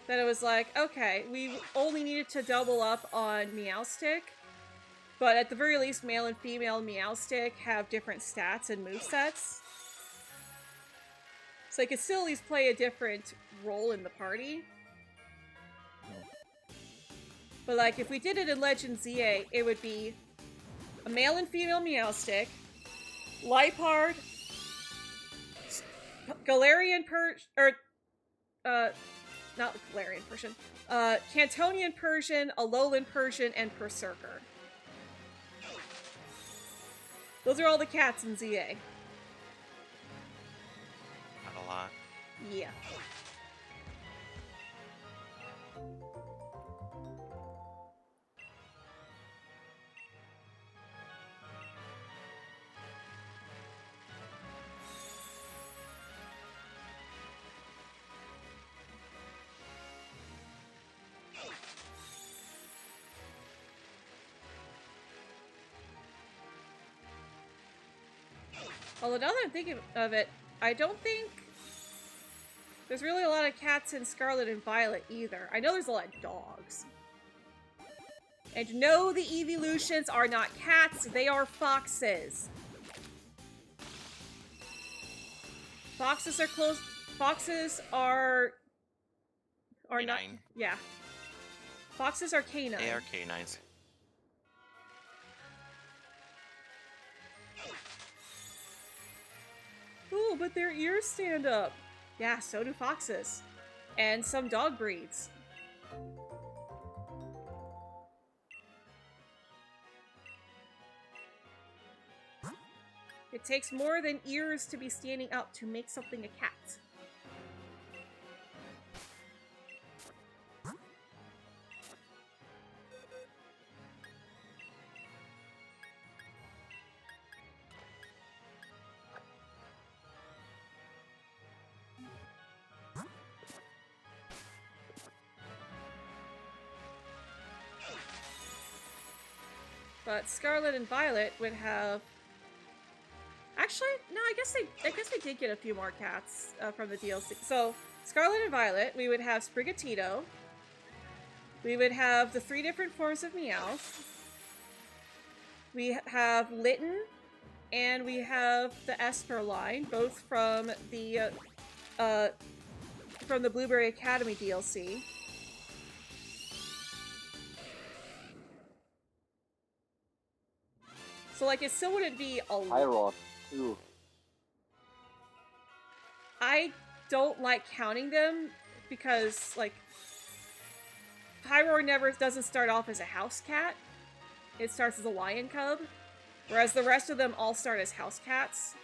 [SPEAKER 1] that it was like, okay, we only needed to double up on Meowstic, but at the very least, male and female Meowstic have different stats and movesets. So I could still at least play a different role in the party. But like, if we did it in Legend ZA, it would be a male and female Meowstic, Liepard, Galarian not Galarian Persian, Cantonian Persian, Alolan Persian, and Berserker. Those are all the cats in ZA.
[SPEAKER 2] Not a lot.
[SPEAKER 1] Yeah. Although now that I'm thinking of it, I don't think there's really a lot of cats in Scarlet and Violet either. I know there's a lot of dogs. And no, the evolutions are not cats, they are foxes. Foxes are close. Foxes are not.
[SPEAKER 2] Canine.
[SPEAKER 1] Yeah. Foxes are canine.
[SPEAKER 2] They are canines.
[SPEAKER 1] Ooh, but their ears stand up. Yeah, so do foxes. And some dog breeds. It takes more than ears to be standing up to make something a cat. But Scarlet and Violet would have. Actually, no. I guess they did get a few more cats from the DLC. So Scarlet and Violet, we would have Sprigatito. We would have the 3 different forms of Meowth. We have Litten, and we have the Esper line, both from the Blueberry Academy DLC. So, like, it still wouldn't be a lot.
[SPEAKER 4] Hyros, too.
[SPEAKER 1] I don't like counting them because, like, Pyroar never doesn't start off as a house cat. it starts as a lion cub, whereas the rest of them all start as house cats.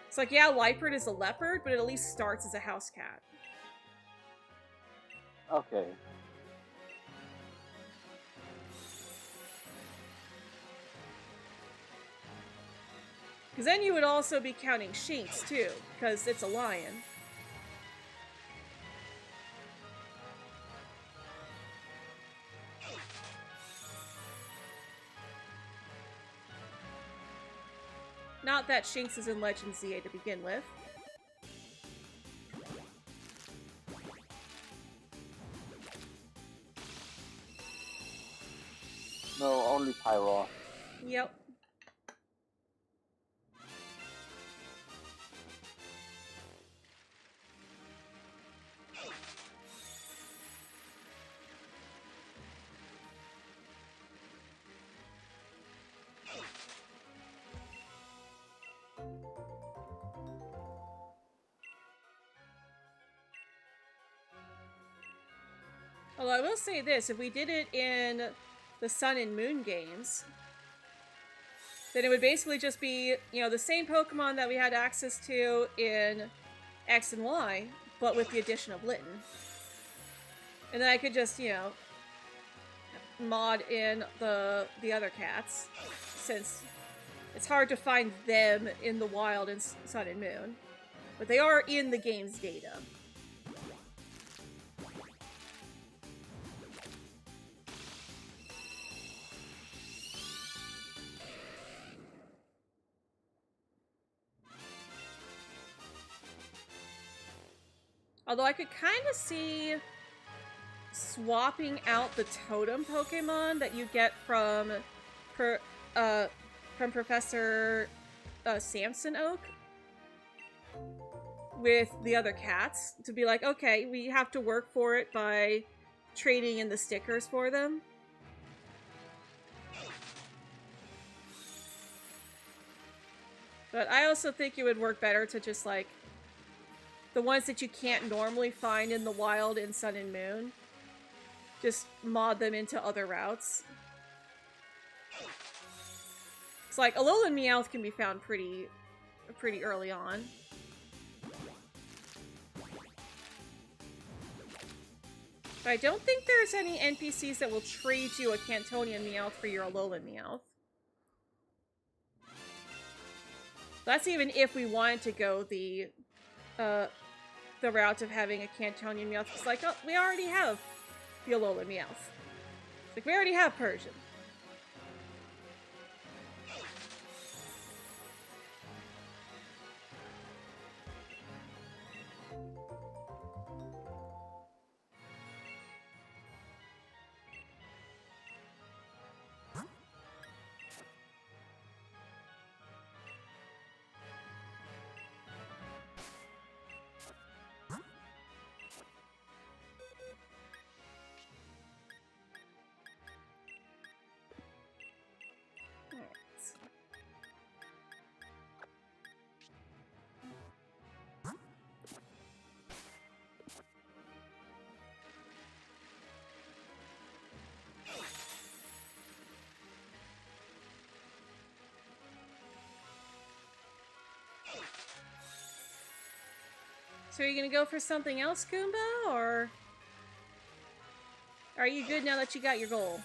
[SPEAKER 1] It's like, yeah, Leopard is a leopard, but it at least starts as a house cat.
[SPEAKER 4] Okay.
[SPEAKER 1] Because then you would also be counting Shinx, too, because it's a lion. Not that Shinx is in Legend ZA to begin with.
[SPEAKER 4] No, only Pyro.
[SPEAKER 1] Yep. Although I will say this, if we did it in the Sun and Moon games, then it would basically just be, you know, the same Pokemon that we had access to in X and Y, but with the addition of Litten. And then I could just, you know, mod in the other cats, since it's hard to find them in the wild in Sun and Moon. But they are in the game's data. Although I could kind of see swapping out the totem Pokemon that you get from Professor Samson Oak with the other cats to be like, okay, we have to work for it by trading in the stickers for them. But I also think it would work better to just like the ones that you can't normally find in the wild in Sun and Moon, just mod them into other routes. It's like Alolan Meowth can be found pretty early on. But I don't think there's any NPCs that will trade you a Cantonian Meowth for your Alolan Meowth. That's even if we wanted to go the route of having a Cantonian Meowth. It's like, oh, we already have the Alolan Meowth. It's like, we already have Persian. So are you gonna go for something else, Goomba, or are you good now that you got your goal?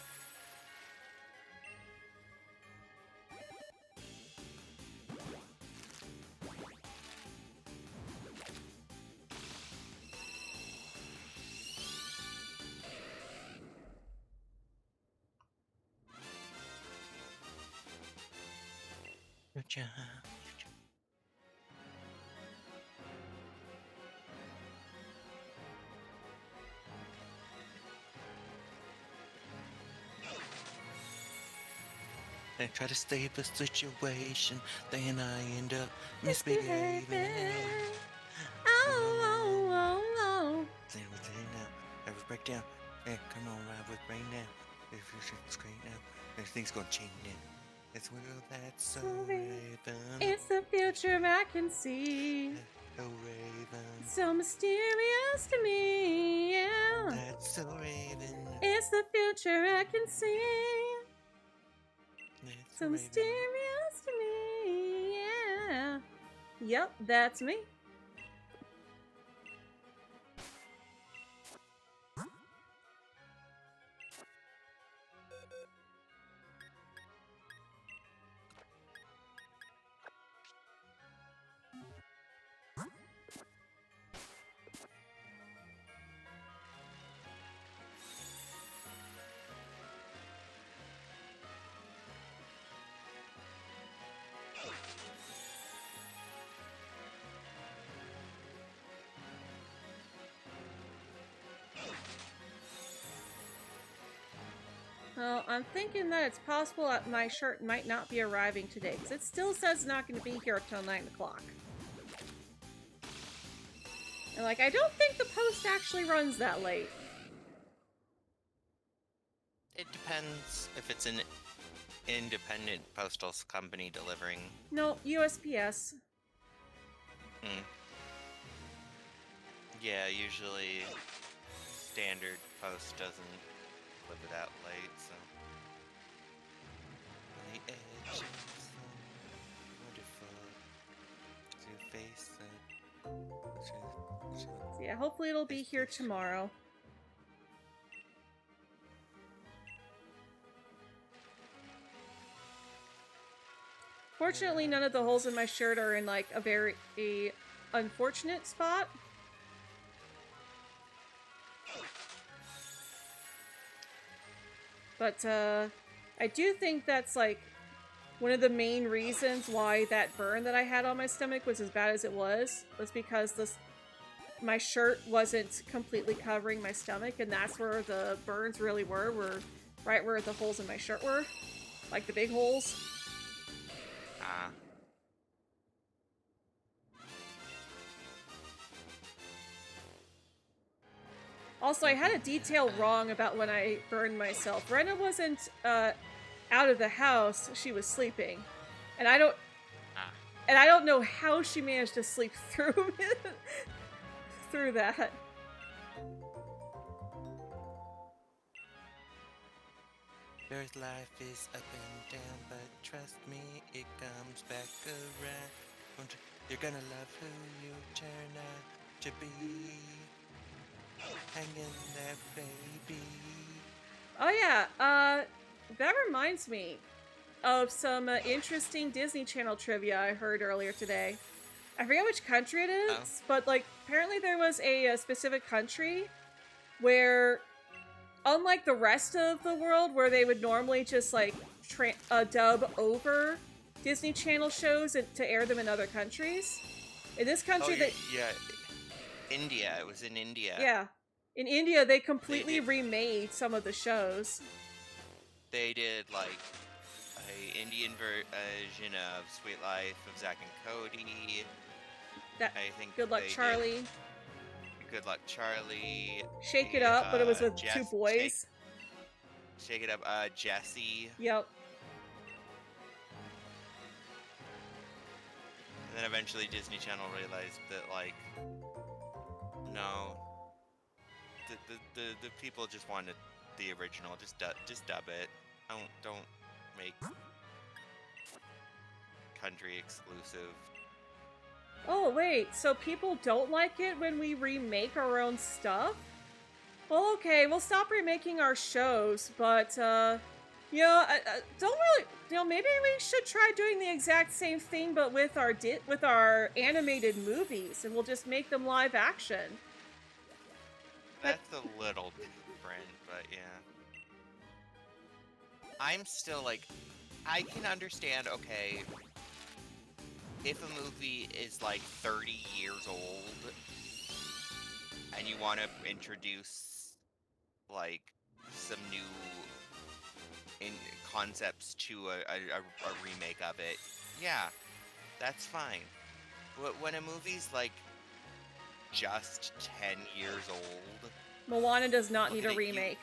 [SPEAKER 2] Good job. I try to stay the situation, then I end up misbehaving.
[SPEAKER 1] Oh.
[SPEAKER 2] Say everything now. Every breakdown. Hey, come on, ride with rain now. If you're straight now, everything's gonna change now. It's well, that's so Raven.
[SPEAKER 1] It's the future I can see.
[SPEAKER 2] Oh, Raven.
[SPEAKER 1] So mysterious to me, yeah.
[SPEAKER 2] That's so Raven.
[SPEAKER 1] It's the future I can see.
[SPEAKER 2] It's
[SPEAKER 1] So
[SPEAKER 2] Raven.
[SPEAKER 1] mysterious to me, yeah. Yep, that's me. Well, I'm thinking that it's possible that my shirt might not be arriving today, because it still says it's not going to be here until 9 o'clock. And, like, I don't think the post actually runs that late.
[SPEAKER 2] It depends if it's an independent postal company delivering.
[SPEAKER 1] No, USPS.
[SPEAKER 2] Hmm. Yeah, usually standard post doesn't deliver that late, so. On the edge of some wonderful to face it.
[SPEAKER 1] So yeah, hopefully it'll be here tomorrow. Fortunately, none of the holes in my shirt are in, like, a very unfortunate spot. But, I do think that's, like, one of the main reasons why that burn that I had on my stomach was as bad as it was because my shirt wasn't completely covering my stomach, and that's where the burns really were right where the holes in my shirt were. Like, the big holes.
[SPEAKER 2] Ah.
[SPEAKER 1] Also, I had a detail wrong about when I burned myself. Rena wasn't out of the house; she was sleeping, and I don't know how she managed to sleep through through that.
[SPEAKER 2] There's life is up and down, but trust me, it comes back around. You're gonna love who you turn out to be. Hang in there, baby.
[SPEAKER 1] Oh yeah, that reminds me of some interesting Disney Channel trivia I heard earlier today. I forget which country it is, but, like, apparently there was a specific country where, unlike the rest of the world, where they would normally just, like, dub over Disney Channel shows to air them in other countries, in this country
[SPEAKER 2] yeah, India. It was in India.
[SPEAKER 1] Yeah. In India, they completely remade some of the shows.
[SPEAKER 2] They did, like, a Indian version of Sweet Life of Zack and Cody. I think
[SPEAKER 1] Good Luck Charlie.
[SPEAKER 2] Good Luck Charlie.
[SPEAKER 1] Shake It Up, but it was with two boys.
[SPEAKER 2] Shake It Up, Jesse.
[SPEAKER 1] Yep.
[SPEAKER 2] And then eventually Disney Channel realized that, like, no, the people just wanted the original. Just dub it. Don't make country exclusive.
[SPEAKER 1] Oh wait, so people don't like it when we remake our own stuff? Well, okay, we'll stop remaking our shows, but don't really, maybe we should try doing the exact same thing, but with our animated movies, and we'll just make them live action.
[SPEAKER 2] That's a little different, but yeah. I'm still, like, I can understand, okay, if a movie is, like, 30 years old, and you want to introduce, like, some new concepts to a remake of it, yeah, that's fine. But when a movie's, like, just 10 years old...
[SPEAKER 1] Moana does not need a remake.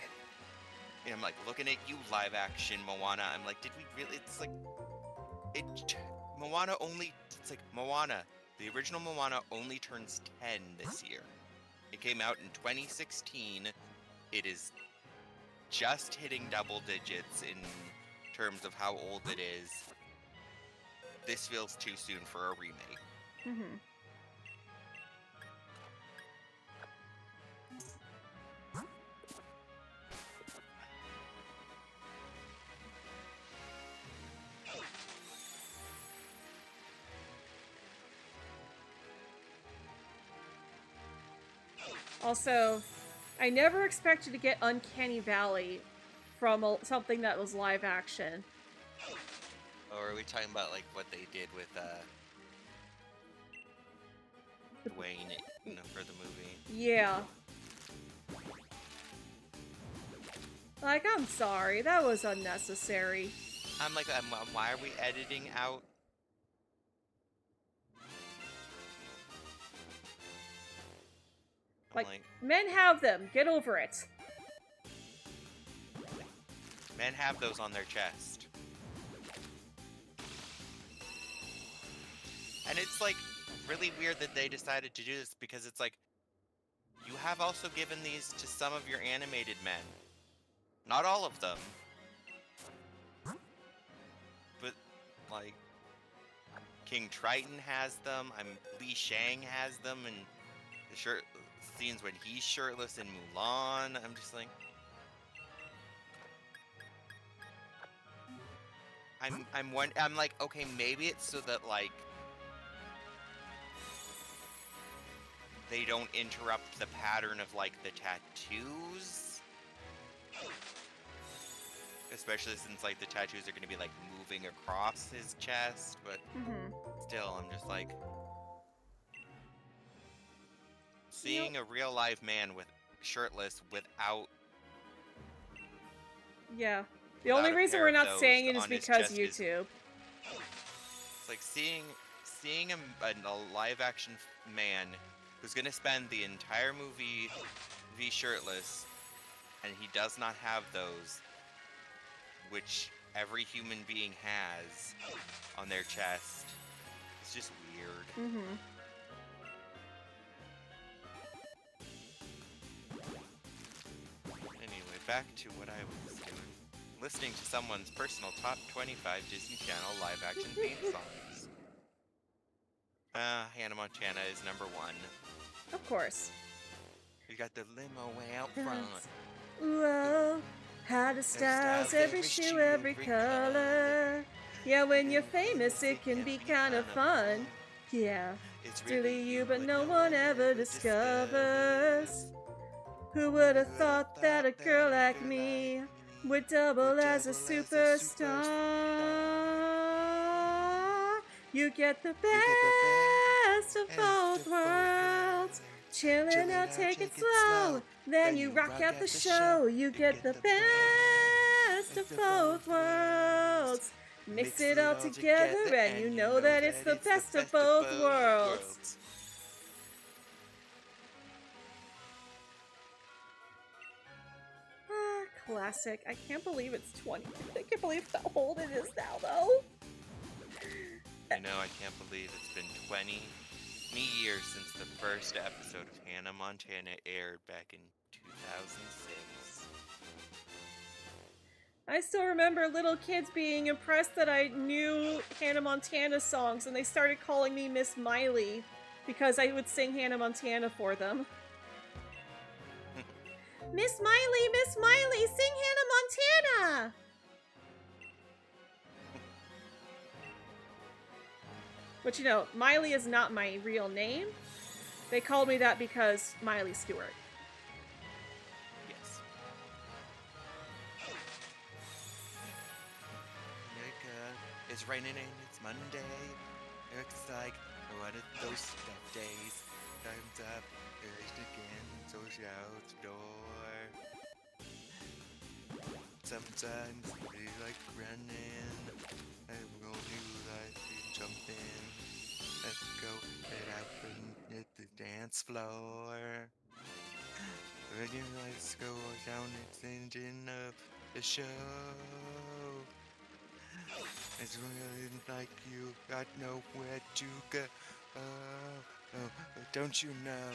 [SPEAKER 2] And I'm like, looking at you, live action Moana, I'm like, did we really? It's like, Moana only, it's like, Moana, the original Moana only turns 10 this year. It came out in 2016. It is just hitting double digits in terms of how old it is, this feels too soon for a remake.
[SPEAKER 1] Mm-hmm. Also, I never expected to get Uncanny Valley from something that was live action.
[SPEAKER 2] Or are we talking about like what they did with Dwayne, for the movie?
[SPEAKER 1] Yeah. Like, I'm sorry, that was unnecessary.
[SPEAKER 2] I'm like, why are we editing out?
[SPEAKER 1] Like, men have them. Get over it.
[SPEAKER 2] Men have those on their chest. And it's like really weird that they decided to do this because it's like you have also given these to some of your animated men. Not all of them. But like King Triton has them. Li Shang has them, and the shirt scenes when he's shirtless in Mulan. I'm just like, I'm like, okay, maybe it's so that like they don't interrupt the pattern of like the tattoos, especially since like the tattoos are going to be like moving across his chest. But still, I'm just like seeing a real live man with shirtless without.
[SPEAKER 1] Yeah. The only reason we're not saying it is because YouTube.
[SPEAKER 2] It's like seeing a live action man who's gonna spend the entire movie shirtless, and he does not have those, which every human being has on their chest. It's just weird. Anyway, back to what I was doing. Listening to someone's personal top 25 Disney Channel live action theme songs. Hannah Montana is number 1.
[SPEAKER 1] Of course.
[SPEAKER 2] You got the limo way out front.
[SPEAKER 1] Whoa, how the styles, every shoe, every color. Yeah, when you're famous, it can be kind of fun. Yeah, it's really you, but no one ever discovers. Who would have thought that a girl like me would double as a superstar? You get the best of both worlds. Chillin' out, take it slow. Then you rock out the show. You get the best of both worlds. Mix it all together and you know that it's the best of both worlds. Classic. I can't believe it's 20. I can't believe how old it is now, though.
[SPEAKER 2] I know, I can't believe it's been 20 years since the first episode of Hannah Montana aired back in 2006.
[SPEAKER 1] I still remember little kids being impressed that I knew Hannah Montana songs, and they started calling me Miss Miley because I would sing Hannah Montana for them. Miss Miley, sing Hannah Montana! But you know, Miley is not my real name. They called me that because Miley Stewart.
[SPEAKER 2] Yes. It's raining and it's Monday. It looks like one of those stuff days. Time's up, early again, so out the door. Sometimes we like running, and we'll do like jumping. Let's go head out and hit the dance floor. When you let's go down the engine of the show. It's really like you got nowhere to go. Oh, don't you know?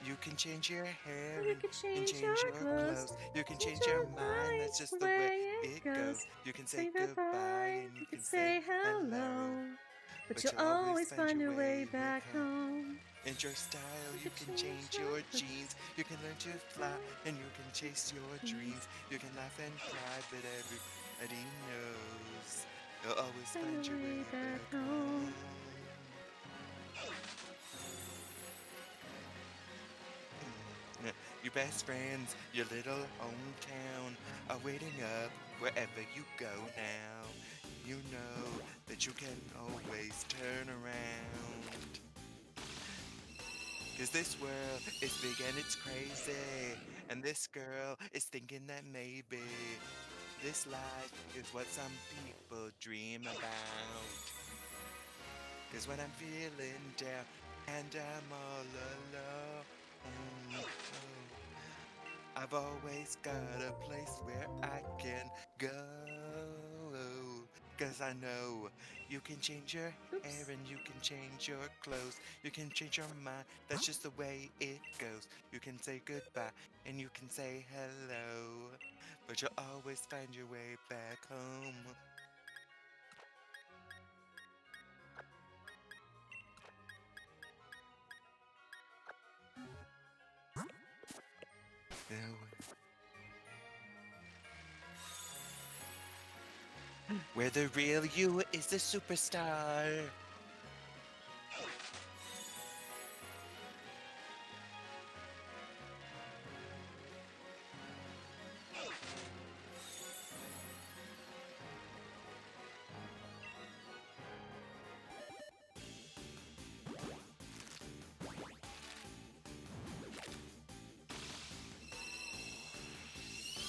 [SPEAKER 2] You can change your hair,
[SPEAKER 1] You can change your
[SPEAKER 2] clothes. You can change your mind. That's just the way it
[SPEAKER 1] goes.
[SPEAKER 2] goes. You can say
[SPEAKER 1] Say
[SPEAKER 2] goodbye and you can say hello.
[SPEAKER 1] but you'll always find your way back home.
[SPEAKER 2] In your style, you can change your jeans. You can learn to fly and you can chase your dreams. You can laugh and cry, but everybody knows you'll always find your way back home. Your best friends, your little hometown are waiting up wherever you go now. You know that you can always turn around. 'Cause this world is big and it's crazy. And this girl is thinking that maybe this life is what some people dream about. 'Cause when I'm feeling down and I'm all alone, I've always got a place where I can go. 'Cause I know you can change your hair and you can change your clothes. You can change your mind, that's just the way it goes. You can say goodbye and you can say hello, but you'll always find your way back home. Where the real you is the superstar.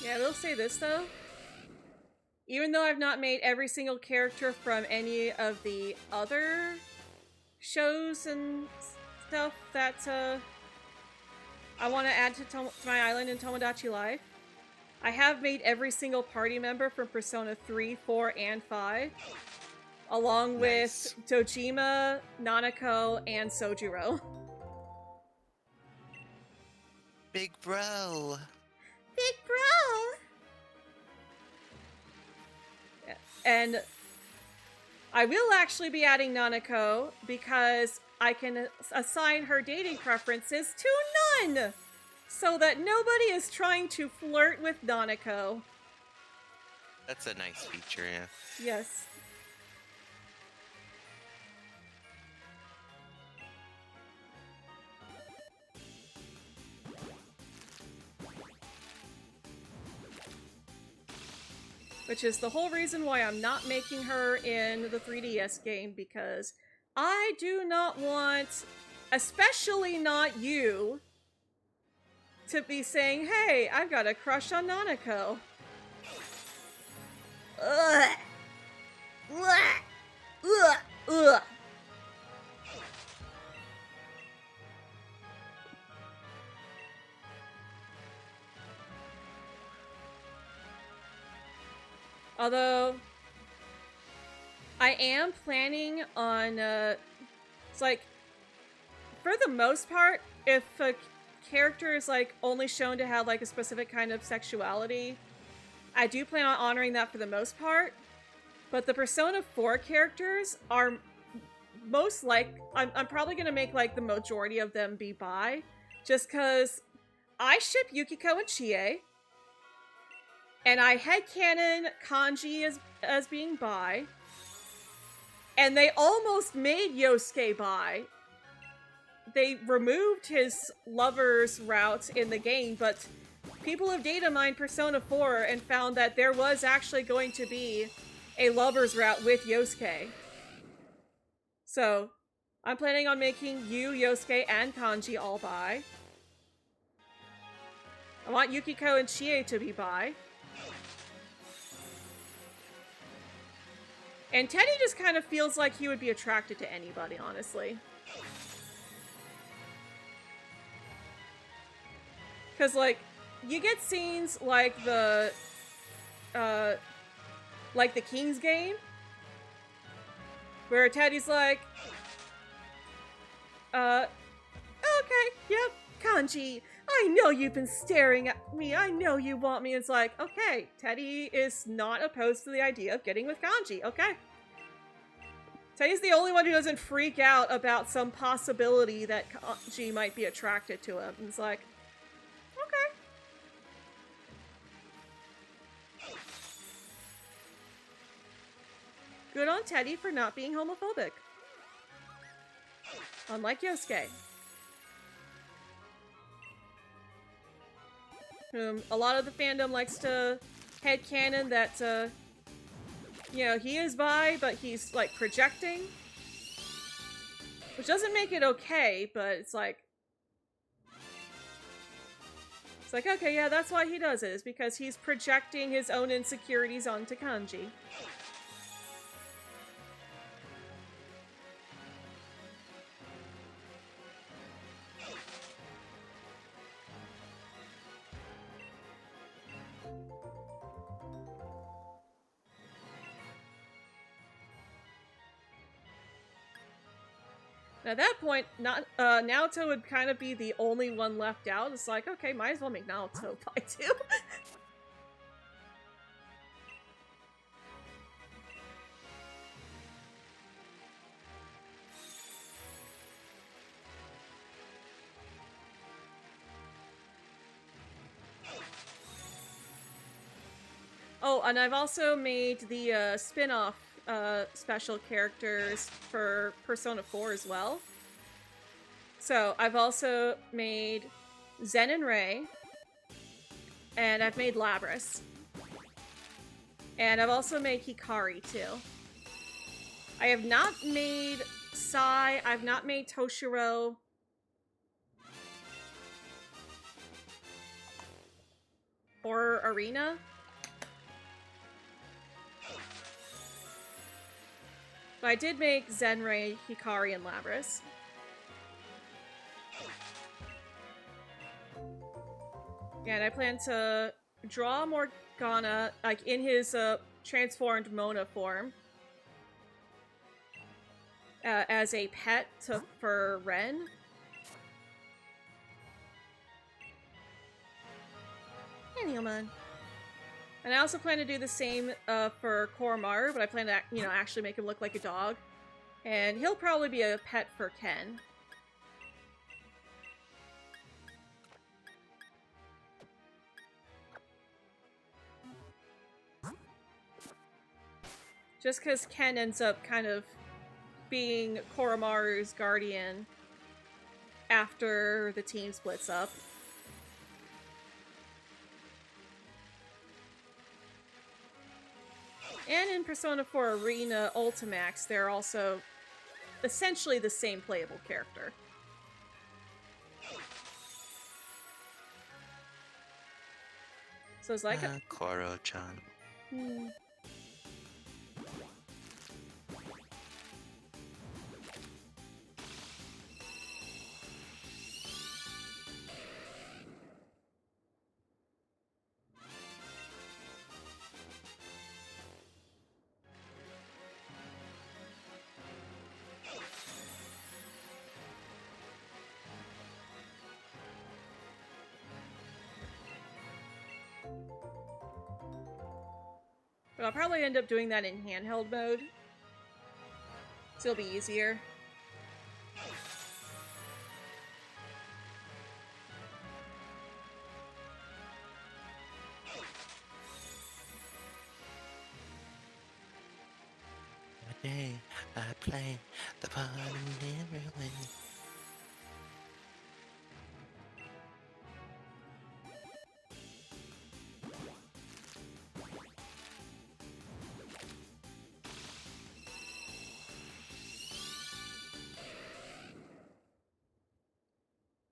[SPEAKER 1] Yeah, I will say this though. Even though I've not made every single character from any of the other shows and stuff that I want to add to my island in Tomodachi Life, I have made every single party member from Persona 3, 4, and 5, along
[SPEAKER 2] Nice.
[SPEAKER 1] with Dojima, Nanako, and Sojiro.
[SPEAKER 2] Big bro.
[SPEAKER 1] Big bro! And I will actually be adding Nanako because I can assign her dating preferences to none, so that nobody is trying to flirt with Nanako.
[SPEAKER 2] That's a nice feature, yeah.
[SPEAKER 1] Yes. Which is the whole reason why I'm not making her in the 3DS game, because I do not want, especially not you, to be saying, hey, I've got a crush on Nanako. Ugh. Ugh. Ugh. Ugh. Although, I am planning on, it's like, for the most part, if a character is, like, only shown to have, like, a specific kind of sexuality, I do plan on honoring that for the most part. But the Persona 4 characters are most I'm probably gonna make, like, the majority of them be bi, just because I ship Yukiko and Chie, and I headcanon Kanji as being bi, and they almost made Yosuke bi. They removed his lover's route in the game, but people have data mined Persona 4 and found that there was actually going to be a lover's route with Yosuke. So, I'm planning on making Yu, Yosuke, and Kanji all bi. I want Yukiko and Chie to be bi. And Teddy just kind of feels like he would be attracted to anybody, honestly. Because, like, you get scenes like the King's game, where Teddy's like, okay, yep, Kanji, I know you've been staring at me. I know you want me. It's like, okay, Teddy is not opposed to the idea of getting with Kanji. Okay. Teddy's the only one who doesn't freak out about some possibility that Kanji might be attracted to him. It's like, okay. Good on Teddy for not being homophobic. Unlike Yosuke, whom a lot of the fandom likes to headcanon that, you know, he is bi, but he's, like, projecting. Which doesn't make it okay, but it's like... It's like, okay, yeah, that's why he does it, is because he's projecting his own insecurities onto Kanji. At that point, Naoto would kind of be the only one left out. It's like, okay, might as well make Naoto bi too. Oh, and I've also made the spin-off special characters for Persona 4 as well. So I've also made Zen and Rei, and I've made Labris. And I've also made Hikari too. I have not made Sai, I've not made Toshiro. Or Arena. But I did make Zenrei, Hikari, and Labris. Yeah, and I plan to draw Morgana, like, in his transformed Mona form. As a pet for Ren. Anyway, and I also plan to do the same for Koromaru, but I plan to, you know, actually make him look like a dog. And he'll probably be a pet for Ken. Just because Ken ends up kind of being Koromaru's guardian after the team splits up. And in Persona 4 Arena Ultimax, they're also essentially the same playable character. So it's like
[SPEAKER 5] Koro-chan.
[SPEAKER 1] But I'll probably end up doing that in handheld mode. So it'll be easier.
[SPEAKER 5] One day I play the part of Neverland.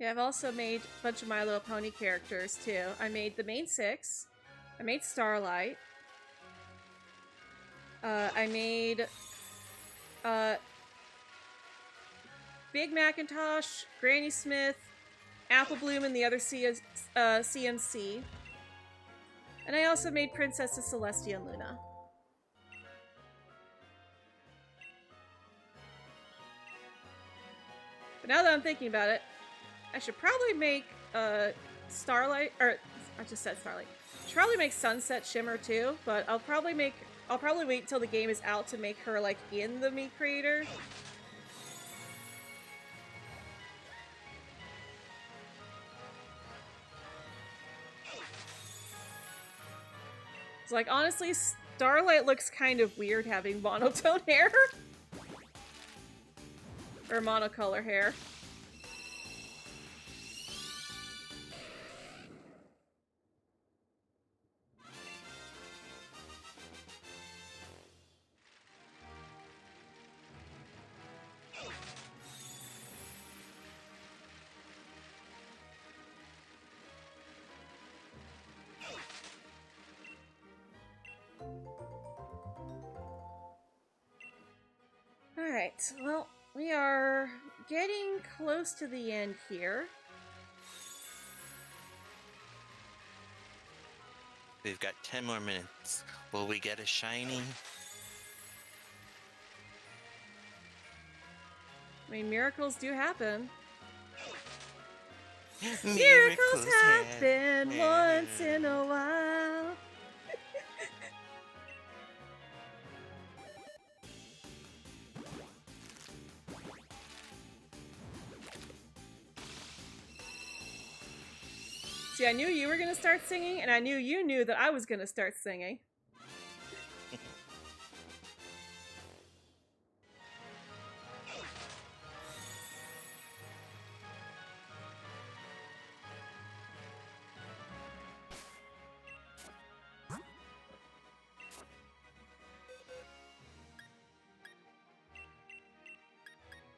[SPEAKER 1] Yeah, I've also made a bunch of My Little Pony characters too. I made the main 6. I made Starlight. I made Big Macintosh, Granny Smith, Apple Bloom, and the other CMC. And I also made Princesses Celestia and Luna. But now that I'm thinking about it, I should probably make Starlight, or I just said Starlight. Should probably make Sunset Shimmer too, but I'll probably wait till the game is out to make her like in the Mii creator. It's like, honestly, Starlight looks kind of weird having monotone hair. Or monocolor hair. Alright, well, we are getting close to the end here.
[SPEAKER 5] We've got 10 more minutes. Will we get a shiny?
[SPEAKER 1] I mean, miracles do happen.
[SPEAKER 5] Miracles
[SPEAKER 1] happen once in a while. See, I knew you were gonna start singing, and I knew you knew that I was gonna start singing.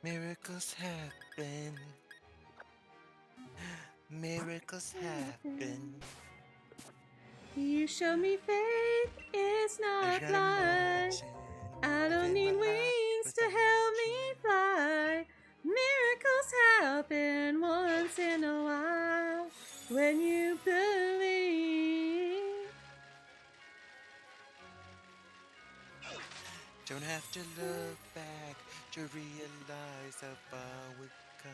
[SPEAKER 5] Miracles happen. Miracles happen.
[SPEAKER 1] You show me faith is not blind. I don't need wings to help me fly. Miracles happen once in a while when you believe.
[SPEAKER 5] Don't have to look back to realize how far we've come.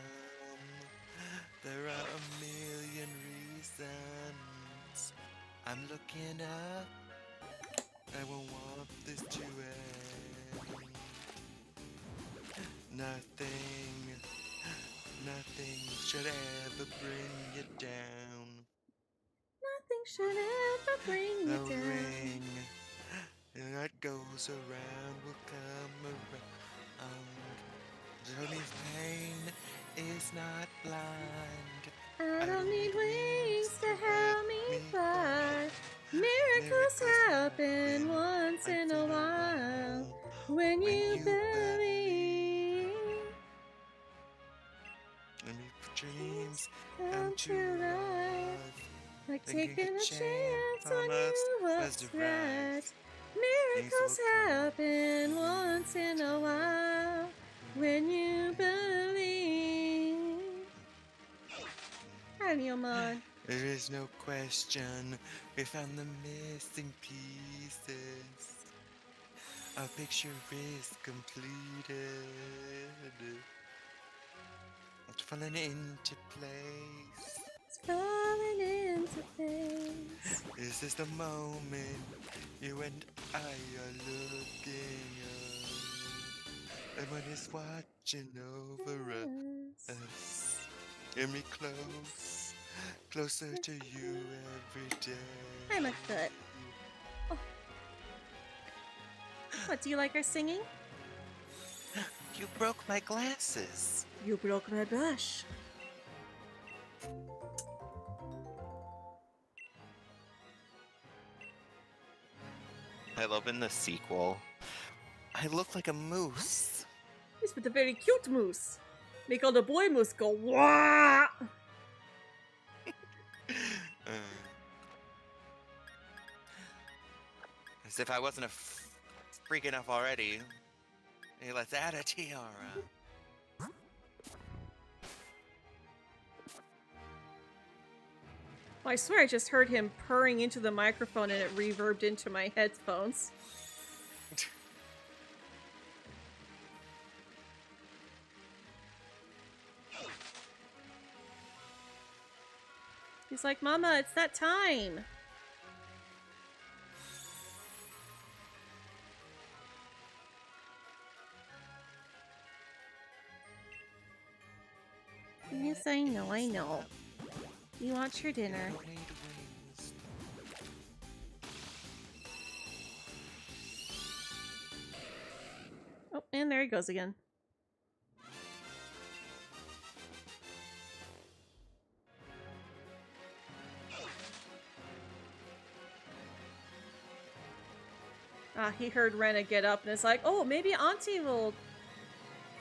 [SPEAKER 5] There are a million reasons. I'm looking up. I won't want this to end. Nothing should ever bring you down.
[SPEAKER 1] Nothing should ever bring you
[SPEAKER 5] The
[SPEAKER 1] down.
[SPEAKER 5] ring that goes around will come around. Johnny's pain is not blind.
[SPEAKER 1] I don't need wings to help me fly. Miracles happen once in a while when you believe.
[SPEAKER 5] And if dreams
[SPEAKER 1] Come to life, like taking a chance on
[SPEAKER 5] us
[SPEAKER 1] you was right. Miracles happen once in a while when you believe. Animal.
[SPEAKER 5] There is no question, we found the missing pieces. Our picture is completed. It's falling into place.
[SPEAKER 1] It's falling into place.
[SPEAKER 5] This is the moment you and I are looking up. Everyone is watching over us. Get me close, closer to you every day.
[SPEAKER 1] I'm a foot. Oh. What, do you like our singing?
[SPEAKER 5] You broke my glasses.
[SPEAKER 1] You broke my brush.
[SPEAKER 5] I love in the sequel. I look like a moose.
[SPEAKER 1] He's with a very cute moose. Make all the boy moose go wah!
[SPEAKER 5] As if I wasn't a freak enough already. Hey, let's add a tiara.
[SPEAKER 1] Well, I swear I just heard him purring into the microphone and it reverbed into my headphones. He's like, Mama, it's that time. Yes, I know. You want your dinner. Oh, and there he goes again. He heard Rena get up and is like, oh, maybe Auntie will...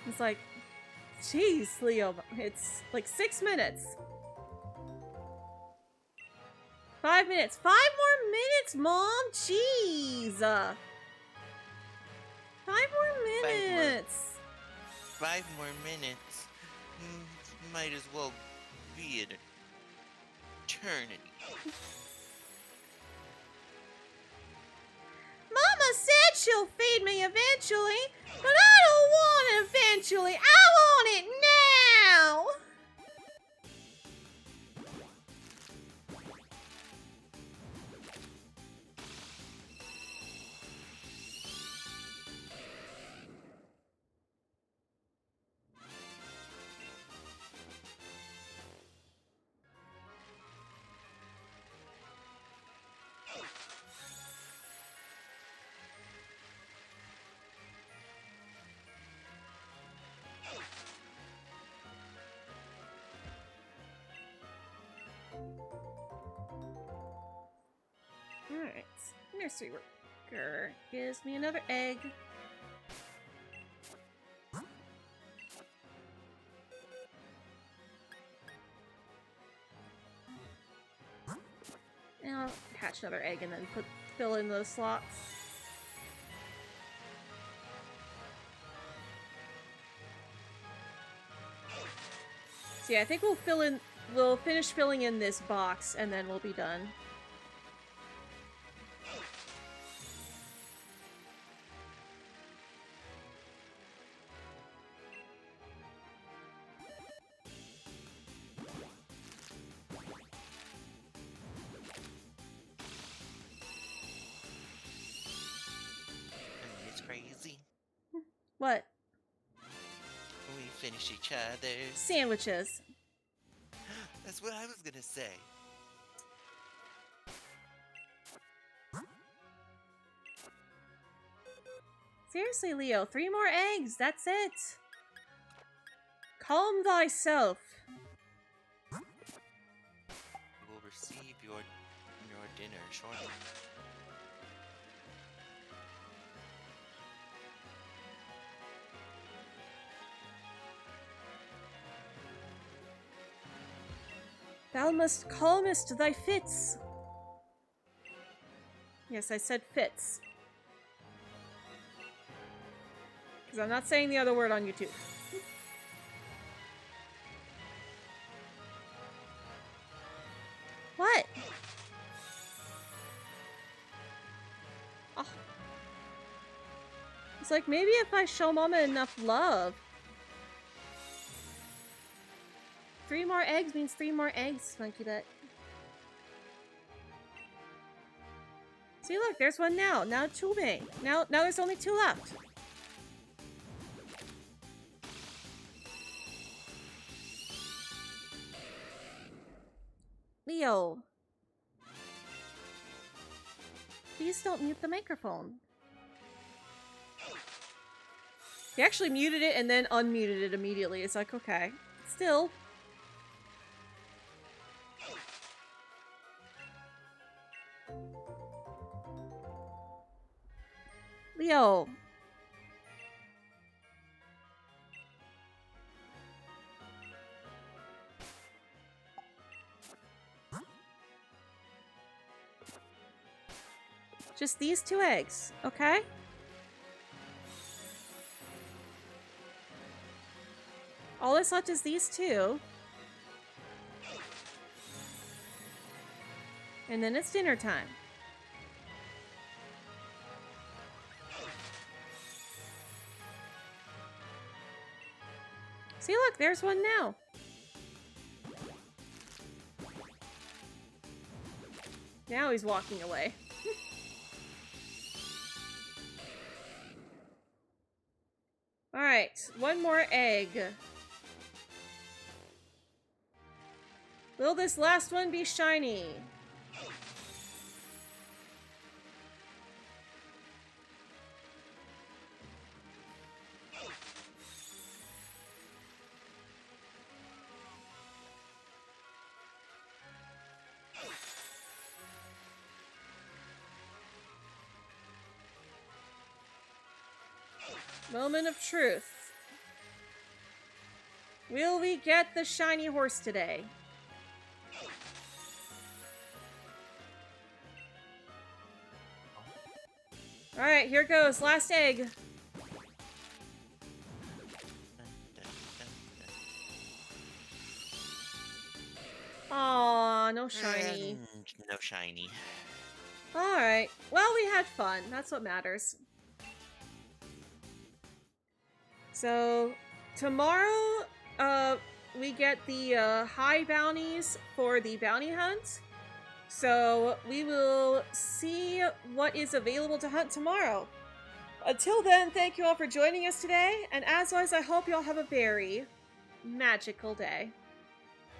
[SPEAKER 1] It's like, jeez, Leo, it's like 6 minutes. 5 minutes. 5 more minutes, Mom! Jeez! 5 more minutes!
[SPEAKER 5] 5 more minutes. Might as well be an eternity.
[SPEAKER 1] Mama said she'll feed me eventually, but I don't want it eventually. I want it now! Alright. Nursery worker gives me another egg. And I'll hatch another egg and then fill in those slots. So yeah, I think we'll finish filling in this box and then we'll be done.
[SPEAKER 5] It's crazy.
[SPEAKER 1] What?
[SPEAKER 5] We finish each other's
[SPEAKER 1] Sandwiches.
[SPEAKER 5] That's what I was gonna say.
[SPEAKER 1] Seriously, Leo, 3 more eggs, that's it. Calm thyself.
[SPEAKER 5] You will receive your dinner shortly.
[SPEAKER 1] Thou must calmest thy fits. Yes, I said fits. Because I'm not saying the other word on YouTube. What? Oh. It's like, maybe if I show Mama enough love. 3 more eggs means 3 more eggs, Monkey Butt. See, look, there's one now. Now 2 made. Now there's only 2 left. Leo. Please don't mute the microphone. He actually muted it and then unmuted it immediately. It's like, okay. Still. Leo. Just these 2 eggs, okay? All that's left is these 2. And then it's dinner time. See, look, there's one now. Now he's walking away. Alright, one more egg. Will this last one be shiny? Moment of truth. Will we get the shiny horse today? Alright, here goes. Last egg. Aw, no shiny.
[SPEAKER 2] No shiny.
[SPEAKER 1] Alright. Well, we had fun. That's what matters. So, tomorrow, we get the high bounties for the bounty hunt. So, we will see what is available to hunt tomorrow. Until then, thank you all for joining us today, and as always, I hope you all have a very magical day.